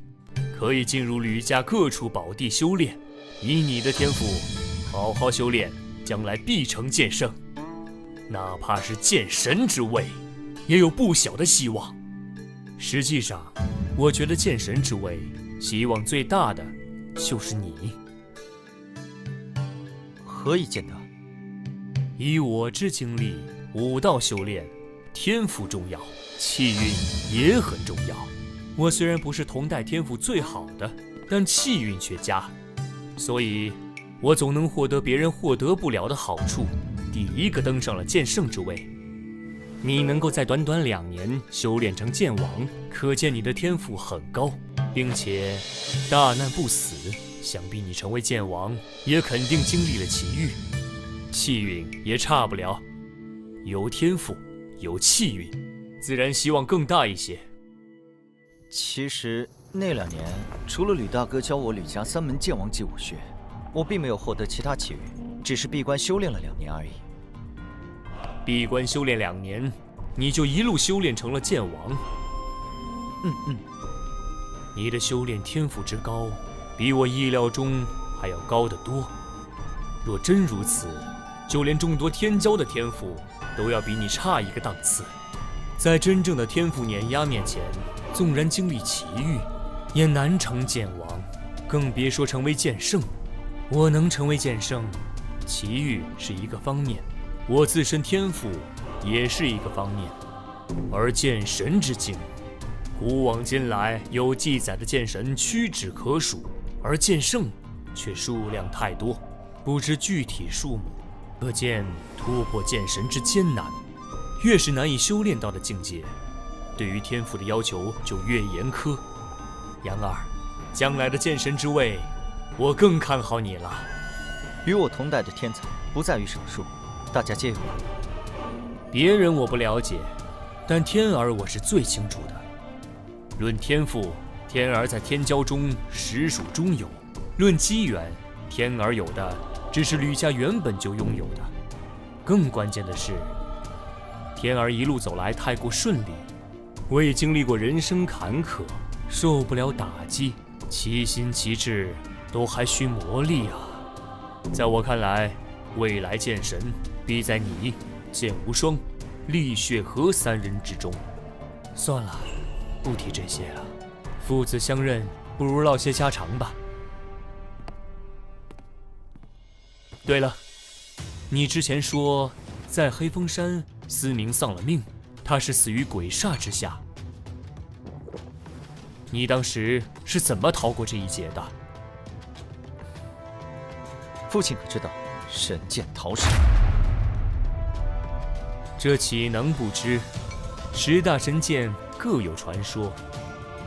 可以进入吕家各处宝地修炼。以你的天赋，好好修炼，将来必成剑圣，哪怕是剑神之位，也有不小的希望。实际上，我觉得剑神之位希望最大的就是你。何以见得？以我之经历，武道修炼，天赋重要，气运也很重要。我虽然不是同代天赋最好的，但气运却佳，所以我总能获得别人获得不了的好处，第一个登上了剑圣之位。你能够在短短2年修炼成剑王，可见你的天赋很高，并且大难不死。想必你成为剑王，也肯定经历了奇遇，气运也差不了。有天赋，有气运，自然希望更大一些。其实那2年，除了吕大哥教我吕家3门剑王级武学，我并没有获得其他奇遇，只是闭关修炼了2年而已。闭关修炼2年，你就一路修炼成了剑王。你的修炼天赋之高，比我意料中还要高得多。若真如此，就连众多天骄的天赋都要比你差一个档次。在真正的天赋碾压面前，纵然经历奇遇，也难成剑王，更别说成为剑圣。我能成为剑圣，奇遇是一个方面，我自身天赋也是一个方面。而剑神之境，古往今来有记载的剑神屈指可数，而剑圣却数量太多，不知具体数目，可见突破剑神之艰难。越是难以修炼到的境界，对于天赋的要求就越严苛。杨儿，将来的剑神之位，我更看好你了。与我同代的天才不在于少数，大家皆有。别人我不了解，但天儿我是最清楚的。论天赋，天儿在天骄中实属中游；论机缘，天儿有的只是吕家原本就拥有的。更关键的是，天儿一路走来太过顺利，我也经历过人生坎坷，受不了打击，其心其志都还需磨砺啊。在我看来，未来剑神必在你、剑无双、厉血河3人之中。算了，不提这些了。父子相认，不如唠些家常吧。对了，你之前说在黑风山思明丧了命，他是死于鬼煞之下。你当时是怎么逃过这一劫的？父亲可知道神剑逃神？这岂能不知？10大神剑各有传说，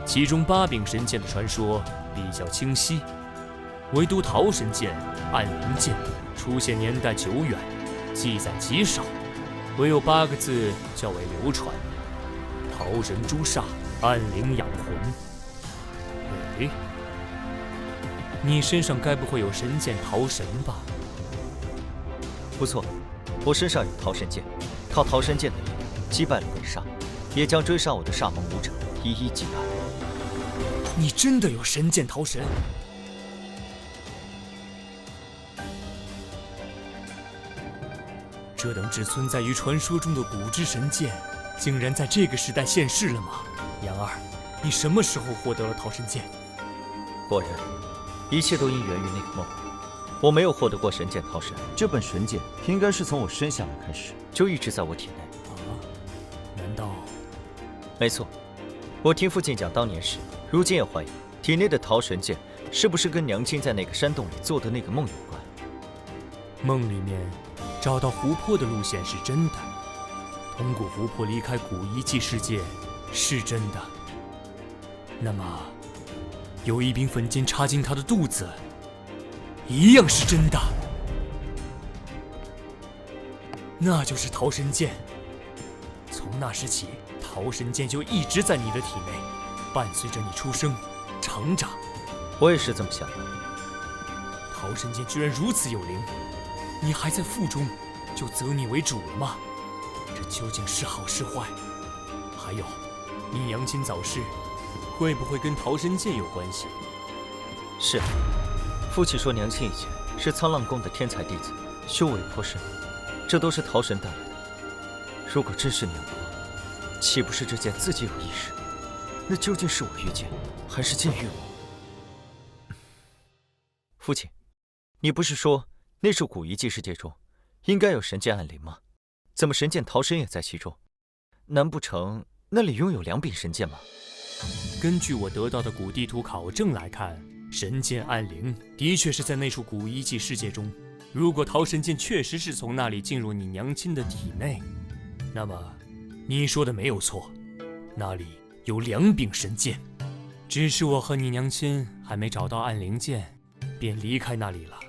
其中8柄神剑的传说比较清晰，唯独桃神剑、暗灵剑出现年代久远，记载极少，唯有8个字较为流传：桃神诛煞，暗灵养魂。哎，你身上该不会有神剑桃神吧？不错，我身上有桃神剑，靠桃神剑的力量击败了鬼煞，也将追杀我的煞盟武者一一击败。你真的有神剑桃神？这等只存在于传说中的古之神剑，竟然在这个时代现世了吗？杨儿，你什么时候获得了桃神剑？果然，一切都因源于那个梦。我没有获得过神剑桃神，这本神剑应该是从我生下来开始就一直在我体内。难道？没错，我听父亲讲当年时，如今也怀疑体内的桃神剑是不是跟娘亲在那个山洞里做的那个梦有关。梦里面找到湖泊的路线是真的，通过湖泊离开古遗迹世界是真的。那么，有一柄粉剑插进他的肚子，一样是真的。那就是桃神剑。从那时起，桃神剑就一直在你的体内，伴随着你出生、成长。我也是这么想的。桃神剑居然如此有灵，你还在腹中就择你为主了吗？这究竟是好是坏？还有，你娘亲早逝，会不会跟桃神剑有关系？是，父亲说娘亲以前是沧浪宫的天才弟子，修为颇深，这都是桃神带来的。如果真是娘的话，岂不是这剑自己有意识？那究竟是我御剑，还是剑御我？父亲，你不是说那处古遗迹世界中应该有神剑暗灵吗？怎么神剑桃神也在其中？难不成那里拥有2柄神剑吗？根据我得到的古地图考证来看，神剑暗灵的确是在那处古遗迹世界中。如果桃神剑确实是从那里进入你娘亲的体内，那么你说的没有错，那里有2柄神剑。只是我和你娘亲还没找到暗灵剑，便离开那里了。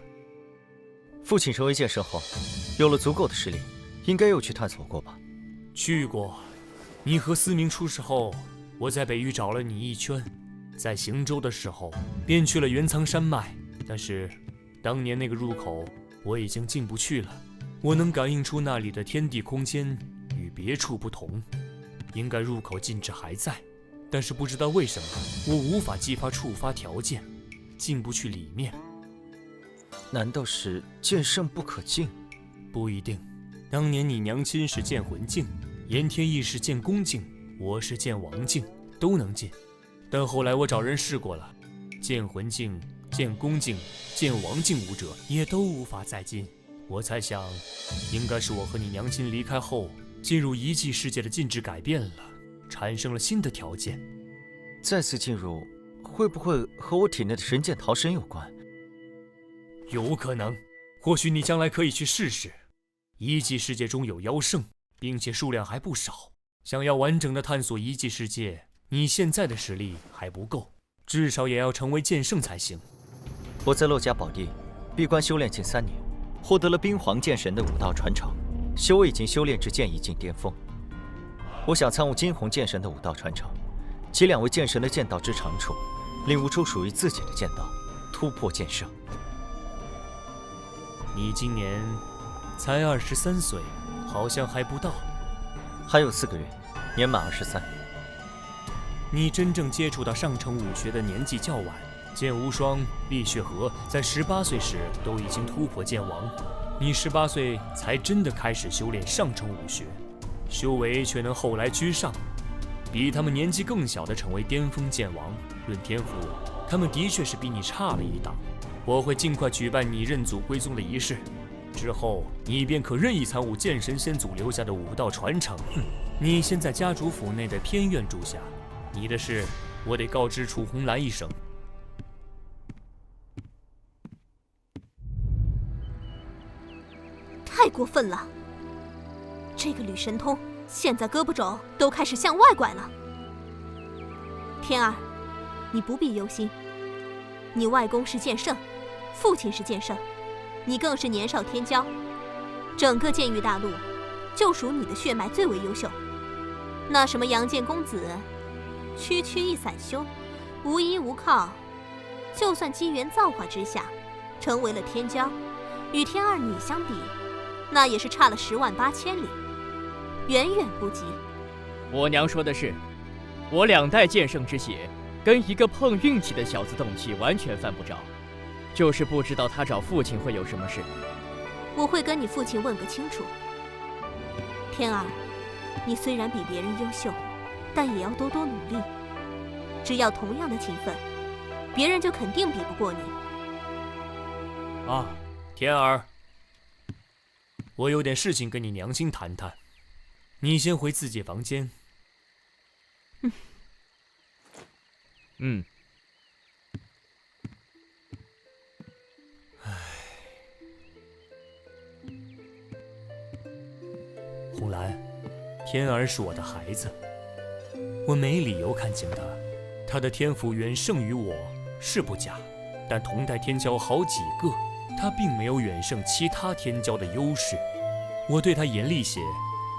父亲成为剑圣后，有了足够的实力，应该又去探索过吧？去过。你和思明出事后，我在北域找了你一圈，在行舟的时候便去了原苍山脉，但是当年那个入口我已经进不去了。我能感应出那里的天地空间与别处不同，应该入口禁制还在，但是不知道为什么我无法激发触发条件，进不去里面。难道是剑圣不可进？不一定。当年你娘亲是剑魂境，严天意是剑宫境，我是剑王境，都能进。但后来我找人试过了，剑魂境、剑宫境、剑王境武者也都无法再进。我猜想，应该是我和你娘亲离开后，进入遗迹世界的禁制改变了，产生了新的条件。再次进入，会不会和我体内的神剑桃神有关？有可能，或许你将来可以去试试。遗迹世界中有妖圣，并且数量还不少。想要完整的探索遗迹世界，你现在的实力还不够，至少也要成为剑圣才行。我在洛家宝地闭关修炼近3年，获得了冰皇剑神的武道传承，修为已经修炼至剑意境巅峰。我想参悟金红剑神的武道传承，集2位剑神的剑道之长处，领悟出属于自己的剑道，突破剑圣。你今年才23岁，好像还不到。还有4个月，年满23。你真正接触到上乘武学的年纪较晚，剑无双、厉血河在18岁时都已经突破剑王，你18岁才真的开始修炼上乘武学，修为却能后来居上，比他们年纪更小的成为巅峰剑王。论天赋，他们的确是比你差了一档。我会尽快举办你认祖归宗的仪式，之后你便可任意参悟剑神先祖留下的武道传承。你先在家主府内的偏院住下，你的事我得告知楚红兰一声。太过分了！这个吕神通现在胳膊肘都开始向外拐了。天儿，你不必忧心，你外公是剑圣，父亲是剑圣，你更是年少天骄，整个剑域大陆就属你的血脉最为优秀。那什么杨剑公子，区区一散修，无依无靠，就算机缘造化之下成为了天骄，与天儿你相比，那也是差了10万8千里，远远不及。我娘说的是，我2代剑圣之血，跟一个碰运气的小子动气完全犯不着，就是不知道他找父亲会有什么事。我会跟你父亲问个清楚。天儿，你虽然比别人优秀，但也要多多努力。只要同样的勤奋，别人就肯定比不过你。啊，天儿，我有点事情跟你娘亲谈谈，你先回自己房间。红兰，天儿是我的孩子，我没理由看轻他。他的天赋远胜于我是不假，但同代天骄好几个，他并没有远胜其他天骄的优势。我对他严厉些，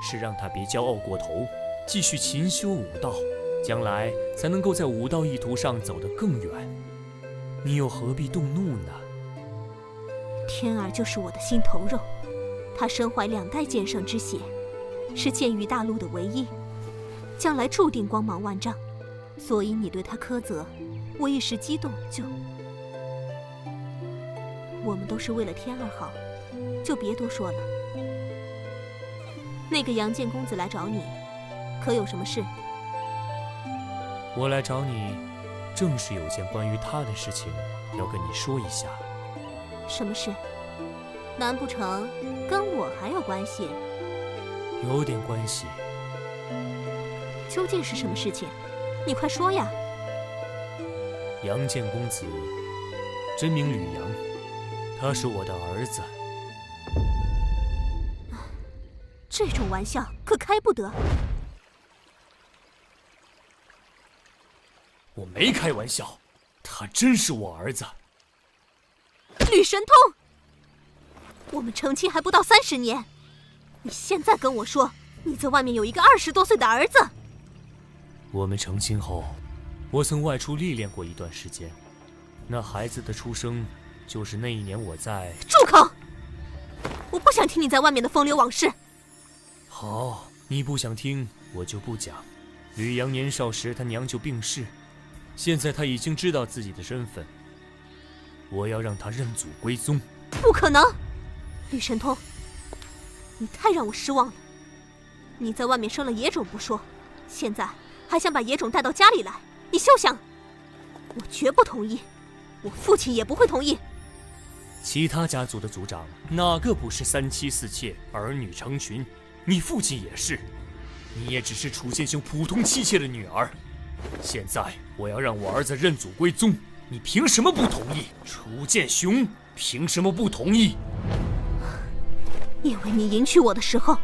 是让他别骄傲过头，继续勤修武道，将来才能够在武道一途上走得更远。你又何必动怒呢？天儿就是我的心头肉，他身怀2代剑圣之血，是剑域大陆的唯一，将来注定光芒万丈。所以你对他苛责，我一时激动就……我们都是为了天儿好，就别多说了。那个杨剑公子来找你，可有什么事？我来找你，正是有件关于他的事情要跟你说一下。什么事？难不成跟我还有关系？有点关系。究竟是什么事情？你快说呀！杨剑公子，真名吕阳，他是我的儿子。这种玩笑可开不得。我没开玩笑，他真是我儿子。吕神通，我们成亲还不到30年，你现在跟我说你在外面有一个20多岁的儿子？我们成亲后，我曾外出历练过一段时间，那孩子的出生就是那一年我在……住口！我不想听你在外面的风流往事。好，你不想听，我就不讲。吕阳年少时，他娘就病逝，现在他已经知道自己的身份，我要让他认祖归宗。不可能，吕神通，你太让我失望了。你在外面生了野种不说，现在还想把野种带到家里来，你休想！我绝不同意，我父亲也不会同意。其他家族的族长哪个不是3妻4妾，儿女成群？你父亲也是，你也只是楚剑雄普通妻妾的女儿。现在我要让我儿子认祖归宗，你凭什么不同意？楚剑雄凭什么不同意？因为你迎娶我的时候，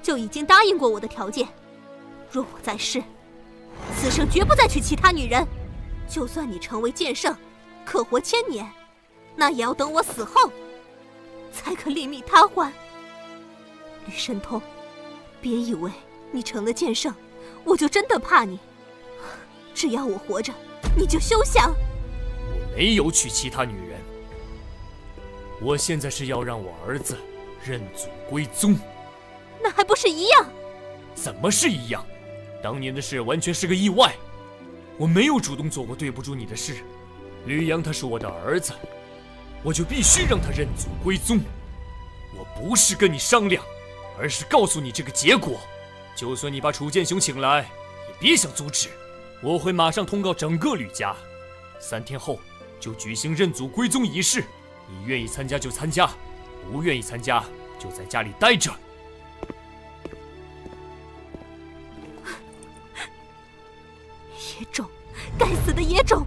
就已经答应过我的条件。若我在世，此生绝不再娶其他女人。就算你成为剑圣，可活1000年，那也要等我死后，才可另觅他欢。吕神通，别以为你成了剑圣，我就真的怕你。只要我活着，你就休想。我没有娶其他女人，我现在是要让我儿子认祖归宗。那还不是一样？怎么是一样？当年的事完全是个意外，我没有主动做过对不住你的事。吕阳他是我的儿子，我就必须让他认祖归宗。我不是跟你商量，而是告诉你这个结果。就算你把楚剑雄请来，也别想阻止。我会马上通告整个吕家，3天后就举行认祖归宗仪式。你愿意参加就参加，不愿意参加就在家里待着。野种，该死的野种！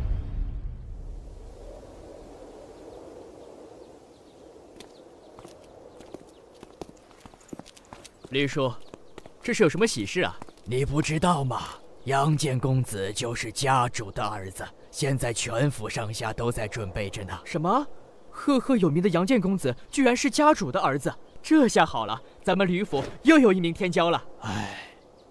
吕叔，这是有什么喜事啊？你不知道吗？杨剑公子就是家主的儿子，现在全府上下都在准备着呢。什么？赫赫有名的杨剑公子居然是家主的儿子？这下好了，咱们吕府又有一名天骄了。唉，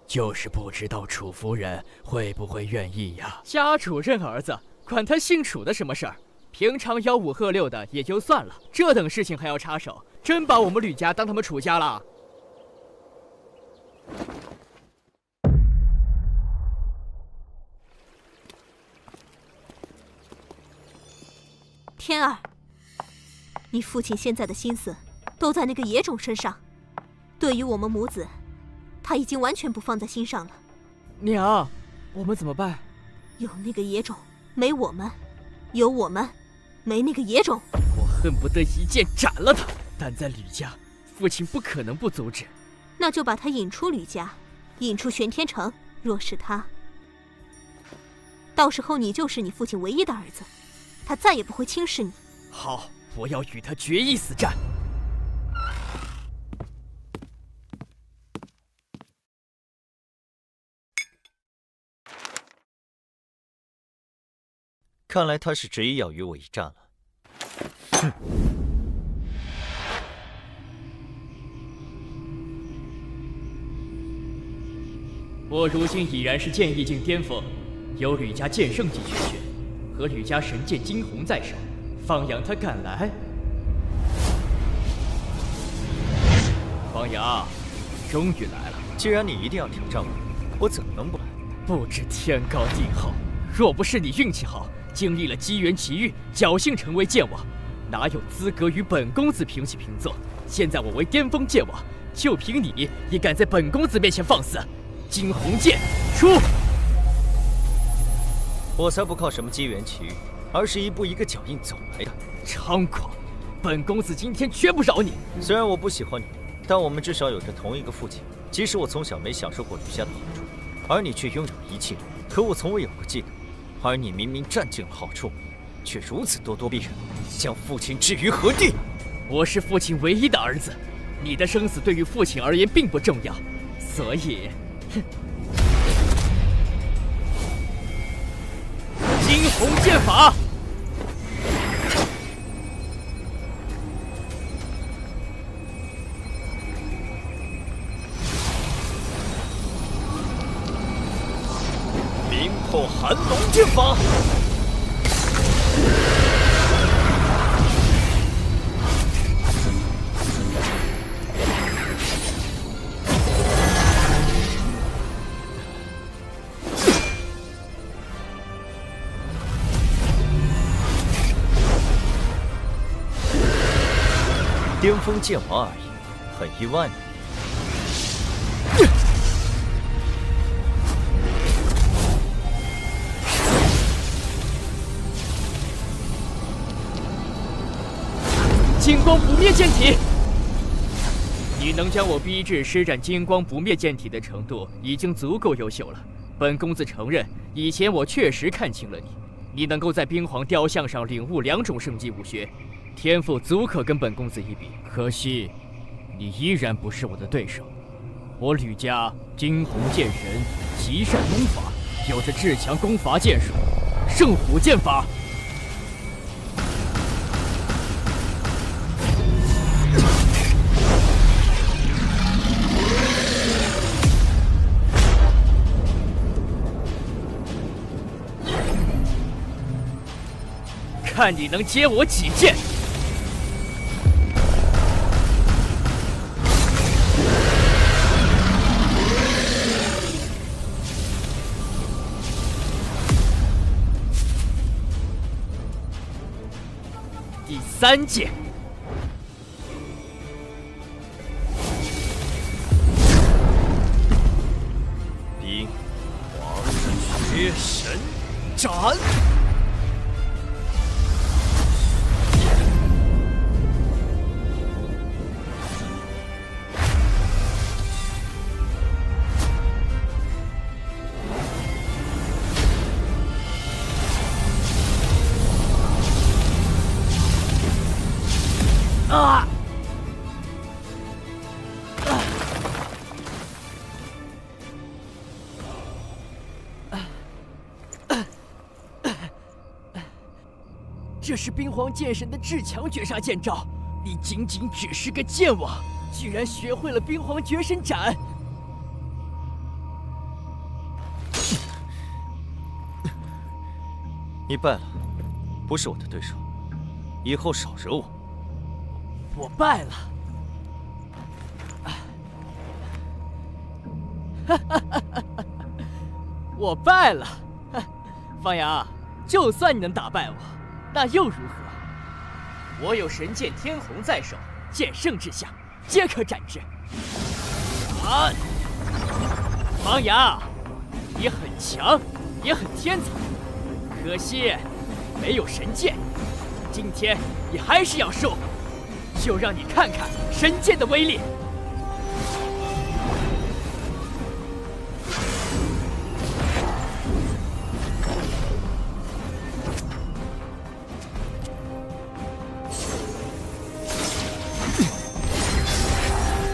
就是不知道楚夫人会不会愿意呀？家主认儿子，管他姓楚的什么事儿？平常吆五喝六的也就算了，这等事情还要插手，真把我们吕家当他们楚家了。天儿，你父亲现在的心思都在那个野种身上，对于我们母子，他已经完全不放在心上了。娘，我们怎么办？有那个野种，没我们；有我们，没那个野种。我恨不得一剑斩了他，但在吕家，父亲不可能不阻止。那就把他引出吕家，引出玄天城。若是他，到时候你就是你父亲唯一的儿子，他再也不会轻视你。好，我要与他决一死战。看来他是执意要与我一战了。哼！我如今已然是剑意境巅峰，有吕家剑圣级绝学和吕家神剑惊鸿在手，放养他赶来。方阳，终于来了。既然你一定要挑战我怎么能不来？不知天高地厚，若不是你运气好，经历了机缘奇遇，侥幸成为剑王，哪有资格与本公子平起平坐？现在我为巅峰剑王，就凭你也敢在本公子面前放肆？惊鸿剑出！我才不靠什么机缘奇遇，而是一步一个脚印走来的。猖狂！本公子今天绝不饶你！虽然我不喜欢你，但我们至少有着同一个父亲。即使我从小没享受过吕家的好处，而你却拥有一切，可我从未有过嫉妒。而你明明占尽了好处，却如此咄咄逼人，将父亲置于何地？我是父亲唯一的儿子，你的生死对于父亲而言并不重要，所以，哼！惊鸿剑法！明破寒龙剑法！巅峰剑王而已，很意外呢。金光不灭剑体，你能将我逼至施展金光不灭剑体的程度，已经足够优秀了。本公子承认，以前我确实看清了你。你能够在冰皇雕像上领悟2种圣级武学，天赋足可跟本公子一比。可惜，你依然不是我的对手。我吕家惊鸿剑神极善功法，有着至强攻伐剑术——圣虎剑法。看你能接我几剑！第3剑，冰皇绝神斩！啊！这是冰皇剑神的至强绝杀剑招，你仅仅只是个剑王，居然学会了冰皇绝神斩！你败了，不是我的对手，以后少惹我。我败了，我败了，方阳，就算你能打败我，那又如何？我有神剑天虹在手，剑圣之下，皆可斩之。啊！方阳，你很强，也很天才，可惜没有神剑，今天你还是要输。就让你看看神剑的威力！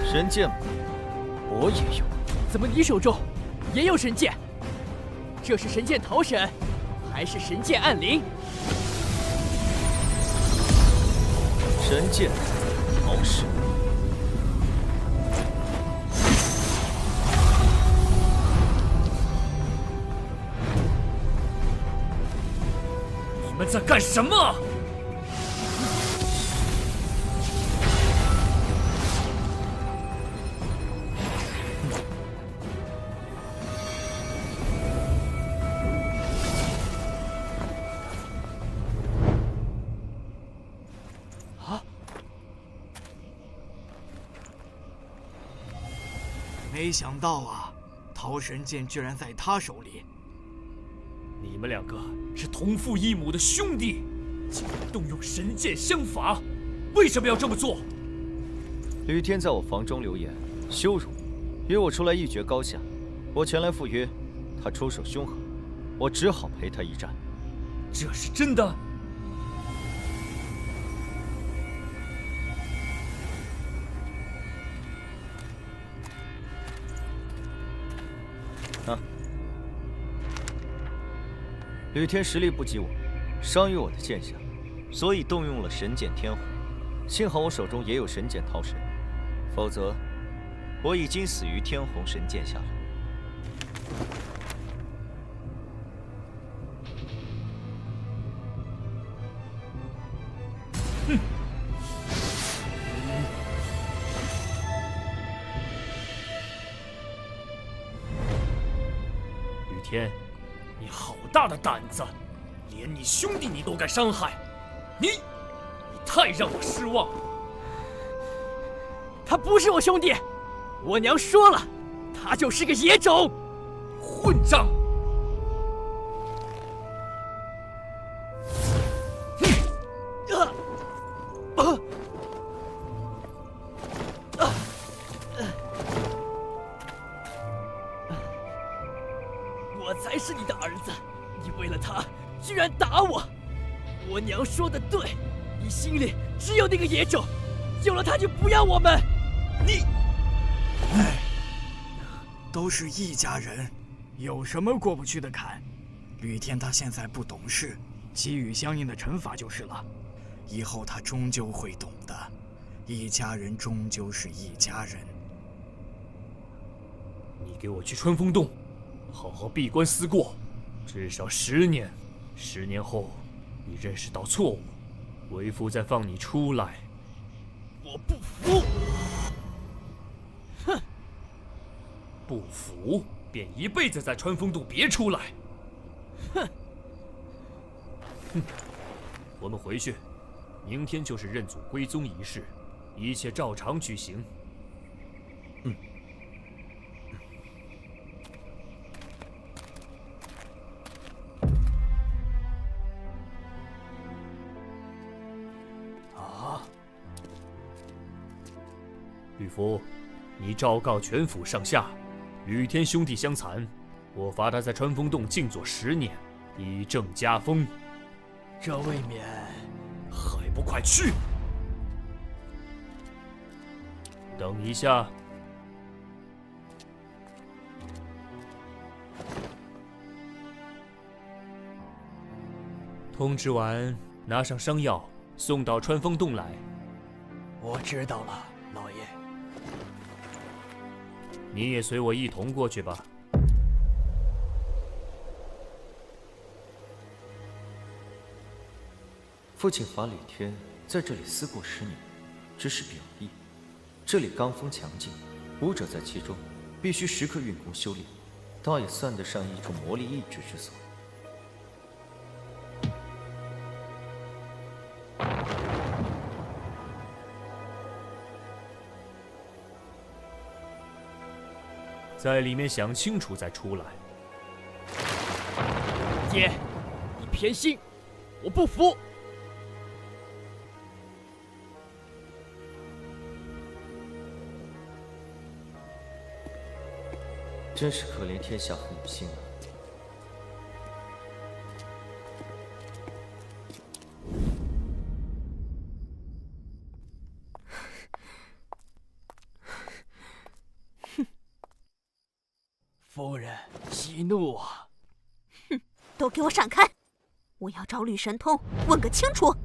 神剑吗？我也有。怎么你手中也有神剑？这是神剑桃神，还是神剑暗灵？神剑桃神。你们在干什么？没想到啊，桃神剑居然在他手里。你们两个是同父异母的兄弟，竟然动用神剑相伐，为什么要这么做？吕天在我房中留言，羞辱，约我出来一决高下。我前来赴约，他出手凶狠，我只好陪他一战。这是真的？啊！吕天实力不及我，伤于我的剑下，所以动用了神剑天火。幸好我手中也有神剑桃神，否则我已经死于天虹神剑下了。哼！吕天，你好大的胆子，连你兄弟你都敢伤害，你太让我失望。他不是我兄弟，我娘说了，他就是个野种，混账！我才是你的儿子，你为了他居然打我！我娘说的对，你心里只有那个野种，有了他就不要我们。你，哎，都是一家人，有什么过不去的坎？吕天他现在不懂事，给予相应的惩罚就是了。以后他终究会懂的，一家人终究是一家人。你给我去春风洞，好好闭关思过，至少10年。10年后，你认识到错误，为父再放你出来。我不服！哼！不服便一辈子在穿风洞别出来。哼！哼！我们回去，明天就是认祖归宗仪式，一切照常举行。嗯。吕福，你昭告全府上下，吕天兄弟相残，我罚他在穿风洞静坐10年，以正家风。这未免……还不快去！等一下。通知完，拿上伤药，送到穿风洞来。我知道了，老爷。你也随我一同过去吧。父亲罚吕天在这里思过10年，只是表意。这里罡风强劲，武者在其中，必须时刻运功修炼，倒也算得上一种魔力抑制之所。在里面想清楚再出来。爹，你偏心，我不服。真是可怜天下父母心啊！夫人，息怒啊！哼，都给我闪开！我要找吕神通问个清楚。